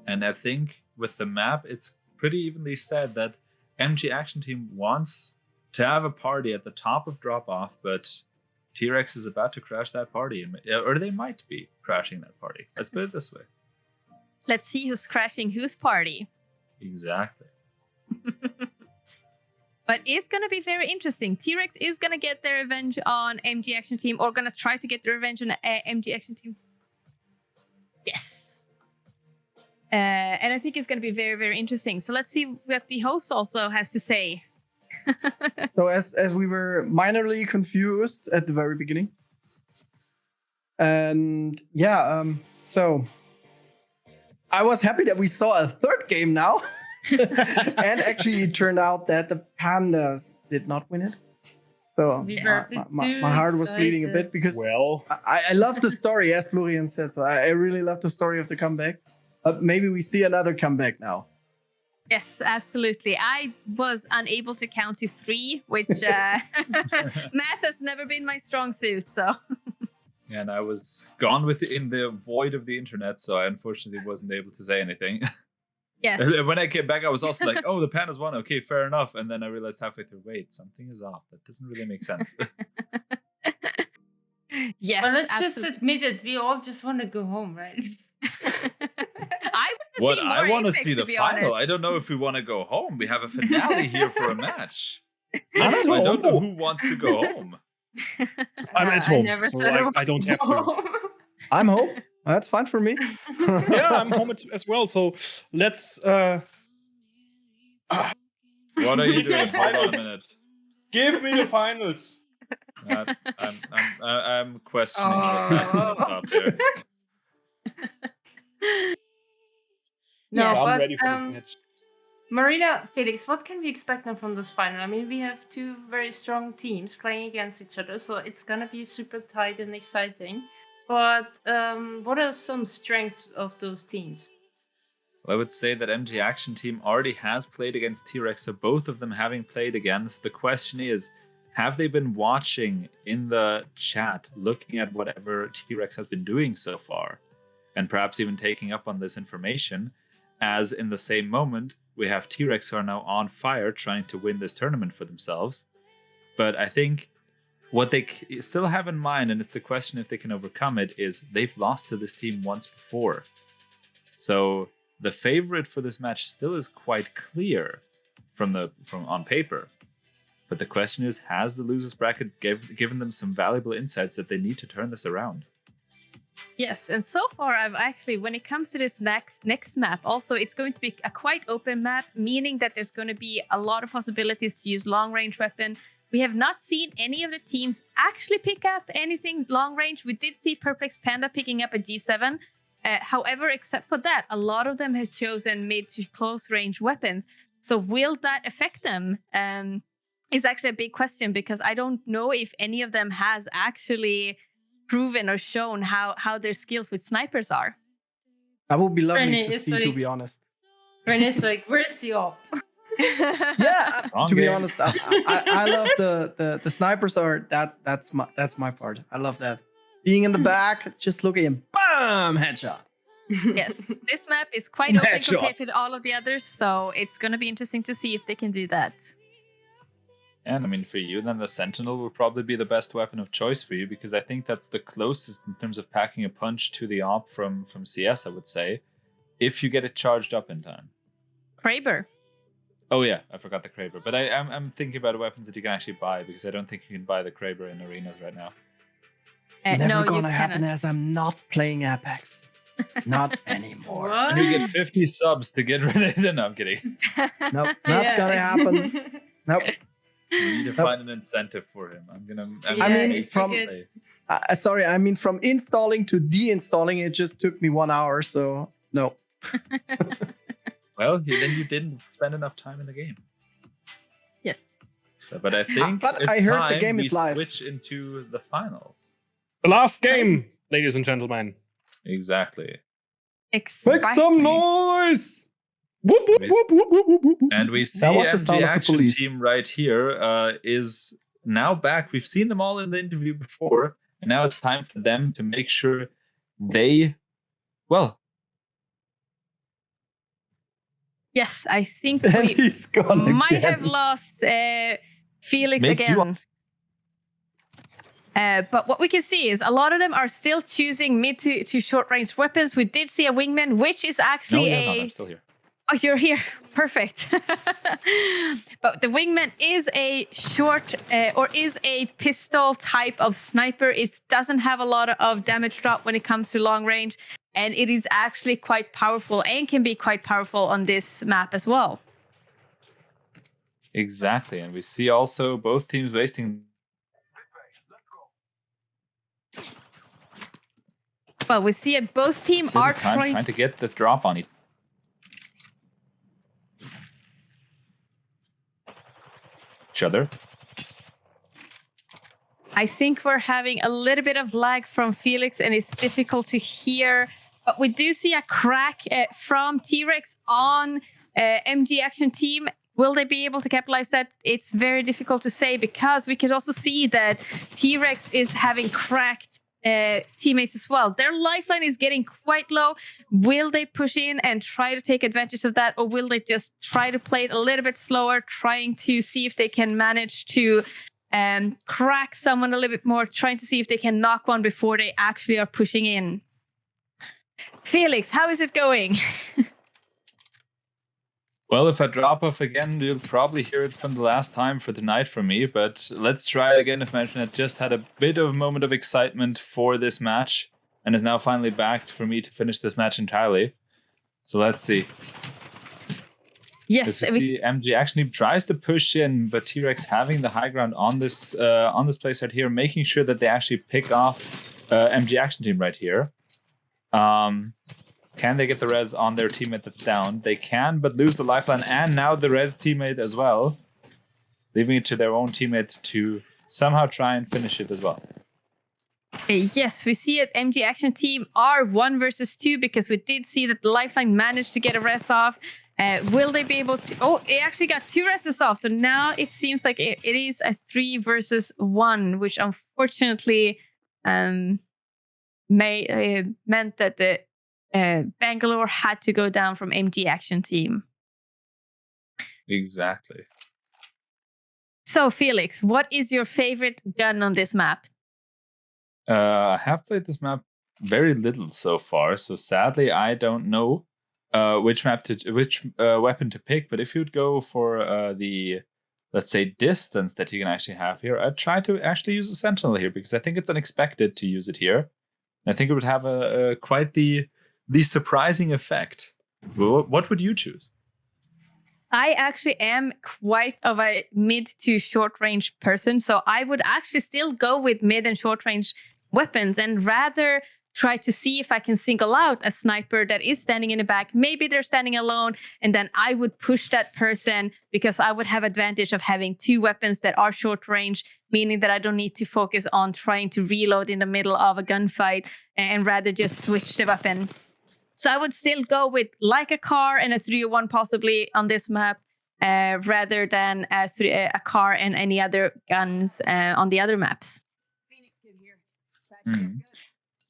And I think with the map, it's pretty evenly said that MG Action Team wants to have a party at the top of drop-off, but T-Rex is about to crash that party, or they might be crashing that party. Let's put it this way. Let's see who's crashing whose party. Exactly. But it's going to be very interesting. T-Rex is going to get their revenge on MG Action Team, or going to try to get their revenge on MG Action Team. Yes. And I think it's going to be very, very interesting. So let's see what the host also has to say. So as we were minorly confused at the very beginning, and so I was happy that we saw a third game now, and actually it turned out that the Pandas did not win it. So my heart was bleeding a bit because I love the story, as Florian says. So I really love the story of the comeback. Maybe we see another comeback now. Yes, absolutely. I was unable to count to 3, which math has never been my strong suit. So. And I was gone in the void of the internet, so I unfortunately wasn't able to say anything. Yes. When I came back, I was also like, "Oh, the Pandas won. Okay, fair enough." And then I realized halfway through, wait, something is off. That doesn't really make sense. Yes. Well, let's just admit it. We all just want to go home, right? I want to see the final. I don't know if we want to go home. We have a finale here for a match. I don't know who wants to go home. I'm at home, so I don't have to. I'm home. That's fine for me. Yeah, I'm home as well. So let's. What are you doing? Hold on a minute. Give me the finals. I'm questioning what's happening up there. No, I'm but ready for this match. Marina, Felix, what can we expect now from this final? I mean, we have 2 very strong teams playing against each other, so it's gonna be super tight and exciting. But what are some strengths of those teams? Well, I would say that MG Action Team already has played against T-Rex, so both of them having played against. The question is, have they been watching in the chat, looking at whatever T-Rex has been doing so far, and perhaps even taking up on this information, as in the same moment, we have T-Rex who are now on fire trying to win this tournament for themselves. But I think what they still have in mind, and it's the question if they can overcome it, is they've lost to this team once before. So the favorite for this match still is quite clear from on paper. But the question is, has the losers bracket given them some valuable insights that they need to turn this around? Yes, and so far I've actually, when it comes to this next map, also it's going to be a quite open map, meaning that there's going to be a lot of possibilities to use long-range weapon. We have not seen any of the teams actually pick up anything long-range. We did see Perplex Panda picking up a G7. However, except for that, a lot of them has chosen mid to close-range weapons. So will that affect them? Is actually a big question, because I don't know if any of them has actually proven or shown how their skills with snipers are. That would be lovely René to is see, like, to be honest. René's like, where's the op? Yeah, to be honest, I love the snipers are that's my part. I love that. Being in the back, just looking and bam, headshot. Yes, this map is quite open compared to all of the others, so it's going to be interesting to see if they can do that. And I mean, for you, then the Sentinel will probably be the best weapon of choice for you, because I think that's the closest in terms of packing a punch to the op from CS, I would say, if you get it charged up in time. Kraber. Oh yeah, I forgot the Kraber. But I'm thinking about weapons that you can actually buy, because I don't think you can buy the Kraber in arenas right now. Never gonna happen, as I'm not playing Apex. Not anymore. What? And you get 50 subs to get René. No, I'm kidding. Nope, not gonna happen. Nope. We need to find an incentive for him. From installing to deinstalling, it just took me 1 hour, so no. Well, then you didn't spend enough time in the game. Yes. But I think it's time the game is live. Switch into the finals. The last game, ladies and gentlemen. Exactly. Make some noise! Whoop, whoop, whoop, whoop, whoop, whoop, whoop. And we see MG Action Team right here is now back. We've seen them all in the interview before, and now it's time for them to make sure they, well. Yes, I think we might have lost Felix again. But what we can see is a lot of them are still choosing mid to short range weapons. We did see a wingman, which is actually I'm still here. Oh, you're here. Perfect. But the wingman is a short or is a pistol type of sniper. It doesn't have a lot of damage drop when it comes to long range. And it is actually quite powerful and can be quite powerful on this map as well. Exactly. And we see also both teams wasting. Well, we see it. Both teams are trying to get the drop on each other. I think we're having a little bit of lag from Felix, and it's difficult to hear. But we do see a crack from T-Rex on MG Action Team. Will they be able to capitalize that? It's very difficult to say, because we can also see that T-Rex is having cracked teammates as well. Their lifeline is getting quite low. Will they push in and try to take advantage of that, or will they just try to play it a little bit slower, trying to see if they can manage to crack someone a little bit more, trying to see if they can knock one before they actually are pushing in? Felix, how is it going? Well, if I drop off again, you'll probably hear it from the last time for tonight from me, but let's try it again. If mentioned, I just had a bit of a moment of excitement for this match and is now finally backed for me to finish this match entirely. So let's see. Yes, you see MG actually tries to push in, but T-Rex having the high ground on this place right here, making sure that they actually pick off MG Action Team right here. Can they get the res on their teammate that's down? They can, but lose the lifeline and now the res teammate as well, leaving it to their own teammate to somehow try and finish it as well. Yes, we see it. MG Action Team are 1 versus 2, because we did see that the lifeline managed to get a res off. Will they be able to? Oh, it actually got 2 reses off. So now it seems like it is a 3 versus 1, which unfortunately meant that the Bangalore had to go down from MG Action Team. Exactly. So, Felix, what is your favorite gun on this map? I have played this map very little so far, so sadly I don't know which weapon to pick. But if you'd go for the, let's say, distance that you can actually have here, I'd try to actually use a Sentinel here, because I think it's unexpected to use it here. I think it would have a quite the surprising effect. What would you choose? I actually am quite of a mid to short range person, so I would actually still go with mid and short range weapons and rather try to see if I can single out a sniper that is standing in the back. Maybe they're standing alone, and then I would push that person, because I would have advantage of having 2 weapons that are short range, meaning that I don't need to focus on trying to reload in the middle of a gunfight and rather just switch the weapon. So I would still go with like a car and a 301 possibly on this map, rather than a car and any other guns on the other maps.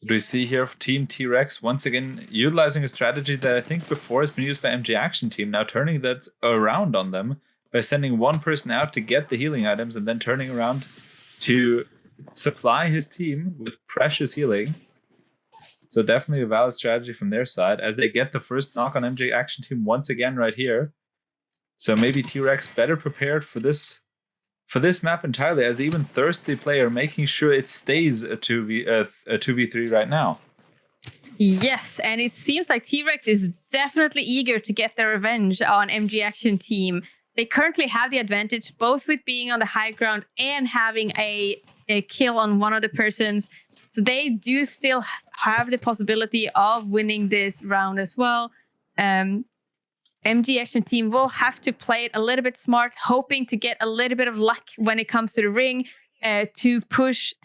We see here Team T-Rex once again utilizing a strategy that I think before has been used by MG Action Team, now turning that around on them by sending one person out to get the healing items and then turning around to supply his team with precious healing. So definitely a valid strategy from their side as they get the first knock on MG Action Team once again right here. So maybe T-Rex better prepared for this map entirely as the even thirsty player, making sure it stays a 2v3 right now. Yes, and it seems like T-Rex is definitely eager to get their revenge on MG Action Team. They currently have the advantage, both with being on the high ground and having a kill on one of the persons. So they do still have the possibility of winning this round as well. MG Action Team will have to play it a little bit smart, hoping to get a little bit of luck when it comes to the ring, to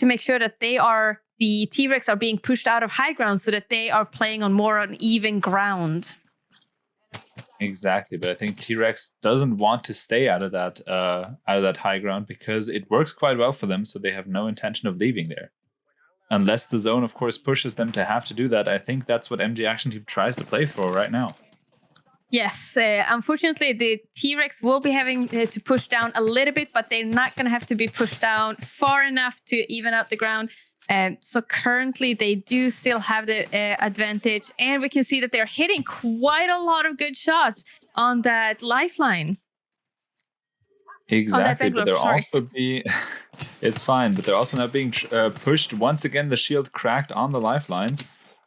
make sure that the T-Rex are being pushed out of high ground so that they are playing on more uneven ground. Exactly, but I think T-Rex doesn't want to stay out of that high ground because it works quite well for them, so they have no intention of leaving there. Unless the zone, of course, pushes them to have to do that. I think that's what MG Action Team tries to play for right now. Yes, unfortunately, the T-Rex will be having to push down a little bit, but they're not going to have to be pushed down far enough to even out the ground. So currently, they do still have the advantage, and we can see that they're hitting quite a lot of good shots on that lifeline. Exactly, but they're sorry. also being. It's fine, but they're also now being pushed. Once again, the shield cracked on the lifeline,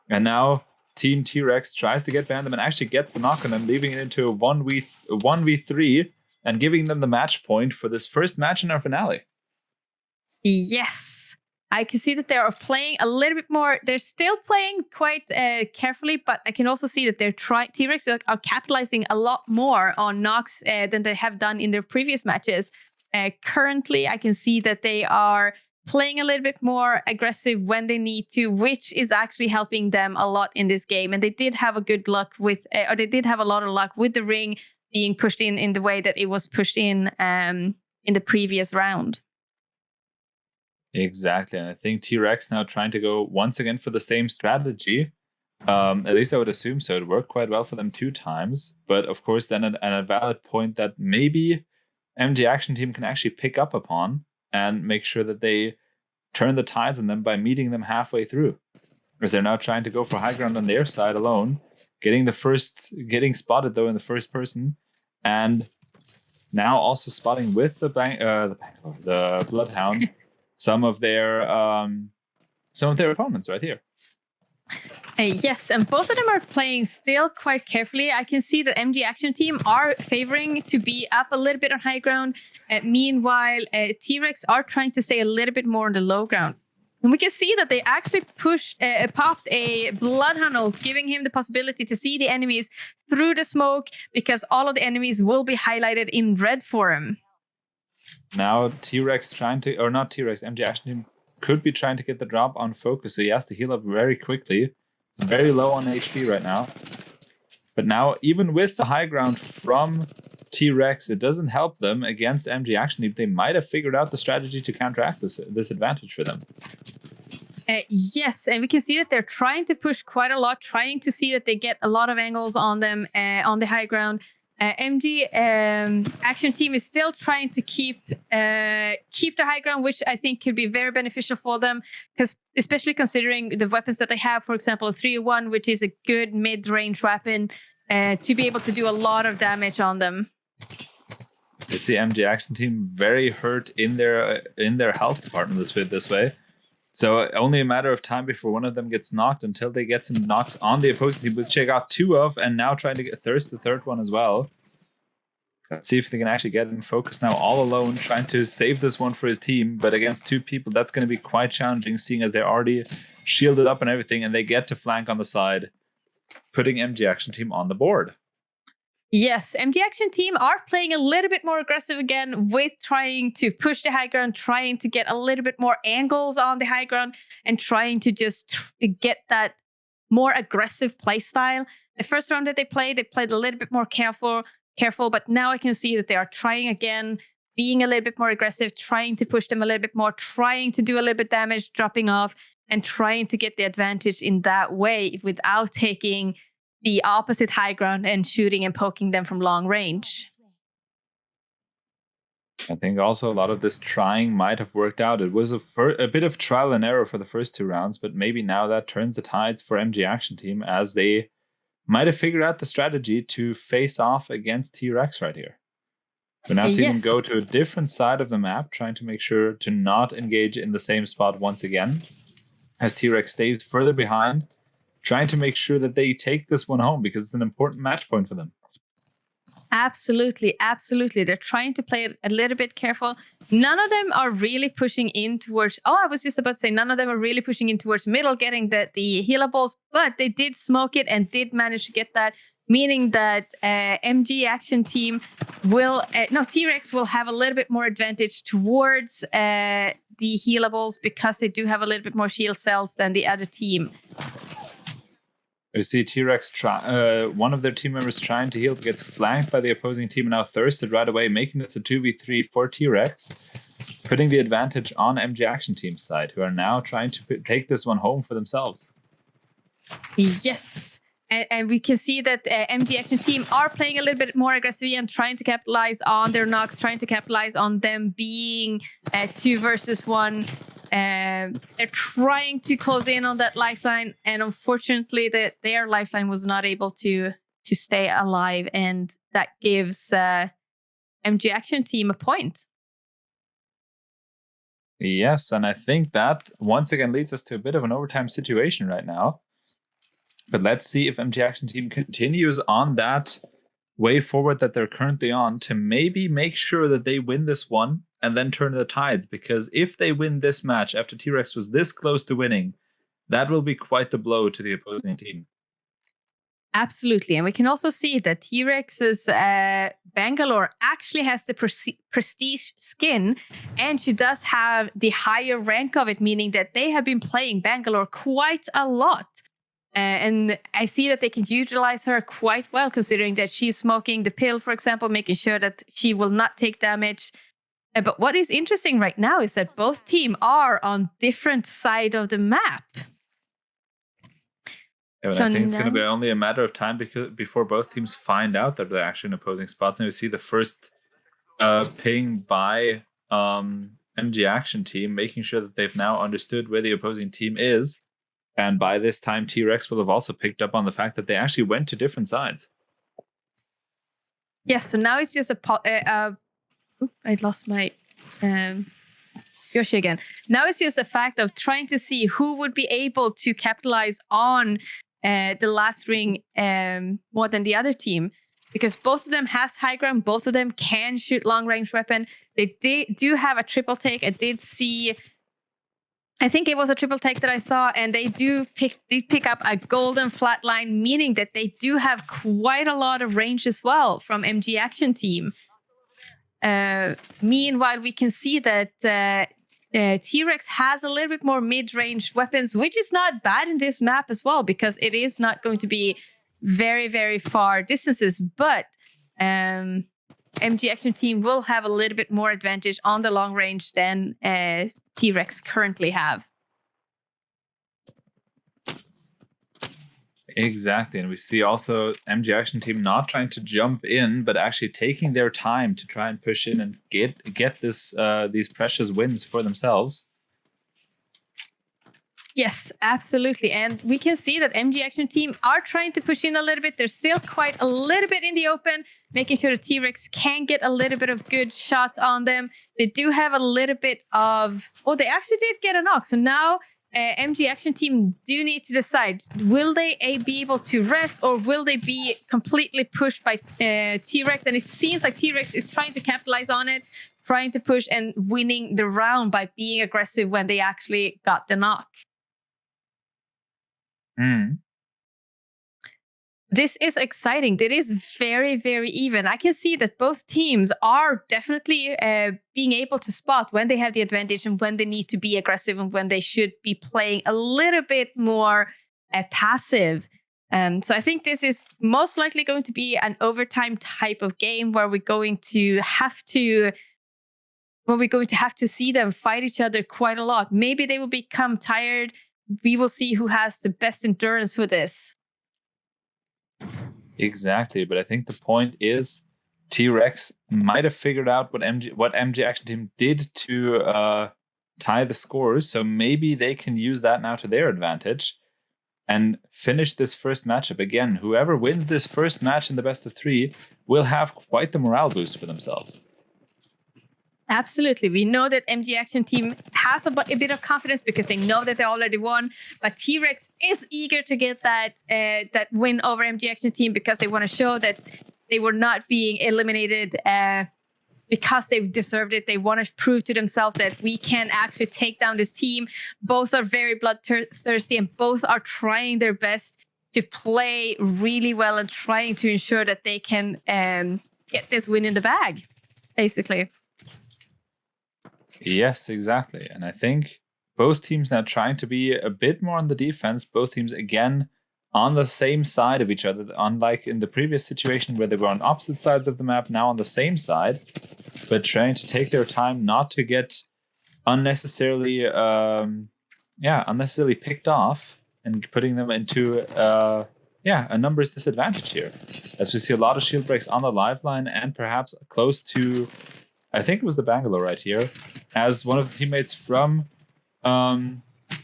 and now Team T-Rex tries to get behind them and actually gets the knock on them, leaving it into a 1v3 and giving them the match point for this first match in our finale. Yes, I can see that they are playing a little bit more. They're still playing quite carefully, but I can also see that they're T-Rex are capitalizing a lot more on knocks than they have done in their previous matches. Currently, I can see that they are playing a little bit more aggressive when they need to, which is actually helping them a lot in this game. And they did have a good luck with, or they did have a lot of luck with the ring being pushed in the way that it was pushed in the previous round. Exactly, and I think T-Rex now trying to go once again for the same strategy. At least I would assume so. It worked quite well for them 2 times, but of course then a valid point that maybe MG Action Team can actually pick up upon and make sure that they turn the tides on them by meeting them halfway through. Because they're now trying to go for high ground on their side alone, getting spotted though in the first person, and now also spotting with the Bloodhound some of their opponents right here. Yes, and both of them are playing still quite carefully. I can see that MG Action Team are favoring to be up a little bit on high ground. Meanwhile, T-Rex are trying to stay a little bit more on the low ground. And we can see that they actually popped a Bloodhound ult, giving him the possibility to see the enemies through the smoke, because all of the enemies will be highlighted in red for him. Now T-Rex MG Action Team could be trying to get the drop on focus, so he has to heal up very quickly. He's very low on HP right now. But now, even with the high ground from T-Rex, it doesn't help them against MG Action Team. They might have figured out the strategy to counteract this advantage for them. Yes, and we can see that they're trying to push quite a lot, trying to see that they get a lot of angles on them on the high ground. MG Action Team is still trying to keep the high ground, which I think could be very beneficial for them, because especially considering the weapons that they have, for example, a 301, which is a good mid-range weapon, to be able to do a lot of damage on them. You see MG Action Team very hurt in their health department this way. So only a matter of time before one of them gets knocked until they get some knocks on the opposing team, which they got 2 of, and now trying to get the third one as well. Let's see if they can actually get him focused now all alone, trying to save this one for his team. But against 2 people, that's going to be quite challenging, seeing as they're already shielded up and everything, and they get to flank on the side, putting MG Action Team on the board. Yes, MG Action Team are playing a little bit more aggressive again with trying to push the high ground, trying to get a little bit more angles on the high ground, and trying to just get that more aggressive play style. The first round that they played a little bit more careful, but now I can see that they are trying again, being a little bit more aggressive, trying to push them a little bit more, trying to do a little bit damage, dropping off, and trying to get the advantage in that way without taking the opposite high ground and shooting and poking them from long range. I think also a lot of this trying might have worked out. It was a bit of trial and error for the first 2 rounds, but maybe now that turns the tides for MG Action Team, as they might have figured out the strategy to face off against T-Rex right here. We're now seeing them go to a different side of the map, trying to make sure to not engage in the same spot once again, as T-Rex stays further behind, trying to make sure that they take this one home, because it's an important match point for them. Absolutely. They're trying to play it a little bit careful. None of them are really pushing in towards... I was just about to say, none of them are really pushing in towards middle, getting the healables, but they did smoke it and did manage to get that, meaning that MG Action Team will... T-Rex will have a little bit more advantage towards the healables, because they do have a little bit more shield cells than the other team. We see T-Rex one of their team members trying to heal, gets flanked by the opposing team and now thirsted right away, making this a 2v3 for T-Rex, putting the advantage on MG Action Team's side, who are now trying to take this one home for themselves. Yes. And we can see that MG Action Team are playing a little bit more aggressively and trying to capitalize on their knocks, trying to capitalize on them being 2 versus 1. They're trying to close in on that lifeline, and unfortunately their lifeline was not able to to stay alive, and that gives MG Action Team a point. Yes, and I think that once again leads us to a bit of an overtime situation right now. But let's see if MG Action Team continues on that way forward that they're currently on to maybe make sure that they win this one and then turn the tides. Because if they win this match after T-Rex was this close to winning, that will be quite the blow to the opposing team. Absolutely. And we can also see that T-Rex's Bangalore actually has the prestige skin, and she does have the higher rank of it, meaning that they have been playing Bangalore quite a lot. And I see that they can utilize her quite well, considering that she's smoking the pill, for example, making sure that she will not take damage. But what is interesting right now is that both teams are on different side of the map. Yeah, so I think it's going to be only a matter of time before both teams find out that they're actually in opposing spots. And we see the first ping by MG Action Team, making sure that they've now understood where the opposing team is. And by this time, T-Rex will have also picked up on the fact that they actually went to different sides. Yes, so now it's just I lost my Bewyoshi again. Now it's just a fact of trying to see who would be able to capitalize on the last ring more than the other team, because both of them has high ground, both of them can shoot long range weapon. They do have a triple take. I did see, I think it was a triple take that I saw, and they pick up a golden flatline, meaning that they do have quite a lot of range as well from MG Action Team. Meanwhile, we can see that T-Rex has a little bit more mid-range weapons, which is not bad in this map as well, because it is not going to be very, very far distances. But MG Action Team will have a little bit more advantage on the long range than T-Rex currently have. Exactly, and we see also MG Action Team not trying to jump in, but actually taking their time to try and push in and get this these precious wins for themselves. Yes, absolutely. And we can see that MG Action Team are trying to push in a little bit. They're still quite a little bit in the open, making sure the T-Rex can get a little bit of good shots on them. They do have a little bit of... Oh, they actually did get a knock. So now MG Action Team do need to decide, will they be able to rest, or will they be completely pushed by T-Rex? And it seems like T-Rex is trying to capitalize on it, trying to push and winning the round by being aggressive when they actually got the knock. This is exciting. It is very, very even. I can see that both teams are definitely being able to spot when they have the advantage and when they need to be aggressive and when they should be playing a little bit more passive. So I think this is most likely going to be an overtime type of game where we're going to have to see them fight each other quite a lot. Maybe they will become tired. We will see who has the best endurance for this. Exactly, but I think the point is T-Rex might have figured out what MG Action Team did to tie the scores, so maybe they can use that now to their advantage and finish this first matchup. Again, whoever wins this first match in the best of 3 will have quite the morale boost for themselves. Absolutely. We know that MG Action Team has a bit of confidence because they know that they already won. But T-Rex is eager to get that win over MG Action Team because they want to show that they were not being eliminated because they deserved it. They want to prove to themselves that we can actually take down this team. Both are very bloodthirsty and both are trying their best to play really well and trying to ensure that they can get this win in the bag, basically. Yes, exactly. And I think both teams now trying to be a bit more on the defense. Both teams, again, on the same side of each other. Unlike in the previous situation where they were on opposite sides of the map, now on the same side. But trying to take their time not to get unnecessarily picked off and putting them into a numbers disadvantage here. As we see a lot of shield breaks on the lifeline and perhaps close to... I think it was the Bangalore right here, as one of the teammates from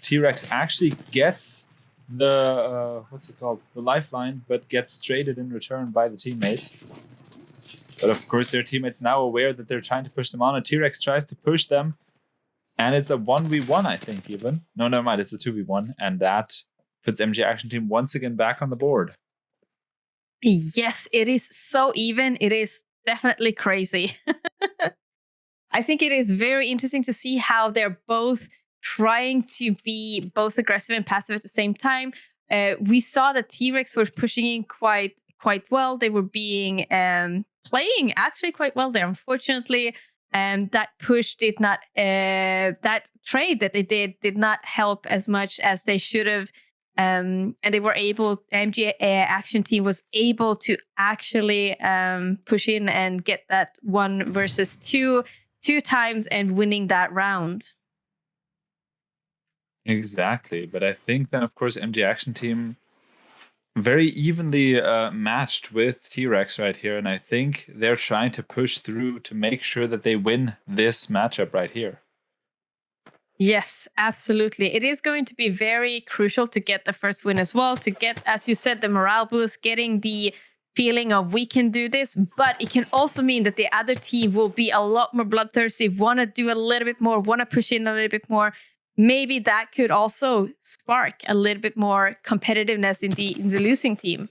T-Rex actually gets the what's it called? The lifeline, but gets traded in return by the teammate. But of course, their teammates now aware that they're trying to push them on, and T-Rex tries to push them, and it's a 1v1, I think, even. No, never mind, it's a 2v1, and that puts MG Action Team once again back on the board. Yes, it is so even. It is definitely crazy. I think it is very interesting to see how they're both trying to be both aggressive and passive at the same time. We saw that T-Rex were pushing in quite well. They were being playing actually quite well there. Unfortunately, that push did not, that trade that they did not help as much as they should have. And they were able, MG Action Team was able to actually push in and get that 1 versus 2 times and winning that round. Exactly, but I think then, of course, MG Action Team very evenly matched with T-Rex right here, and I think they're trying to push through to make sure that they win this matchup right here. Yes, absolutely. It is going to be very crucial to get the first win as well, to get, as you said, the morale boost, getting the feeling of we can do this, but it can also mean that the other team will be a lot more bloodthirsty, want to do a little bit more, want to push in a little bit more. Maybe that could also spark a little bit more competitiveness in the losing team.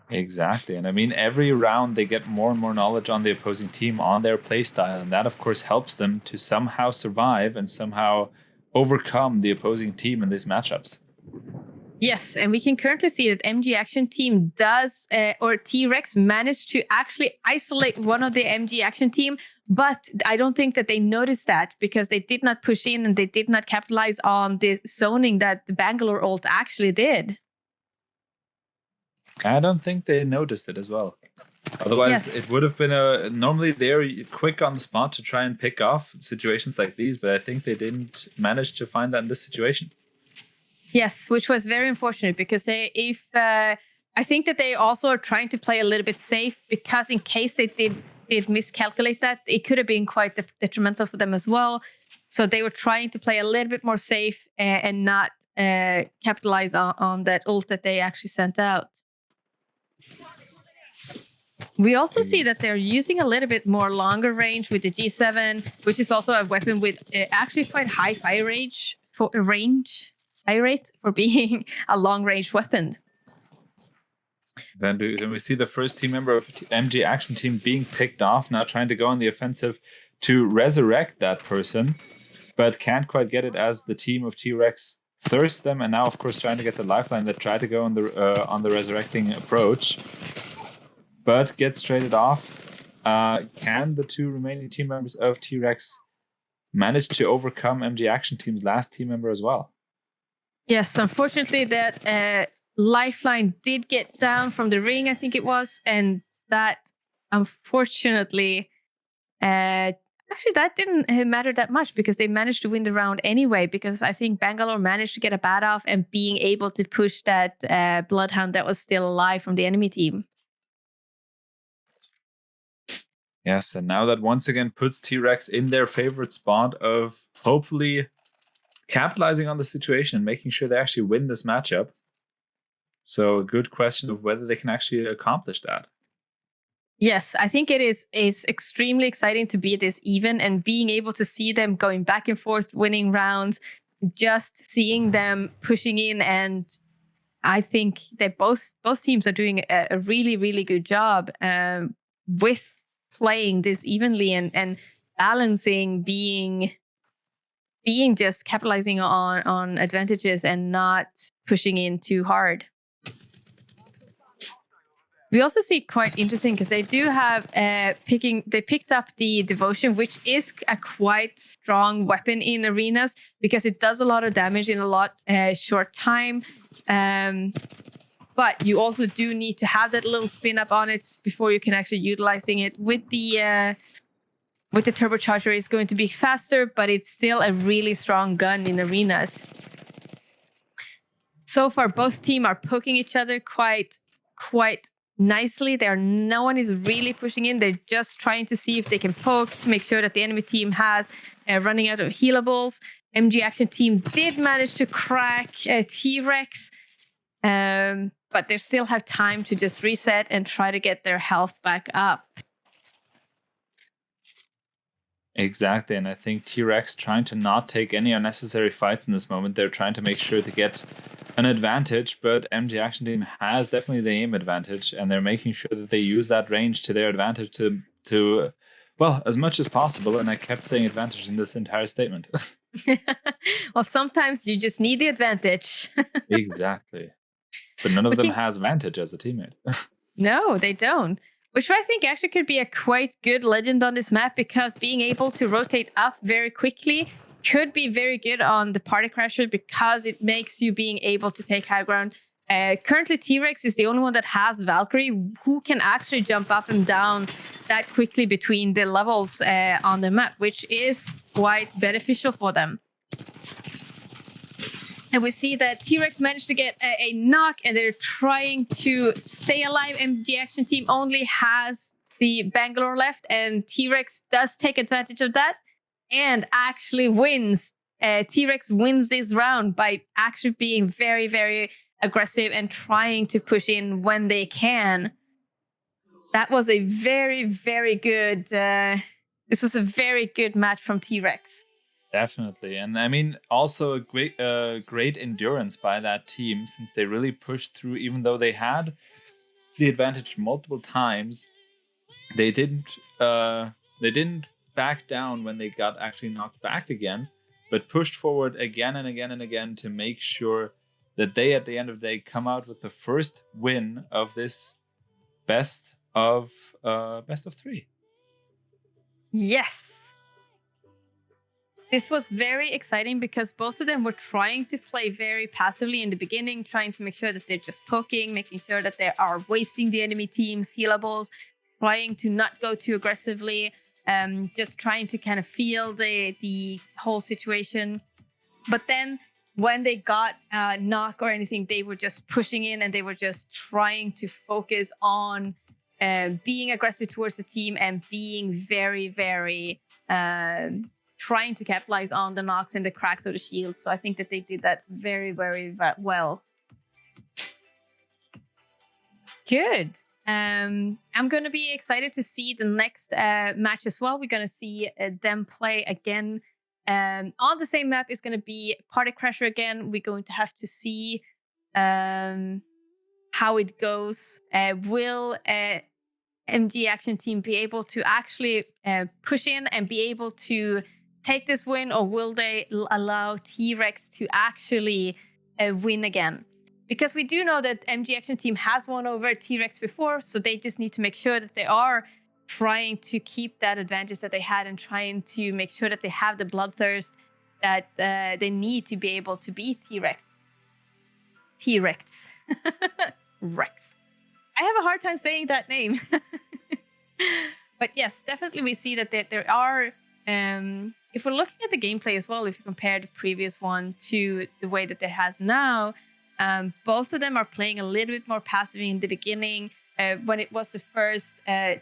Exactly. And I mean, every round they get more and more knowledge on the opposing team, on their playstyle, and that of course helps them to somehow survive and somehow overcome the opposing team in these matchups. Yes, and we can currently see that MG Action Team does, or T-Rex managed to actually isolate one of the MG Action Team, but I don't think that they noticed that because they did not push in and they did not capitalize on the zoning that the Bangalore ult actually did. I don't think they noticed it as well. Otherwise, It would have been normally they're quick on the spot to try and pick off situations like these, but I think they didn't manage to find that in this situation. Yes, which was very unfortunate because I think that they also are trying to play a little bit safe because in case they did miscalculate that, it could have been quite detrimental for them as well. So they were trying to play a little bit more safe and not capitalize on that ult that they actually sent out. We also see that they're using a little bit more longer range with the G7, which is also a weapon with actually quite high fire rate for being a long-range weapon. Then we see the first team member of MG Action Team being picked off, now trying to go on the offensive to resurrect that person, but can't quite get it as the team of T-Rex thirst them, and now of course trying to get the lifeline that tried to go on the resurrecting approach, but gets traded off. Can the 2 remaining team members of T-Rex manage to overcome MG Action Team's last team member as well? Yes, unfortunately that lifeline did get down from the ring, I think it was, and that unfortunately actually that didn't matter that much because they managed to win the round anyway, because I think Bangalore managed to get a bat off and being able to push that Bloodhound that was still alive from the enemy team. Yes, and now that once again puts T-Rex in their favorite spot of hopefully capitalizing on the situation and making sure they actually win this matchup. So a good question of whether they can actually accomplish that. Yes, I think it's extremely exciting to be this even and being able to see them going back and forth, winning rounds, just seeing them pushing in. And I think that both teams are doing a really, really good job with playing this evenly and balancing being just capitalizing on advantages and not pushing in too hard. We also see quite interesting because they do have they picked up the devotion, which is a quite strong weapon in arenas because it does a lot of damage in a lot short time. But you also do need to have that little spin up on it before you can actually utilizing it. With the turbocharger, it's going to be faster, but it's still a really strong gun in arenas. So far, both teams are poking each other quite nicely. No one is really pushing in. They're just trying to see if they can poke, make sure that the enemy team has running out of healables. MG Action Team did manage to crack T-Rex, but they still have time to just reset and try to get their health back up. Exactly, and I think T-Rex trying to not take any unnecessary fights in this moment. They're trying to make sure to get an advantage, but MG Action Team has definitely the aim advantage, and they're making sure that they use that range to their advantage to well, as much as possible. And I kept saying advantage in this entire statement. Well, sometimes you just need the advantage. Exactly. But none of them has advantage as a teammate. No, they don't. Which I think actually could be a quite good legend on this map, because being able to rotate up very quickly could be very good on the party crasher, because it makes you being able to take high ground. Currently, T-Rex is the only one that has Valkyrie, who can actually jump up and down that quickly between the levels on the map, which is quite beneficial for them. And we see that T-Rex managed to get a knock, and they're trying to stay alive. MG Action Team only has the Bangalore left, and T-Rex does take advantage of that and actually wins. T-Rex wins this round by actually being very, very aggressive and trying to push in when they can. That was a very, very good... this was a very good match from T-Rex. Definitely. And I mean, also a great endurance by that team, since they really pushed through. Even though they had the advantage multiple times, they didn't back down when they got actually knocked back again, but pushed forward again and again and again to make sure that they, at the end of the day, come out with the first win of this best of 3. Yes. This was very exciting, because both of them were trying to play very passively in the beginning, trying to make sure that they're just poking, making sure that they are wasting the enemy team's healables, trying to not go too aggressively, just trying to kind of feel the whole situation. But then when they got a knock or anything, they were just pushing in, and they were just trying to focus on being aggressive towards the team and being very, very... trying to capitalize on the knocks and the cracks of the shields. So I think that they did that very, very well. Good. I'm going to be excited to see the next match as well. We're going to see them play again. On the same map is going to be Party Crasher again. We're going to have to see how it goes. Will MG Action Team be able to actually push in and be able to take this win, or will they allow T-Rex to actually win again? Because we do know that MG Action Team has won over T-Rex before, so they just need to make sure that they are trying to keep that advantage that they had, and trying to make sure that they have the bloodthirst that they need to be able to beat T-Rex. T-Rex. Rex. I have a hard time saying that name. But yes, definitely we see that there are... if we're looking at the gameplay as well, if you compare the previous one to the way that it has now, both of them are playing a little bit more passively in the beginning. When it was the first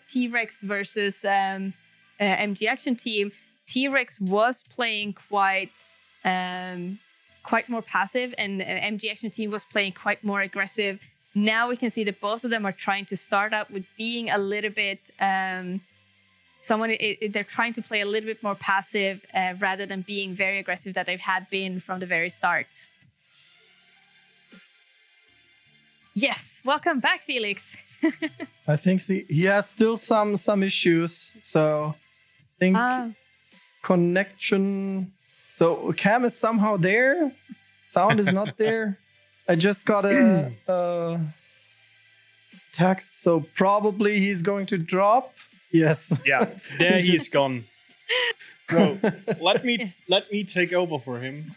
T-Rex versus MG Action Team, T-Rex was playing quite more passive, and MG Action Team was playing quite more aggressive. Now we can see that both of them are trying to start out with being a little bit... they're trying to play a little bit more passive rather than being very aggressive that they've had been from the very start. Yes, welcome back, Felix. I think he has still some issues, so I think connection. So Cam is somehow there, sound is not there. I just got a text, so probably he's going to drop. Yes. Yeah, there he's gone. So let me take over for him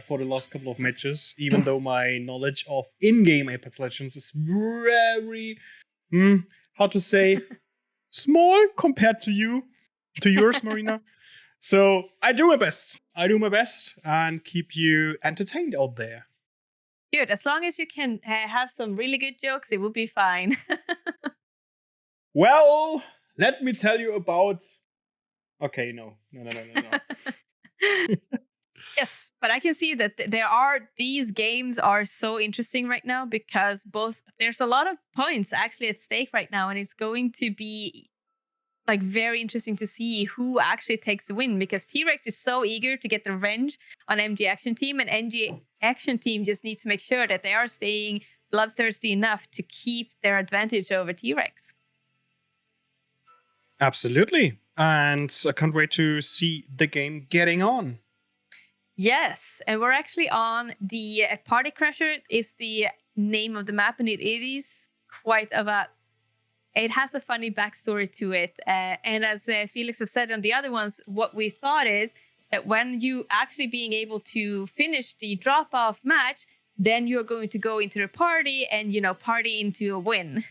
for the last couple of matches, even though my knowledge of in-game Apex Legends is very, how to say, small compared to yours, Marina. So I do my best. And keep you entertained out there. Good. As long as you can have some really good jokes, it will be fine. Well, let me tell you about... Okay, no. Yes, but I can see that these games are so interesting right now because there's a lot of points actually at stake right now, and it's going to be like very interesting to see who actually takes the win because T-Rex is so eager to get the revenge on MG Action Team, and MG Action Team just need to make sure that they are staying bloodthirsty enough to keep their advantage over T-Rex. Absolutely. And I can't wait to see the game getting on. Yes, and we're actually on the Party Crasher is the name of the map, and it is quite it has a funny backstory to it. And as Felix have said on the other ones, what we thought is that when you actually being able to finish the drop-off match, then you're going to go into the party and, party into a win.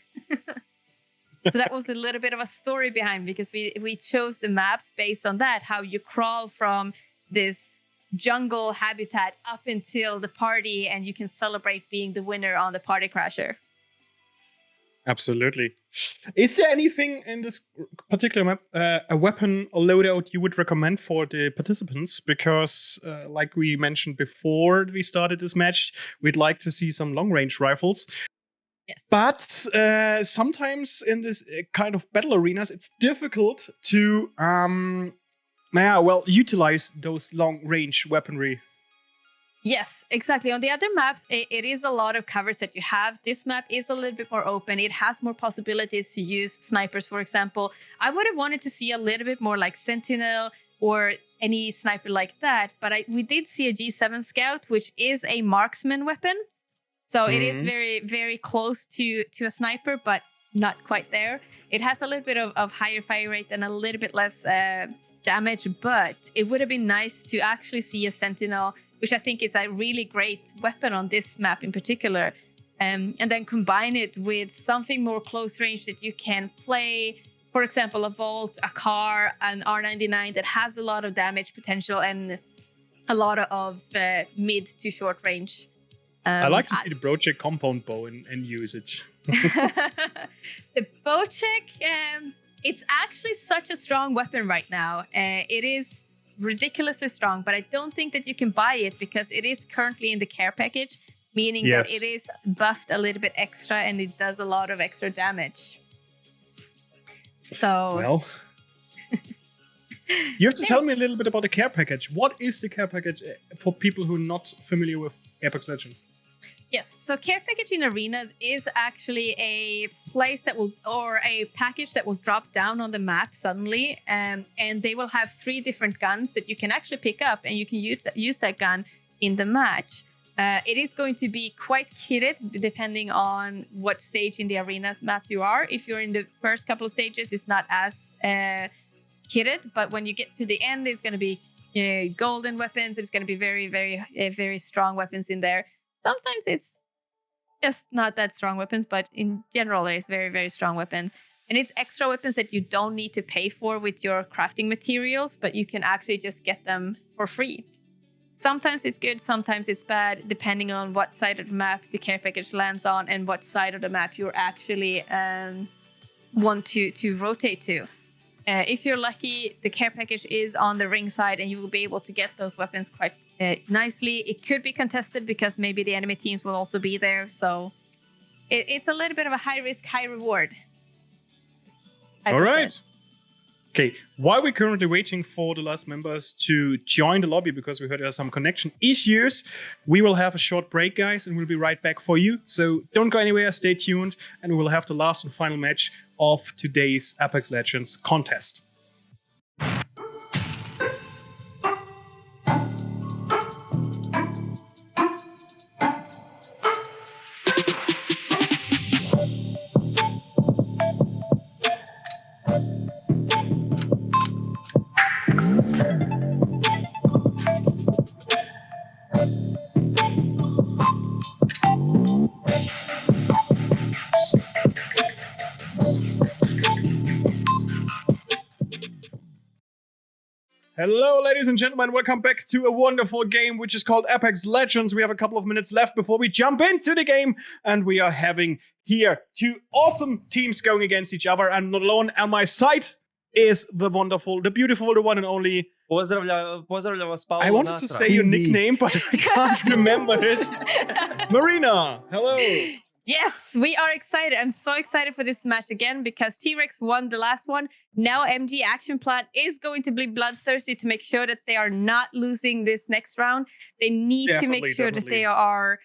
So that was a little bit of a story behind because we chose the maps based on that, how you crawl from this jungle habitat up until the party and you can celebrate being the winner on the Party Crasher. Absolutely. Is there anything in this particular map, a weapon or loadout you would recommend for the participants? Because like we mentioned before we started this match, we'd like to see some long-range rifles. Yes. But sometimes in this kind of battle arenas, it's difficult to utilize those long-range weaponry. Yes, exactly. On the other maps, it is a lot of covers that you have. This map is a little bit more open. It has more possibilities to use snipers, for example. I would have wanted to see a little bit more like Sentinel or any sniper like that. But we did see a G7 Scout, which is a marksman weapon. So it is very, very close to a sniper, but not quite there. It has a little bit of higher fire rate and a little bit less damage. But it would have been nice to actually see a Sentinel, which I think is a really great weapon on this map in particular. And then combine it with something more close range that you can play. For example, a Volt, a car, an R99 that has a lot of damage potential and a lot of mid to short range. I like to see the Brocheck compound bow in usage. The Brocheck, it's actually such a strong weapon right now. It is ridiculously strong, but I don't think that you can buy it because it is currently in the care package, meaning that it is buffed a little bit extra and it does a lot of extra damage. So, well, you have to tell me a little bit about the care package. What is the care package for people who are not familiar with Apex Legends? Yes, so care package in arenas is actually a place or a package that will drop down on the map suddenly, and they will have 3 different guns that you can actually pick up, and you can use that gun in the match. It is going to be quite kitted depending on what stage in the arenas map you are. If you're in the first couple of stages, it's not as kitted, but when you get to the end, there's going to be golden weapons. It's going to be very, very, very strong weapons in there. Sometimes it's just not that strong weapons, but in general, there's very, very strong weapons. And it's extra weapons that you don't need to pay for with your crafting materials, but you can actually just get them for free. Sometimes it's good, sometimes it's bad, depending on what side of the map the care package lands on and what side of the map you actually want to rotate to. If you're lucky, the care package is on the ring side and you will be able to get those weapons quite nicely. It could be contested because maybe the enemy teams will also be there. So it's a little bit of a high risk, high reward. All right. Okay, while we're currently waiting for the last members to join the lobby because we heard there are some connection issues, we will have a short break, guys, and we'll be right back for you. So don't go anywhere, stay tuned, and we will have the last and final match of today's Apex Legends contest. Hello, ladies and gentlemen. Welcome back to a wonderful game, which is called Apex Legends. We have a couple of minutes left before we jump into the game, and we are having here 2 awesome teams going against each other. And not alone on my side is the wonderful, the beautiful, the one and only Pozdravlja vas Paolo. I wanted to say your nickname, but I can't remember it. Marina, hello. Yes, we are excited. I'm so excited for this match again because T-Rex won the last one. Now MG Action Plan is going to be bloodthirsty to make sure that they are not losing this next round. They need to make sure that they are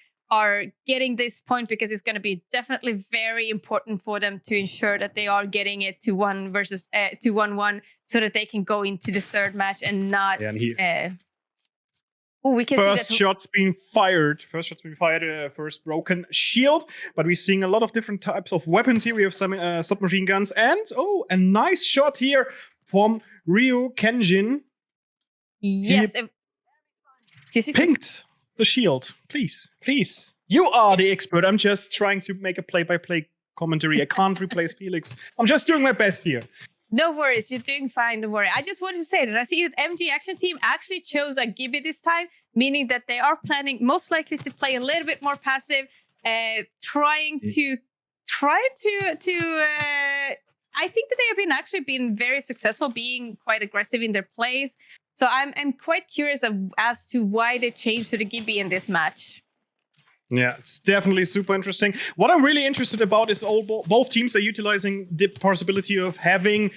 getting this point because it's going to be definitely very important for them to ensure that they are getting it to 1-1 so that they can go into the third match and not... we can First shots being fired. First broken shield. But we're seeing a lot of different types of weapons here. We have some submachine guns. And, a nice shot here from Ryu Kenjin. Yes. He pinked the shield. Please. You are the expert. I'm just trying to make a play-by-play commentary. I can't replace Felix. I'm just doing my best here. No worries, you're doing fine, don't worry. I just wanted to say that I see that MG Action Team actually chose a Gibby this time, meaning that they are planning most likely to play a little bit more passive, trying to I think that they have been very successful being quite aggressive in their plays. So I'm quite curious as to why they changed to the Gibby in this match. Yeah, it's definitely super interesting. What I'm really interested about is both teams are utilizing the possibility of having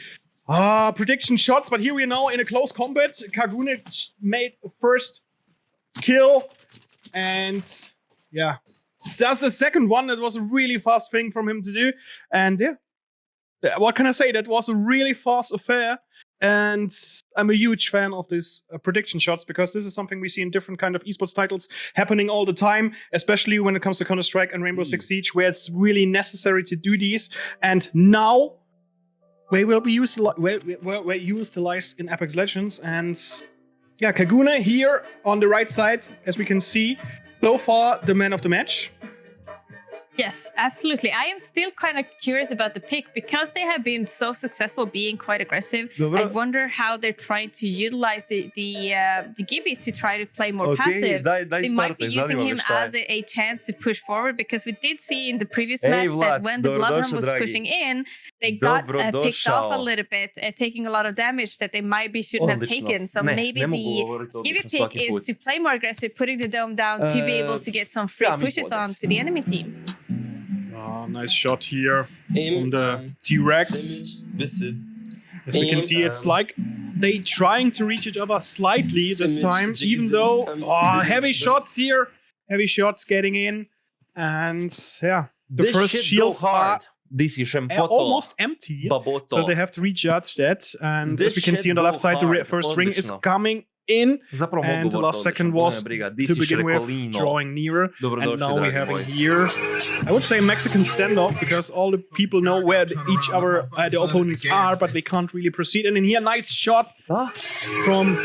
prediction shots, but here we are now in a close combat. Kagune made a first kill and does the second one. That was a really fast thing from him to do. And what can I say? That was a really fast affair. And I'm a huge fan of this prediction shots because this is something we see in different kind of esports titles happening all the time, especially when it comes to Counter-Strike and Rainbow Six Siege, where it's really necessary to do these. And now they will be utilized in Apex Legends. And Kagune here on the right side, as we can see, so far the man of the match. Yes, absolutely. I am still kind of curious about the pick because they have been so successful being quite aggressive. I wonder how they're trying to utilize the Gibby to try to play more passive. They might be using him as a chance to push forward because we did see in the previous match that when the Bloodhound was pushing in, they got picked off a little bit, taking a lot of damage that they shouldn't have taken. So maybe the Gibby pick is to play more aggressive, putting the dome down to be able to get some free pushes on to the enemy team. Nice shot here from the T-Rex. As we can see, it's like they trying to reach each other slightly this time, even though heavy shots here. Heavy shots getting in. And the first shields are almost empty. So they have to rejudge that. And as we can see on the left side, the first ring is coming in, and the last second was to begin with drawing nearer, and now we're having here, I would say, Mexican standoff because all the people know where the opponents are, but they can't really proceed. And in here, nice shot from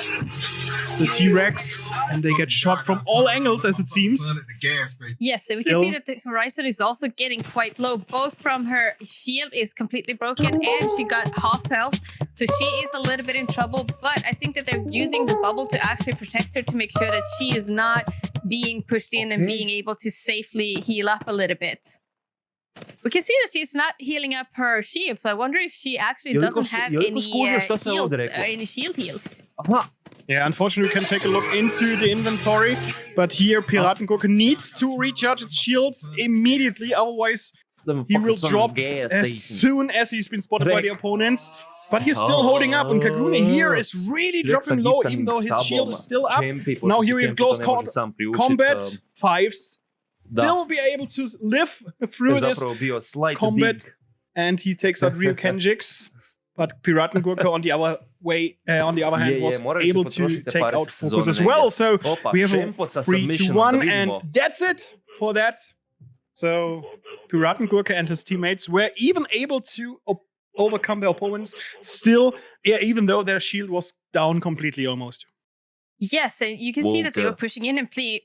the T-Rex, and they get shot from all angles, as it seems. Yes, and we can see that the horizon is also getting quite low, both from her shield is completely broken and she got half health, so she is a little bit in trouble, but I think that they're using the bubble to actually protect her to make sure that she is not being pushed in and being able to safely heal up a little bit. We can see that she's not healing up her shield, so I wonder if she actually doesn't have any heals or any shield heals. Yeah, unfortunately, we can take a look into the inventory, but here Piratengurke needs to recharge its shields immediately, otherwise he will drop as soon as he's been spotted by the opponents. But he's still holding up, and Kagune here is really dropping low, even though his shield is still up. Now here we have close combat. Fives still be able to live through this combat, and he takes out Ryu Kenjix. But Piratengurke on the other hand was able to take out Focus as well. So we have a 3-2-1, and that's it for that. So Piratengurke and his teammates were even able to overcome their opponents still, even though their shield was down completely almost. Yes, and you can see that they were pushing in and playing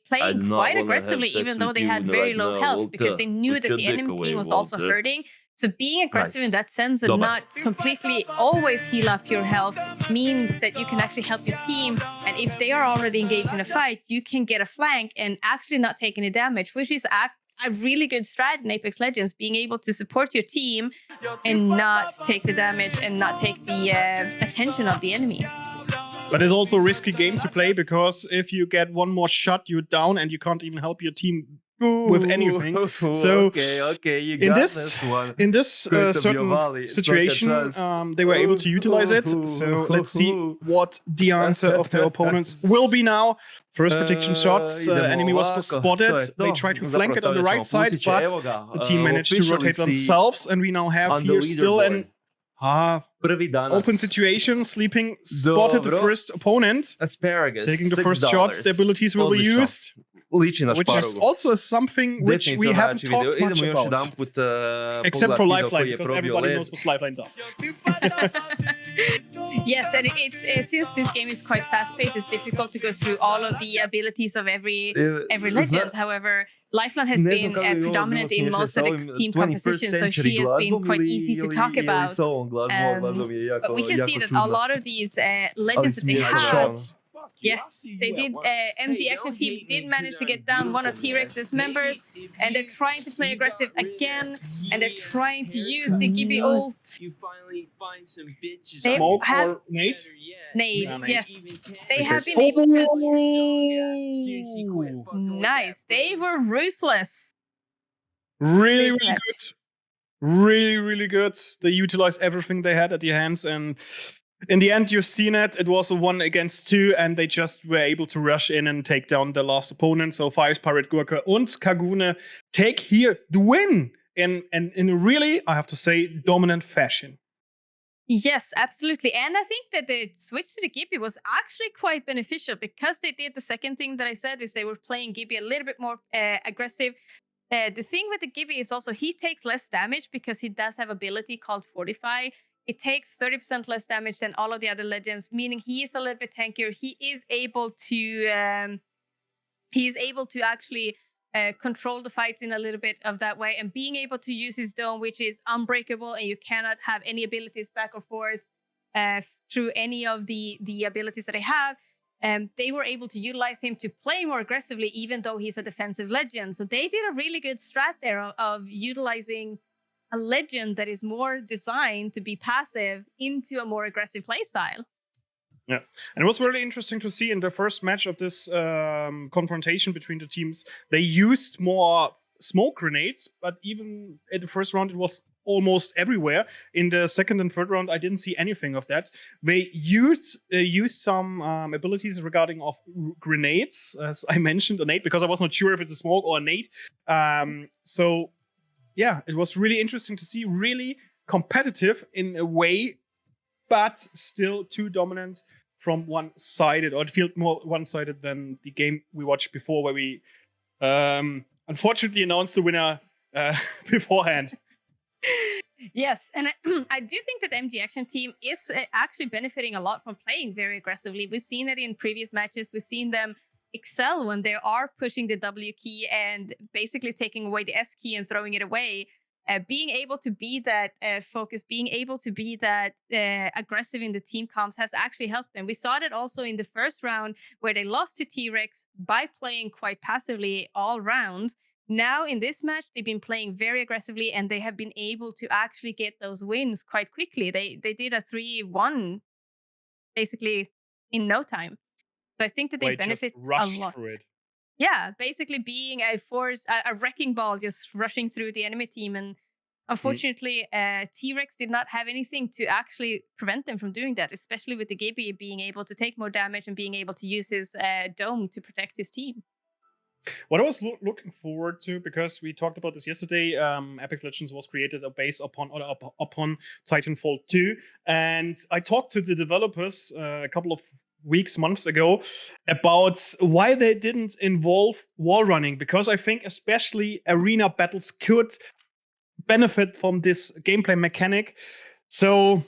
quite aggressively, even though they had very low health, because they knew that the enemy team was also hurting. So being aggressive in that sense and not completely always heal up your health means that you can actually help your team. And if they are already engaged in a fight, you can get a flank and actually not take any damage, which is a really good strat in Apex Legends, being able to support your team and not take the damage and not take the attention of the enemy. But it's also a risky game to play because if you get one more shot, you're down and you can't even help your team with anything. So okay, you in got this one. in this Great of your certain volley. situation, Sucker they were able to utilize it. So let's see what the answer of the opponents will be now. First prediction shots. Enemy was spotted. They tried to flank it on the right side, but the team managed to rotate themselves, and we now have here still an open situation. Sleeping spotted the first opponent. Asparagus. Taking the first shots, the abilities will be used. Which is also something which we haven't talked much about. Except for Lifeline, because everybody knows what Lifeline does. Yes, and since this game is quite fast-paced, it's difficult to go through all of the abilities of every legend. However, Lifeline has been predominant in most of the team compositions, so she has been quite easy to talk about. But we can see that a lot of these legends that they have. Yes, they did. MG Action Team did manage to get down one of T-Rex's members, and they're trying to play aggressive again, and they're trying to use the Gibby ult. They Smoke have or nade? nades, Nade. yes. They have been able to. Nice. They were ruthless. Really, This really match. good. Really, really good. They utilized everything they had at their hands, and in the end, you've seen it. It was a 1-2, and they just were able to rush in and take down the last opponent. So Fires, Pirate, Gurka, and Kagune take here the win in a really, I have to say, dominant fashion. Yes, absolutely. And I think that the switch to the Gibby was actually quite beneficial because they did the second thing that I said is they were playing Gibby a little bit more aggressive. The thing with the Gibby is also he takes less damage because he does have ability called Fortify. It takes 30% less damage than all of the other legends, meaning he is a little bit tankier. He is able to actually control the fights in a little bit of that way, and being able to use his dome, which is unbreakable, and you cannot have any abilities back or forth through any of the abilities that they have. They were able to utilize him to play more aggressively, even though he's a defensive legend. So they did a really good strat there of utilizing a legend that is more designed to be passive into a more aggressive playstyle. Yeah, and it was really interesting to see in the first match of this confrontation between the teams, they used more smoke grenades, but even in the first round, it was almost everywhere. In the second and third round, I didn't see anything of that. They used some abilities regarding of grenades, as I mentioned, a nade, because I was not sure if it's a smoke or a nade. So yeah, it was really interesting to see, really competitive in a way, but still too dominant from one-sided, or it felt more one-sided than the game we watched before, where we unfortunately announced the winner beforehand. Yes, and I do think that the MG Action Team is actually benefiting a lot from playing very aggressively. We've seen it in previous matches. We've seen them excel when they are pushing the W key and basically taking away the S key and throwing it away. Being able to be that focus, being able to be that aggressive in the team comps has actually helped them. We saw that also in the first round where they lost to T-Rex by playing quite passively all rounds. Now in this match, they've been playing very aggressively and they have been able to actually get those wins quite quickly. They did a 3-1 basically in no time. So I think that they benefit a lot. Yeah, basically being a force, a wrecking ball just rushing through the enemy team. And unfortunately, T-Rex did not have anything to actually prevent them from doing that, especially with the Gibby being able to take more damage and being able to use his dome to protect his team. What I was looking forward to, because we talked about this yesterday, Apex Legends was created based upon Titanfall 2. And I talked to the developers a couple of months ago about why they didn't involve wall running, because I think especially arena battles could benefit from this gameplay mechanic. So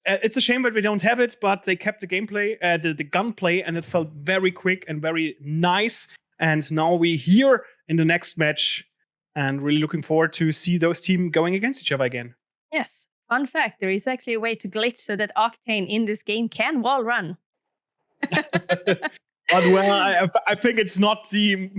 it's a shame that we don't have it, but they kept the gameplay, the gunplay, and it felt very quick and very nice. And now we're here in the next match and really looking forward to see those teams going against each other again. Yes. Fun fact, there is actually a way to glitch so that Octane in this game can wall run. But well, I think it's not the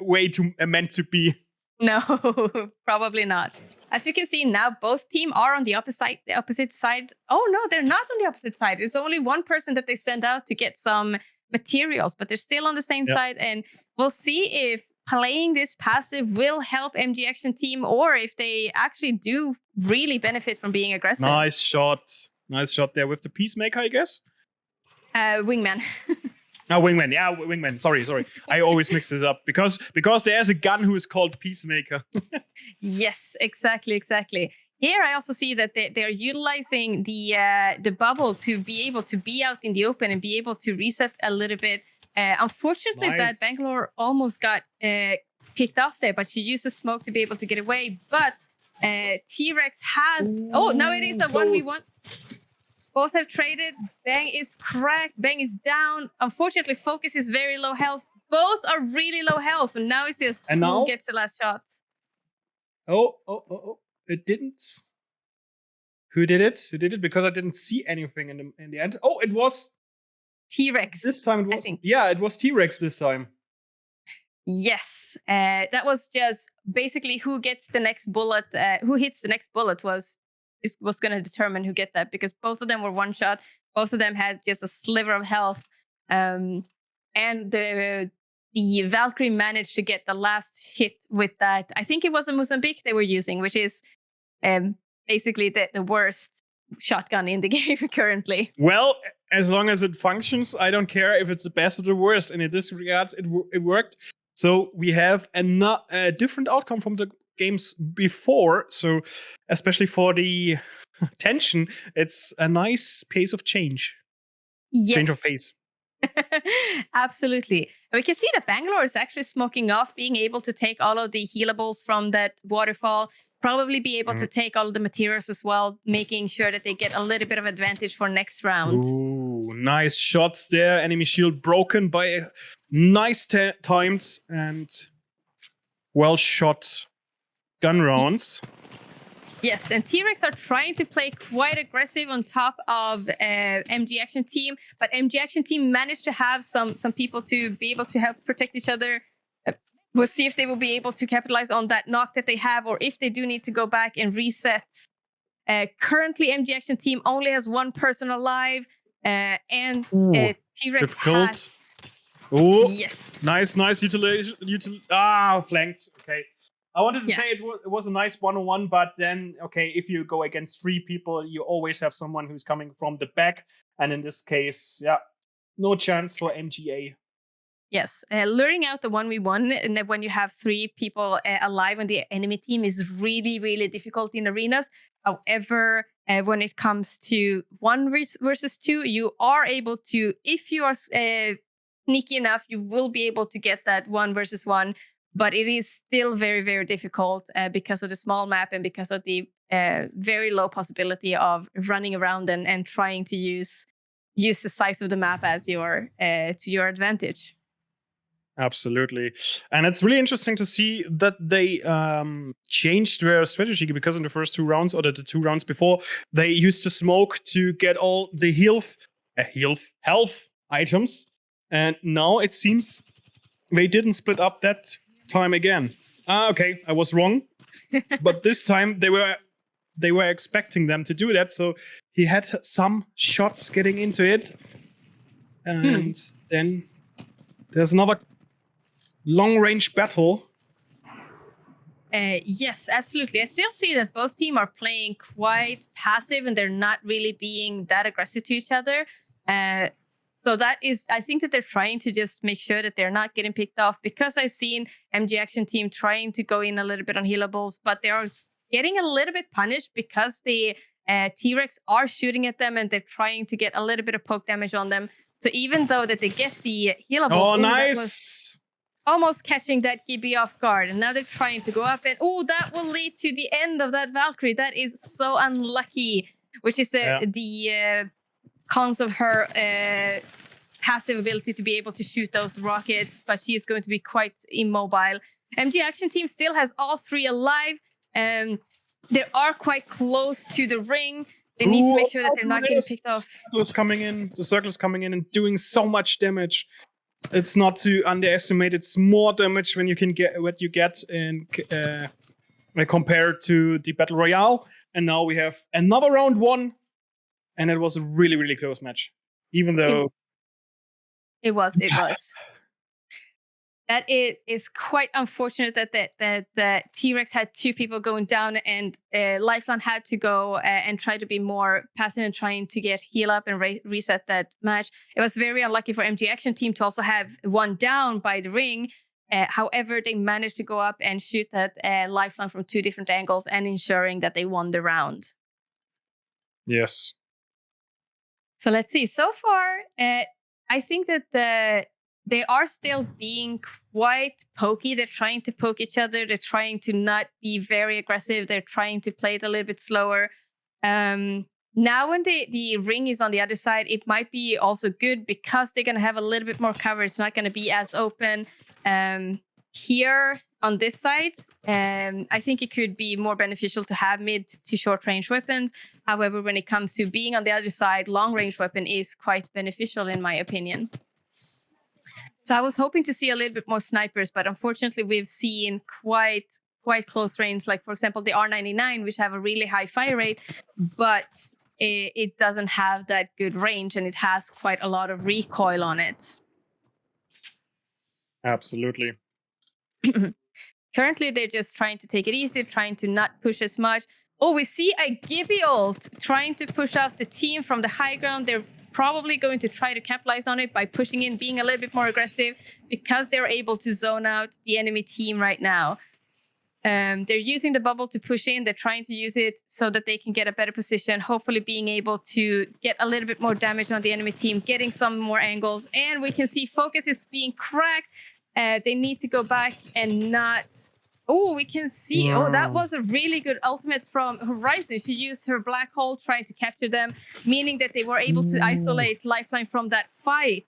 way meant to be. No, probably not. As you can see now, both teams are on the opposite side. Oh no, they're not on the opposite side. There's only one person that they send out to get some materials, but they're still on the same side. And we'll see if playing this passive will help MG Action team, or if they actually do really benefit from being aggressive. Nice shot there with the Peacemaker, I guess. Wingman. No, Wingman. Yeah, Wingman. Sorry. I always mix this up because there's a gun who is called Peacemaker. Yes, exactly. Here I also see that they're utilizing the bubble to be able to be out in the open and be able to reset a little bit. Unfortunately, that Bangalore almost got picked off there, but she used the smoke to be able to get away. But T-Rex has... Oh, now it is a 1v1. Both have traded. Bang is cracked. Bang is down. Unfortunately, Focus is very low health. Both are really low health. And now it's just who gets the last shot. Oh. It didn't. Who did it? Because I didn't see anything in the end. Oh, it was... T-Rex. This time it was... I think. Yeah, it was T-Rex this time. Yes. That was just basically who gets the next bullet. Who hits the next bullet was going to determine who get that, because both of them were one shot. Both of them had just a sliver of health. And the Valkyrie managed to get the last hit with that. I think it was a Mozambique they were using, which is basically the worst shotgun in the game currently. Well, as long as it functions, I don't care if it's the best or the worst. And in this regards, it worked. So we have a different outcome from the games before. So especially for the tension, it's a nice pace of change. Yes. Change of pace. Absolutely. And we can see that Bangalore is actually smoking off, being able to take all of the healables from that waterfall, probably be able to take all of the materials as well, making sure that they get a little bit of advantage for next round. Ooh, nice shots there. Enemy shield broken by nice timed and well shot gun rounds. Yes, and T-Rex are trying to play quite aggressive on top of MG Action Team, but MG Action Team managed to have some people to be able to help protect each other. We'll see if they will be able to capitalize on that knock that they have, or if they do need to go back and reset. Currently, MG Action Team only has one person alive, and T-Rex has... Oh, yes. Nice utilization. Flanked. Okay. I wanted to say it was a nice one-on-one, but then, okay, if you go against 3 people, you always have someone who's coming from the back. And in this case, no chance for MGA. Yes, luring out the 1v1, and then when you have 3 people alive on the enemy team is really, really difficult in arenas. However, when it comes to 1 versus 2, you are able to, if you are sneaky enough, you will be able to get that 1 versus 1. But it is still very, very difficult because of the small map and because of the very low possibility of running around and trying to use the size of the map as to your advantage. Absolutely. And it's really interesting to see that they changed their strategy, because in the first 2 rounds, or the 2 rounds before, they used the smoke to get all the health items. And now it seems they didn't split up that time again. Okay, I was wrong. But this time they were expecting them to do that, so he had some shots getting into it. And then there's another long-range battle. Yes, absolutely. I still see that both teams are playing quite passive and they're not really being that aggressive to each other. So that is, I think that they're trying to just make sure that they're not getting picked off, because I've seen MG Action Team trying to go in a little bit on healables, but they are getting a little bit punished because the T-Rex are shooting at them and they're trying to get a little bit of poke damage on them. So even though that they get the healables, oh, nice! Almost catching that Gibby off guard, and now they're trying to go up, and that will lead to the end of that Valkyrie. That is so unlucky, which is the cons of her passive ability to be able to shoot those rockets, but she is going to be quite immobile. MG Action Team still has all 3 alive. They are quite close to the ring. They need to make sure that they're not getting picked off. The circle is coming in and doing so much damage. It's not to underestimate. It's more damage when you can get what you get in compared to the Battle Royale. And now we have another round 1, and it was a really, really close match. Even though it was. That it is quite unfortunate that T-Rex had 2 people going down, and Lifeline had to go and try to be more passive and trying to get heal up and reset that match. It was very unlucky for MG Action Team to also have 1 down by the ring. However, they managed to go up and shoot that Lifeline from 2 different angles and ensuring that they won the round. yes. So let's see. So far, I think that they are still being quite pokey. They're trying to poke each other. They're trying to not be very aggressive. They're trying to play it a little bit slower. Now when the ring is on the other side, it might be also good because they're going to have a little bit more cover. It's not going to be as open. Here on this side, I think it could be more beneficial to have mid to short range weapons. However, when it comes to being on the other side, long range weapon is quite beneficial in my opinion. So I was hoping to see a little bit more snipers, but unfortunately we've seen quite close range. Like for example, the R99, which have a really high fire rate, but it doesn't have that good range and it has quite a lot of recoil on it. Absolutely. Currently, they're just trying to take it easy, trying to not push as much. Oh, we see a Gibby ult trying to push out the team from the high ground. They're probably going to try to capitalize on it by pushing in, being a little bit more aggressive because they're able to zone out the enemy team right now. They're using the bubble to push in. They're trying to use it so that they can get a better position, hopefully being able to get a little bit more damage on the enemy team, getting some more angles. And we can see focus is being cracked. They need to go back and not... Oh, we can see... Oh, that was a really good ultimate from Horizon. She used her black hole trying to capture them, meaning that they were able to isolate Lifeline from that fight.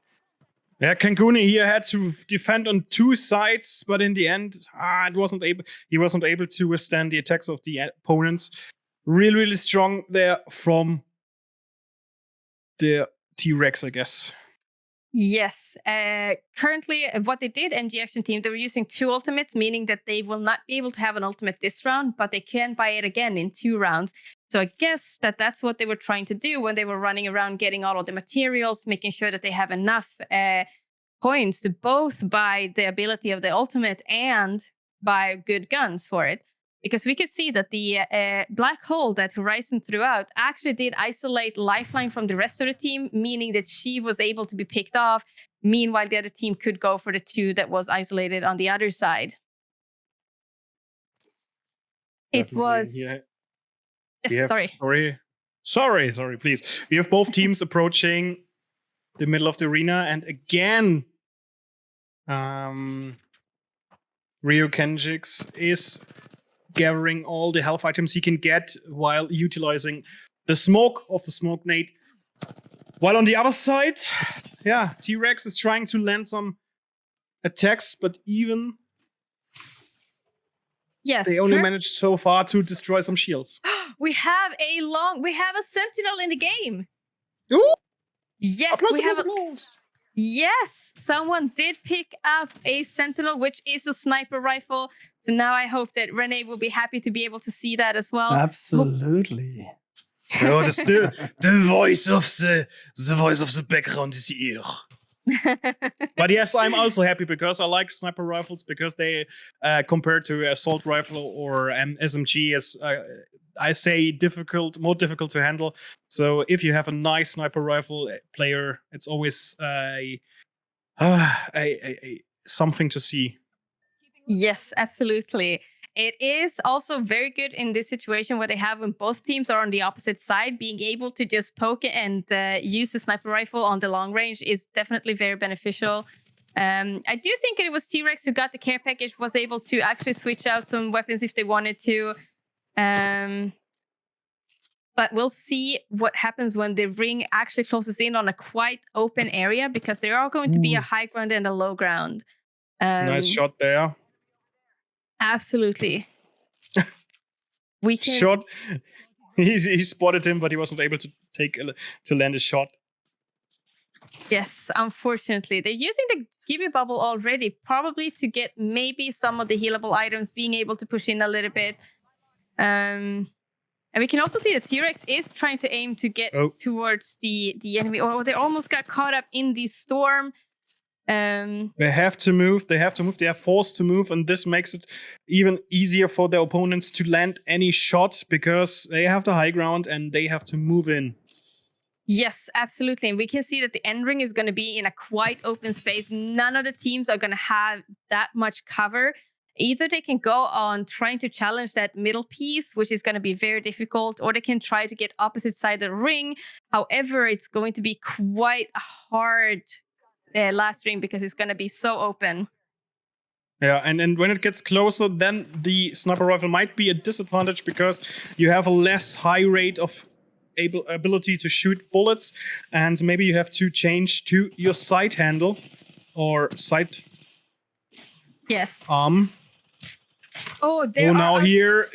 Yeah, Kanguni here had to defend on 2 sides, but in the end, he wasn't able to withstand the attacks of the opponents. Really, really strong there from the T-Rex, I guess. Yes. Currently, what they did, MG Action Team, they were using 2 ultimates, meaning that they will not be able to have an ultimate this round, but they can buy it again in 2 rounds. So I guess that's what they were trying to do when they were running around getting all of the materials, making sure that they have enough points to both buy the ability of the ultimate and buy good guns for it. Because we could see that the black hole that Horizon threw out actually did isolate Lifeline from the rest of the team, meaning that she was able to be picked off. Meanwhile, the other team could go for the 2 that was isolated on the other side. It was... Sorry, please. We have both teams approaching the middle of the arena, and again, Rio Kenjix is gathering all the health items he can get while utilizing the smoke of the smoke nade. While on the other side, yeah, T-Rex is trying to land some attacks, but even they only managed so far to destroy some shields. We have a sentinel in the game. Ooh! Yes, Yes, someone did pick up a sentinel, which is a sniper rifle. So now I hope that René will be happy to be able to see that as well. Absolutely. Oh, the voice of the background is here. But yes, I'm also happy because I like sniper rifles because they, compared to assault rifle or SMG, is I say more difficult to handle. So if you have a nice sniper rifle player, it's always something to see. Yes, absolutely. It is also very good in this situation where they have when both teams are on the opposite side, being able to just poke it and use the sniper rifle on the long range is definitely very beneficial. I do think it was T-Rex who got the care package, was able to actually switch out some weapons if they wanted to. But we'll see what happens when the ring actually closes in on a quite open area, because there are going to be a high ground and a low ground. Nice shot there. Absolutely. Shot. He spotted him, but he wasn't able to land a shot. Yes, unfortunately. They're using the Gibby bubble already, probably to get maybe some of the healable items, being able to push in a little bit. And we can also see that T-Rex is trying to aim to get towards the enemy. Oh, they almost got caught up in the storm. They have to move. They are forced to move, and this makes it even easier for their opponents to land any shot because they have the high ground and they have to move in. Yes, absolutely. And we can see that the end ring is going to be in a quite open space. None of the teams are going to have that much cover. Either they can go on trying to challenge that middle piece, which is going to be very difficult, or they can try to get opposite side of the ring. However, it's going to be quite a hard last ring because it's going to be so open. Yeah, and when it gets closer, then the sniper rifle might be a disadvantage because you have a less high rate of ability to shoot bullets, and maybe you have to change to your sight handle or sight. Yes. Here.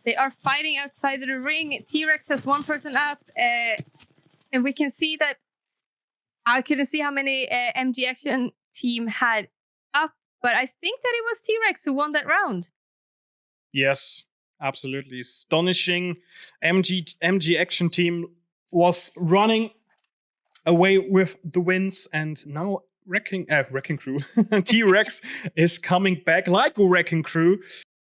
They are fighting outside of the ring. T-Rex has one person up, and we can see that. I couldn't see how many MG Action team had up, but I think that it was T-Rex who won that round. Yes, absolutely. Astonishing. MG Action team was running away with the wins, and now Wrecking Crew. T-Rex is coming back like a Wrecking Crew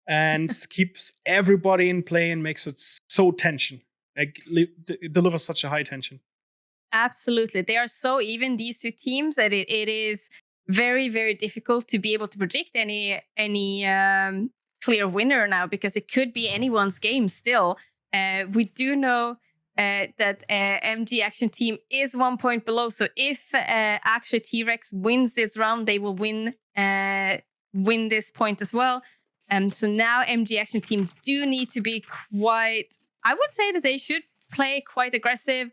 and keeps everybody in play and makes it so tension. Delivers such a high tension. Absolutely. They are so even, these two teams, that it is very, very difficult to be able to predict any clear winner now, because it could be anyone's game still. We do know that MG Action team is 1 point below. So if actually T-Rex wins this round, they will win this point as well. So now MG Action team do need to be quite, I would say that they should play quite aggressive.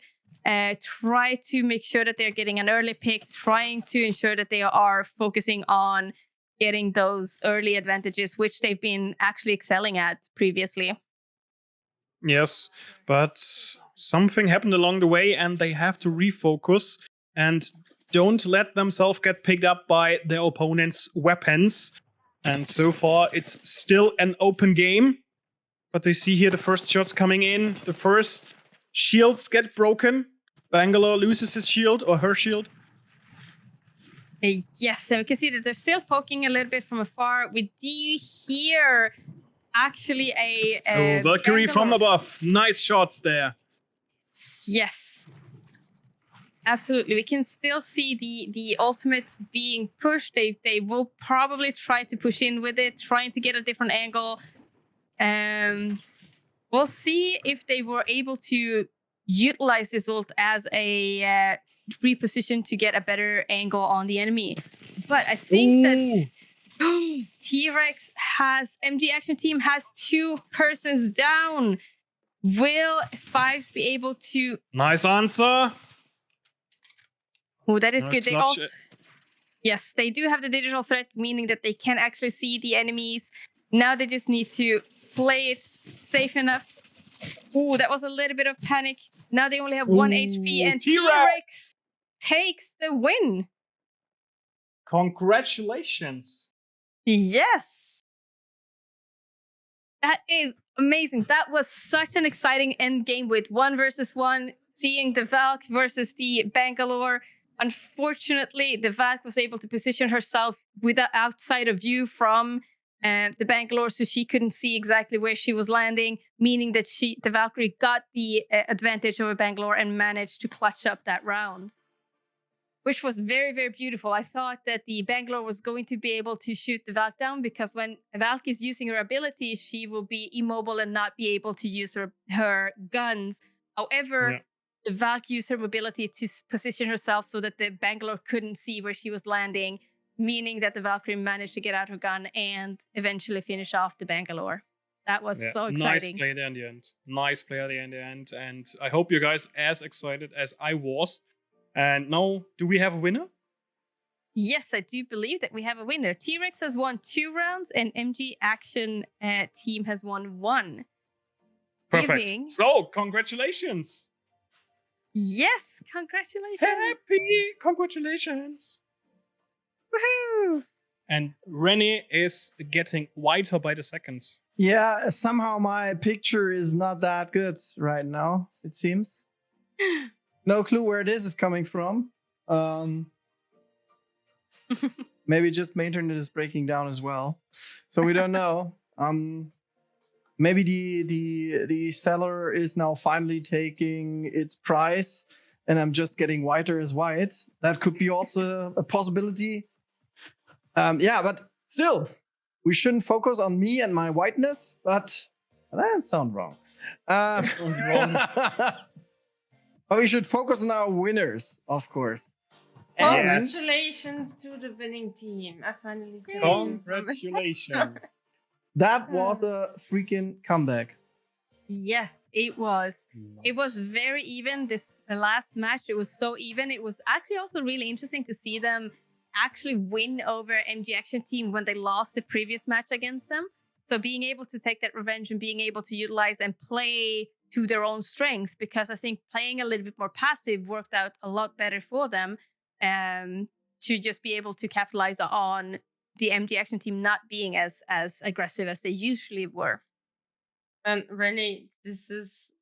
Try to make sure that they're getting an early pick, trying to ensure that they are focusing on getting those early advantages, which they've been actually excelling at previously. Yes, but something happened along the way and they have to refocus and don't let themselves get picked up by their opponent's weapons. And so far, it's still an open game. But they see here the first shots coming in. The first shields get broken. Bangalore loses his shield or her shield. Yes, and we can see that they're still poking a little bit from afar. We do hear actually a Valkyrie from above. Nice shots there. Yes. Absolutely. We can still see the ultimates being pushed. They will probably try to push in with it, trying to get a different angle. We'll see if they were able to utilize this ult as a reposition to get a better angle on the enemy. But I think that T-Rex MG Action team has 2 persons down. Will Fives be able to... Nice answer. Oh, that is good. They also... Yes, they do have the digital threat, meaning that they can actually see the enemies. Now they just need to play it safe enough. Oh, that was a little bit of panic. Now they only have 1 HP, and T-Rex takes the win. Congratulations. Yes. That is amazing. That was such an exciting end game with 1 versus 1, seeing the Valk versus the Bangalore. Unfortunately, the Valk was able to position herself outside of view from the Bangalore, so she couldn't see exactly where she was landing, meaning that the Valkyrie got the advantage over Bangalore and managed to clutch up that round, which was very, very beautiful. I thought that the Bangalore was going to be able to shoot the Valk down, because when Valk is using her ability, she will be immobile and not be able to use her guns. However, the Valk used her mobility to position herself so that the Bangalore couldn't see where she was landing, meaning that the Valkyrie managed to get out her gun and eventually finish off the Bangalore. That was so exciting. Nice play there in the end. Nice play there in the end. And I hope you guys as excited as I was. And now, do we have a winner? Yes, I do believe that we have a winner. T-Rex has won 2 rounds and MG Action team has won 1. Perfect. So, congratulations. Yes, congratulations. Congratulations. Woohoo! And René is getting whiter by the seconds. Yeah, somehow my picture is not that good right now, it seems. No clue where this is coming from. Maybe just my internet is breaking down as well. So we don't know. Maybe the seller is now finally taking its price and I'm just getting whiter as white. That could be also a possibility. Yeah, but still, we shouldn't focus on me and my whiteness, but that sounds wrong. But we should focus on our winners, of course. And Congratulations to the winning team. I finally said Congratulations. that was a freaking comeback. Yes, it was. It was very even. This last match, it was so even. It was actually also really interesting to see them actually win over MG Action Team when they lost the previous match against them. So being able to take that revenge and being able to utilize and play to their own strength, because I think playing a little bit more passive worked out a lot better for them, to just be able to capitalize on the MG Action Team not being as aggressive as they usually were. And René, this is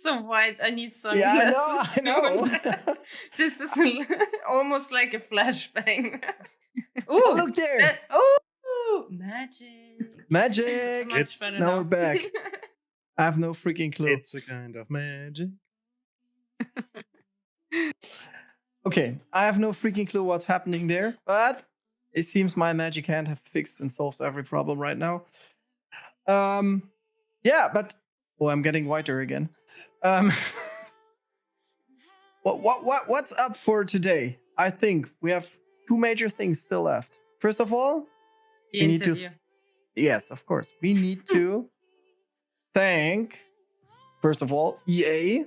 so white. I need some. Yeah, I know. This is almost like a flashbang. Oh, look there. Magic. Magic. Much better Now we're back. I have no freaking clue. It's a kind of magic. Okay, I have no freaking clue what's happening there, but it seems my magic hand have fixed and solved every problem right now. Yeah, but I'm getting whiter again. What's up for today? I think we have two major things still left. First of all, The interview. Yes, of course. We need to thank, first of all, EA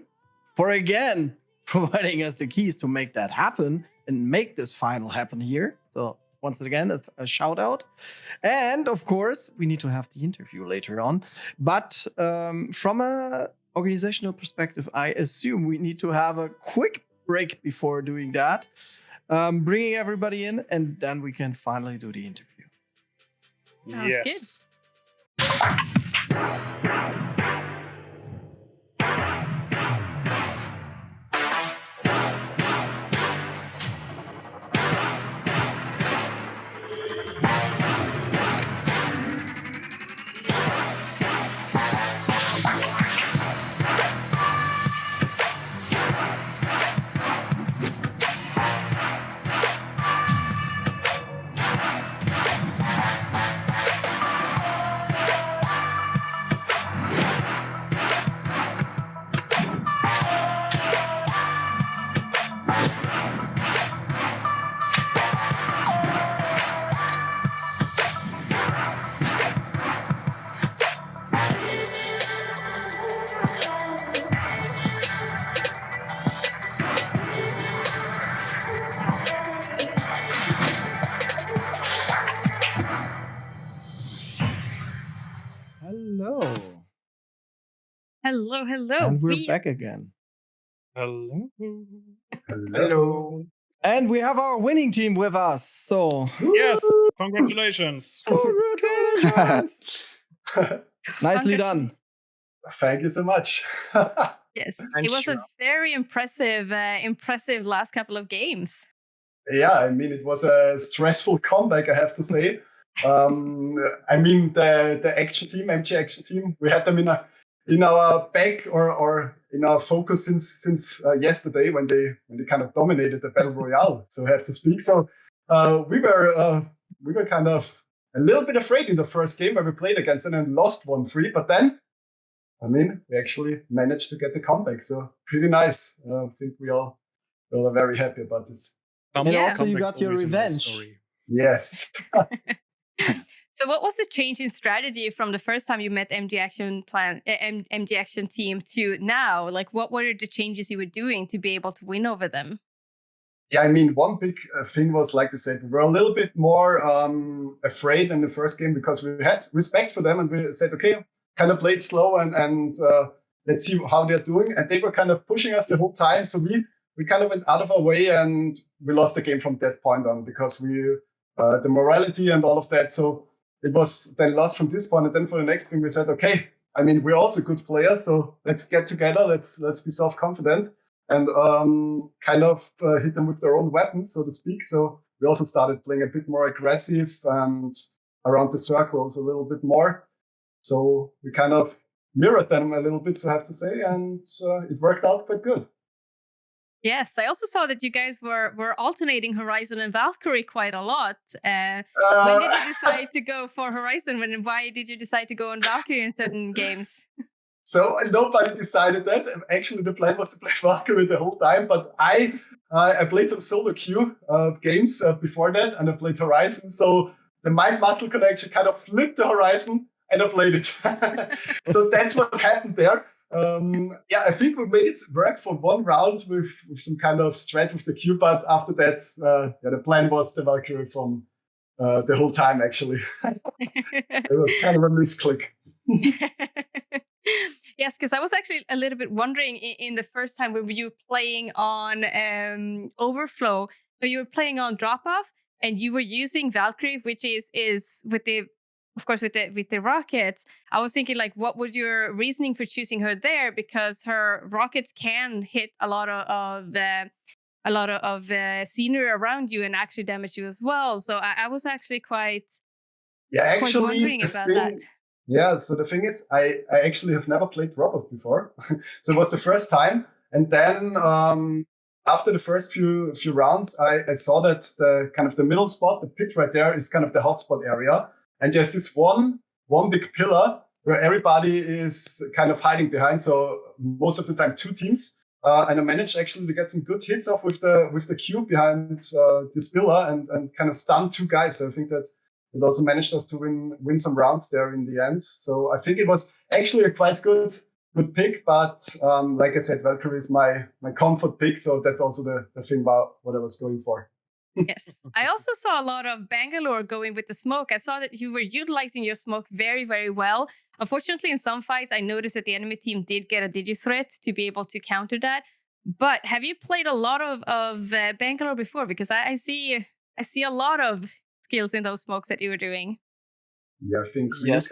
for again providing us the keys to make that happen and make this final happen here. So once again, a shout out. And of course, we need to have the interview later on. But from a organizational perspective, I assume we need to have a quick break before doing that, bringing everybody in, and then we can finally do the interview. Sounds good. Hello. And we're back again. Hello. Hello. And we have our winning team with us. So Yes, congratulations. Nicely done. Thank you so much. Yes, I'm it was sure. a very impressive last couple of games. Yeah, I mean, it was a stressful comeback, I have to say. I mean, the action team, MG Action Team, we had them in our back or in our focus since yesterday when they kind of dominated the battle royale, so I have to speak. So we were kind of a little bit afraid in the first game where we played against them and lost 1-3, but then I mean we actually managed to get the comeback, so pretty nice. I think we all are very happy about this. And also you got your revenge. Yes. So what was the change in strategy from the first time you met MG Action Team to now? Like, what were the changes you were doing to be able to win over them? Yeah, I mean, one big thing was, like I said, we were a little bit more afraid in the first game because we had respect for them and we said, okay, kind of played slow and let's see how they're doing. And they were kind of pushing us the whole time. So we kind of went out of our way, and we lost the game from that point on because the morality and all of that. So it was then lost from this point. And then for the next thing, we said, okay, I mean, we're also good players, so let's get together. Let's be self-confident and kind of hit them with their own weapons, so to speak. So we also started playing a bit more aggressive and around the circles a little bit more. So we kind of mirrored them a little bit, so I have to say, and it worked out quite good. Yes, I also saw that you guys were alternating Horizon and Valkyrie quite a lot. When did you decide to go for Horizon? Why did you decide to go on Valkyrie in certain games? So nobody decided that. Actually, the plan was to play Valkyrie the whole time, but I played some solo queue games before that, and I played Horizon. So the mind-muscle connection kind of flipped to Horizon, and I played it. So that's what happened there. I think we made it work for one round with some kind of strat with the Q, but after that, the plan was the Valkyrie from the whole time, actually. It was kind of a misclick. Yes, because I was actually a little bit wondering in the first time when you were playing on Overflow, so you were playing on Drop-Off, and you were using Valkyrie, which is with the, of course, with the rockets. I was thinking, like, what was your reasoning for choosing her there? Because her rockets can hit a lot of scenery around you and actually damage you as well. So I was actually quite wondering about that. Yeah, so the thing is, I actually have never played Drop-Off before. So it was the first time. And then after the first few rounds, I saw that the kind of the middle spot, the pit right there, is kind of the hotspot area. And there's this one big pillar where everybody is kind of hiding behind. So most of the time, 2 teams. And I managed actually to get some good hits off with the cube behind this pillar and kind of stun 2 guys. So I think that it also managed us to win some rounds there in the end. So I think it was actually a quite good pick. But like I said, Valkyrie is my comfort pick. So that's also the thing about what I was going for. Yes. I also saw a lot of Bangalore going with the smoke. I saw that you were utilizing your smoke very, very well. Unfortunately, in some fights, I noticed that the enemy team did get a digi-threat to be able to counter that. But have you played a lot of Bangalore before? Because I see a lot of skills in those smokes that you were doing. Yeah, I think yes.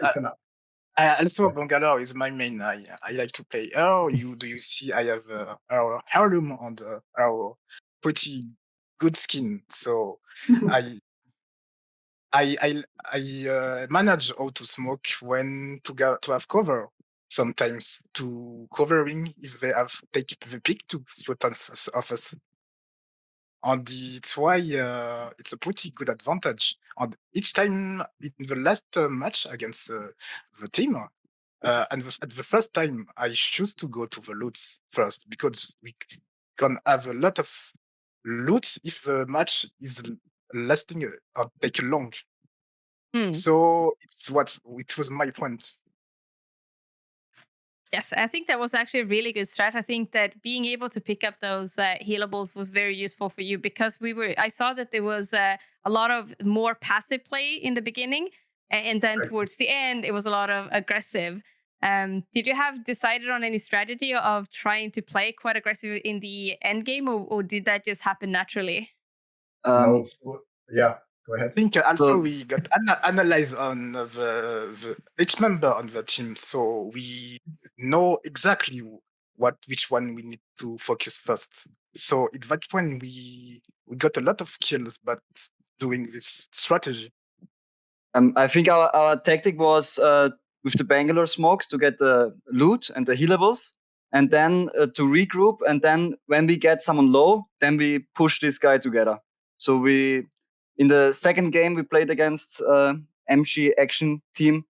Also, Bangalore is my main. I like to play. Do you see? I have our heirloom on our pretty good skin. So I manage how to smoke when to have cover. Sometimes to covering if they have take the pick to shoot of us. And it's why it's a pretty good advantage. And each time in the last match against the team, at the first time, I choose to go to the loots first because we can have a lot of loots if the match is lasting or take long. So it was my point. Yes, I think that was actually a really good strat. I think that being able to pick up those healables was very useful for you because I saw that there was a lot of more passive play in the beginning, and then towards the end, it was a lot of aggressive. Did you have decided on any strategy of trying to play quite aggressive in the end game, or did that just happen naturally? No, yeah. Go ahead. I think also we got analyzed on the each member on the team, so we know exactly which one we need to focus first. So at that point we got a lot of kills, but doing this strategy. I think our tactic was with the Bangalore smokes to get the loot and the healables, and then to regroup. And then when we get someone low, then we push this guy together. So in the second game we played against MG Action team,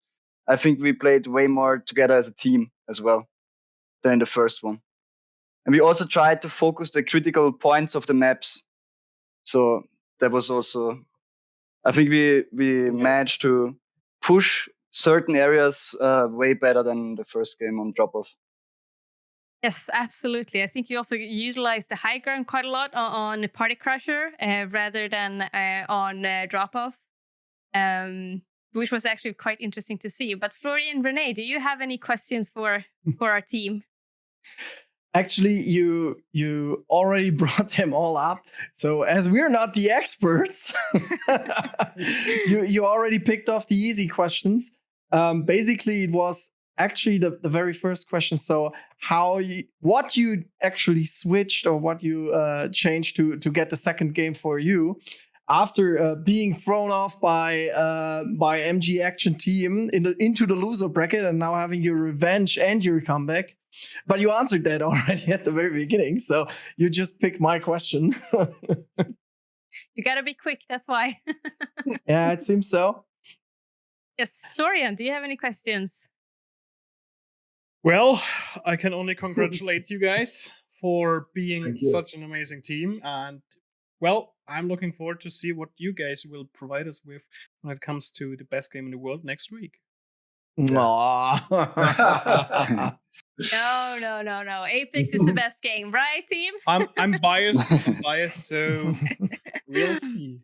I think we played way more together as a team as well than in the first one. And we also tried to focus the critical points of the maps. So that was also, I think we managed to push certain areas way better than the first game on Drop-Off. Yes, absolutely. I think you also utilize the high ground quite a lot on Party Crasher rather than on Drop-Off, which was actually quite interesting to see. But Florian, René, do you have any questions for our team? Actually, you already brought them all up. So as we're not the experts, you already picked off the easy questions. Basically, it was actually the very first question. So what you actually switched or what you changed to get the second game for you after being thrown off by MG Action Team into the loser bracket and now having your revenge and your comeback. But you answered that already at the very beginning, so you just picked my question. You gotta be quick, that's why. Yeah, it seems so. Yes, Florian, do you have any questions? Well, I can only congratulate you guys for being Thank you. such an amazing team. And, well, I'm looking forward to see what you guys will provide us with when it comes to the best game in the world next week. Aw. No. Apex is the best game, right, team? I'm biased, so we'll see.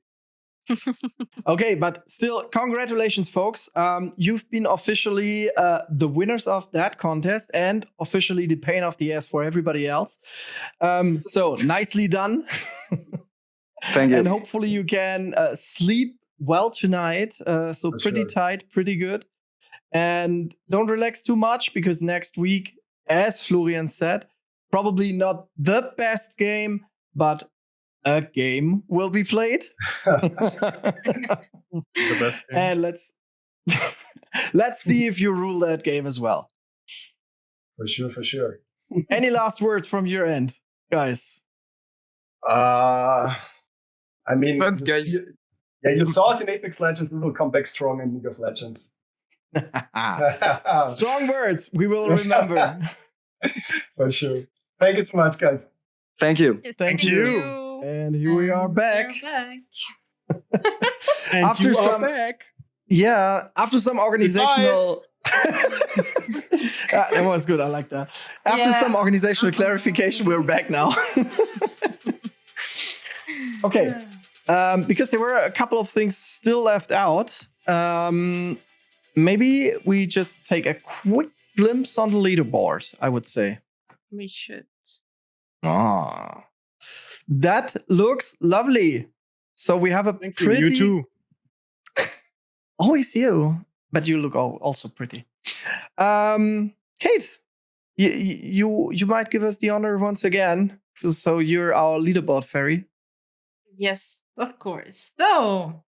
Okay, but still, congratulations, folks. You've been officially the winners of that contest and officially the pain of the ass for everybody else. So nicely done. Thank you. And hopefully you can sleep well tonight. So For pretty sure. tight, pretty good. And don't relax too much because next week, as Florian said, probably not the best game, but a game will be played. The best game. And let's see if you rule that game as well. For sure. Any last words from your end, guys? I mean, Thanks, guys. you saw us in Apex Legends. We will come back strong in League of Legends. Strong words. We will remember. For sure. Thank you so much, guys. Thank you. Yes, Thank you. And here we are back. We're back. And After you are some- back. Yeah, after some organizational. That was good. I like that. After Yeah. some organizational clarification, we're back now. Okay. Because there were a couple of things still left out. Maybe we just take a quick glimpse on the leaderboard, I would say. We should. Ah, that looks lovely. So we have a Thank you. pretty. You too. Always you, but you look also pretty. Kate, you might give us the honor once again. So you're our leaderboard fairy. Yes, of course. So,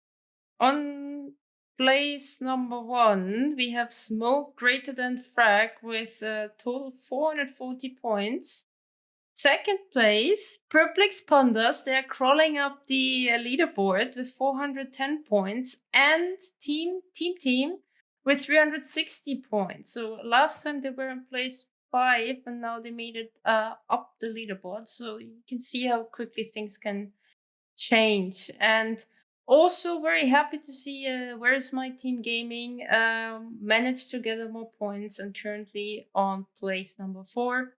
on place number 1, we have Smoke greater than Frag with a total 440 points. Second place, Perplex Pandas. They are crawling up the leaderboard with 410 points. And Team with 360 points. So last time they were in place 5 and now they made it up the leaderboard. So you can see how quickly things can change. And also very happy to see Where Is My Team Gaming managed to gather more points and currently on place number 4.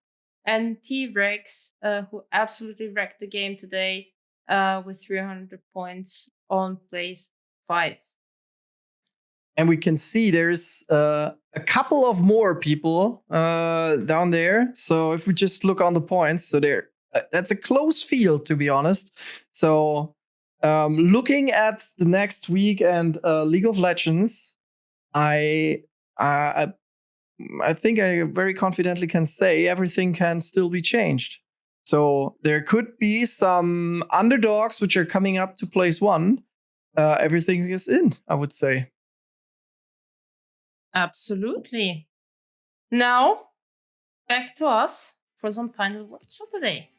And T-Rex, who absolutely wrecked the game today with 300 points on place 5. And we can see there's a couple of more people down there. So if we just look on the points, so there, that's a close field, to be honest. So looking at the next week and League of Legends, I think I very confidently can say everything can still be changed. So there could be some underdogs which are coming up to place 1. Everything is in, I would say. Absolutely. Now, back to us for some final words for today.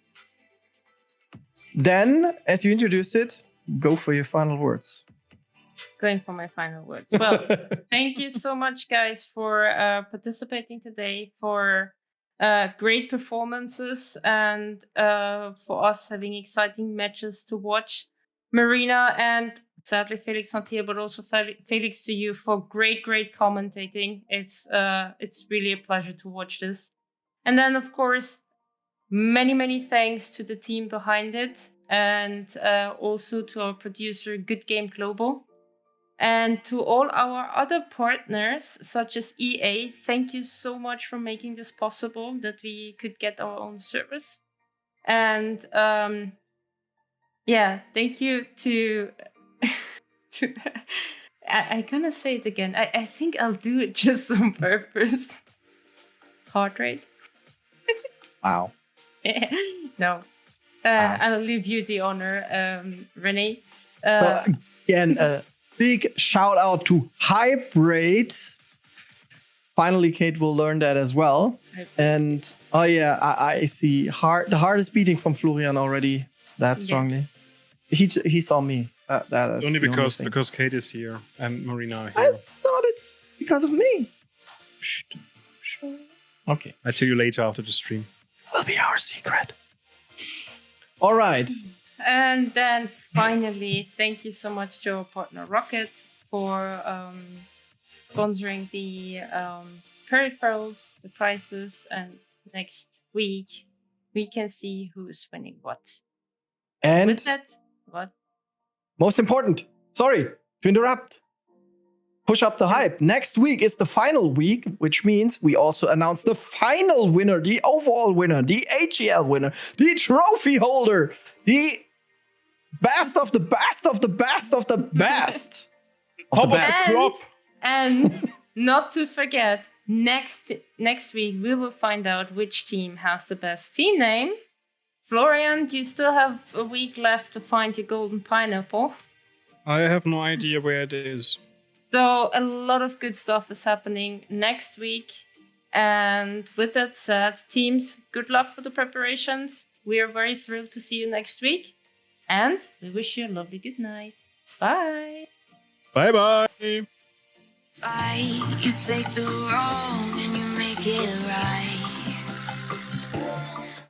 Then, as you introduced it, go for your final words. Going for my final words. Well, thank you so much, guys, for participating today, for great performances, and for us having exciting matches to watch. Marina and sadly Felix not here, but also Felix to you for great commentating. It's really a pleasure to watch this. And then, of course, many thanks to the team behind it, and also to our producer, Good Game Global. And to all our other partners, such as EA, thank you so much for making this possible, that we could get our own service. And thank you to... I'm gonna say it again. I think I'll do it just on purpose. Heart rate. Wow. No. I'll leave you the honor, René. So again, a big shout out to Hype Rate. Finally, Kate will learn that as well. And I see the heart is beating from Florian already that strongly. Yes. He saw me. That's only because Kate is here and Marina are here. I thought it's because of me. Shh. Okay. I'll tell you later after the stream. Will be our secret. All right. And then finally, thank you so much to our partner Rocket for sponsoring the peripherals, the prizes, and next week we can see who's winning what. And with that, what? Most important, sorry to interrupt. Push up the hype. Next week is the final week, which means we also announce the final winner, the overall winner, the AGL winner, the trophy holder, the best of the best of the best of the best. Top of the crop. And not to forget, next week we will find out which team has the best team name. Florian, you still have a week left to find your golden pineapple. I have no idea where it is. So a lot of good stuff is happening next week. And with that said, teams, good luck for the preparations. We are very thrilled to see you next week. And we wish you a lovely good night. Bye. Bye-bye. You take the wrong and you make it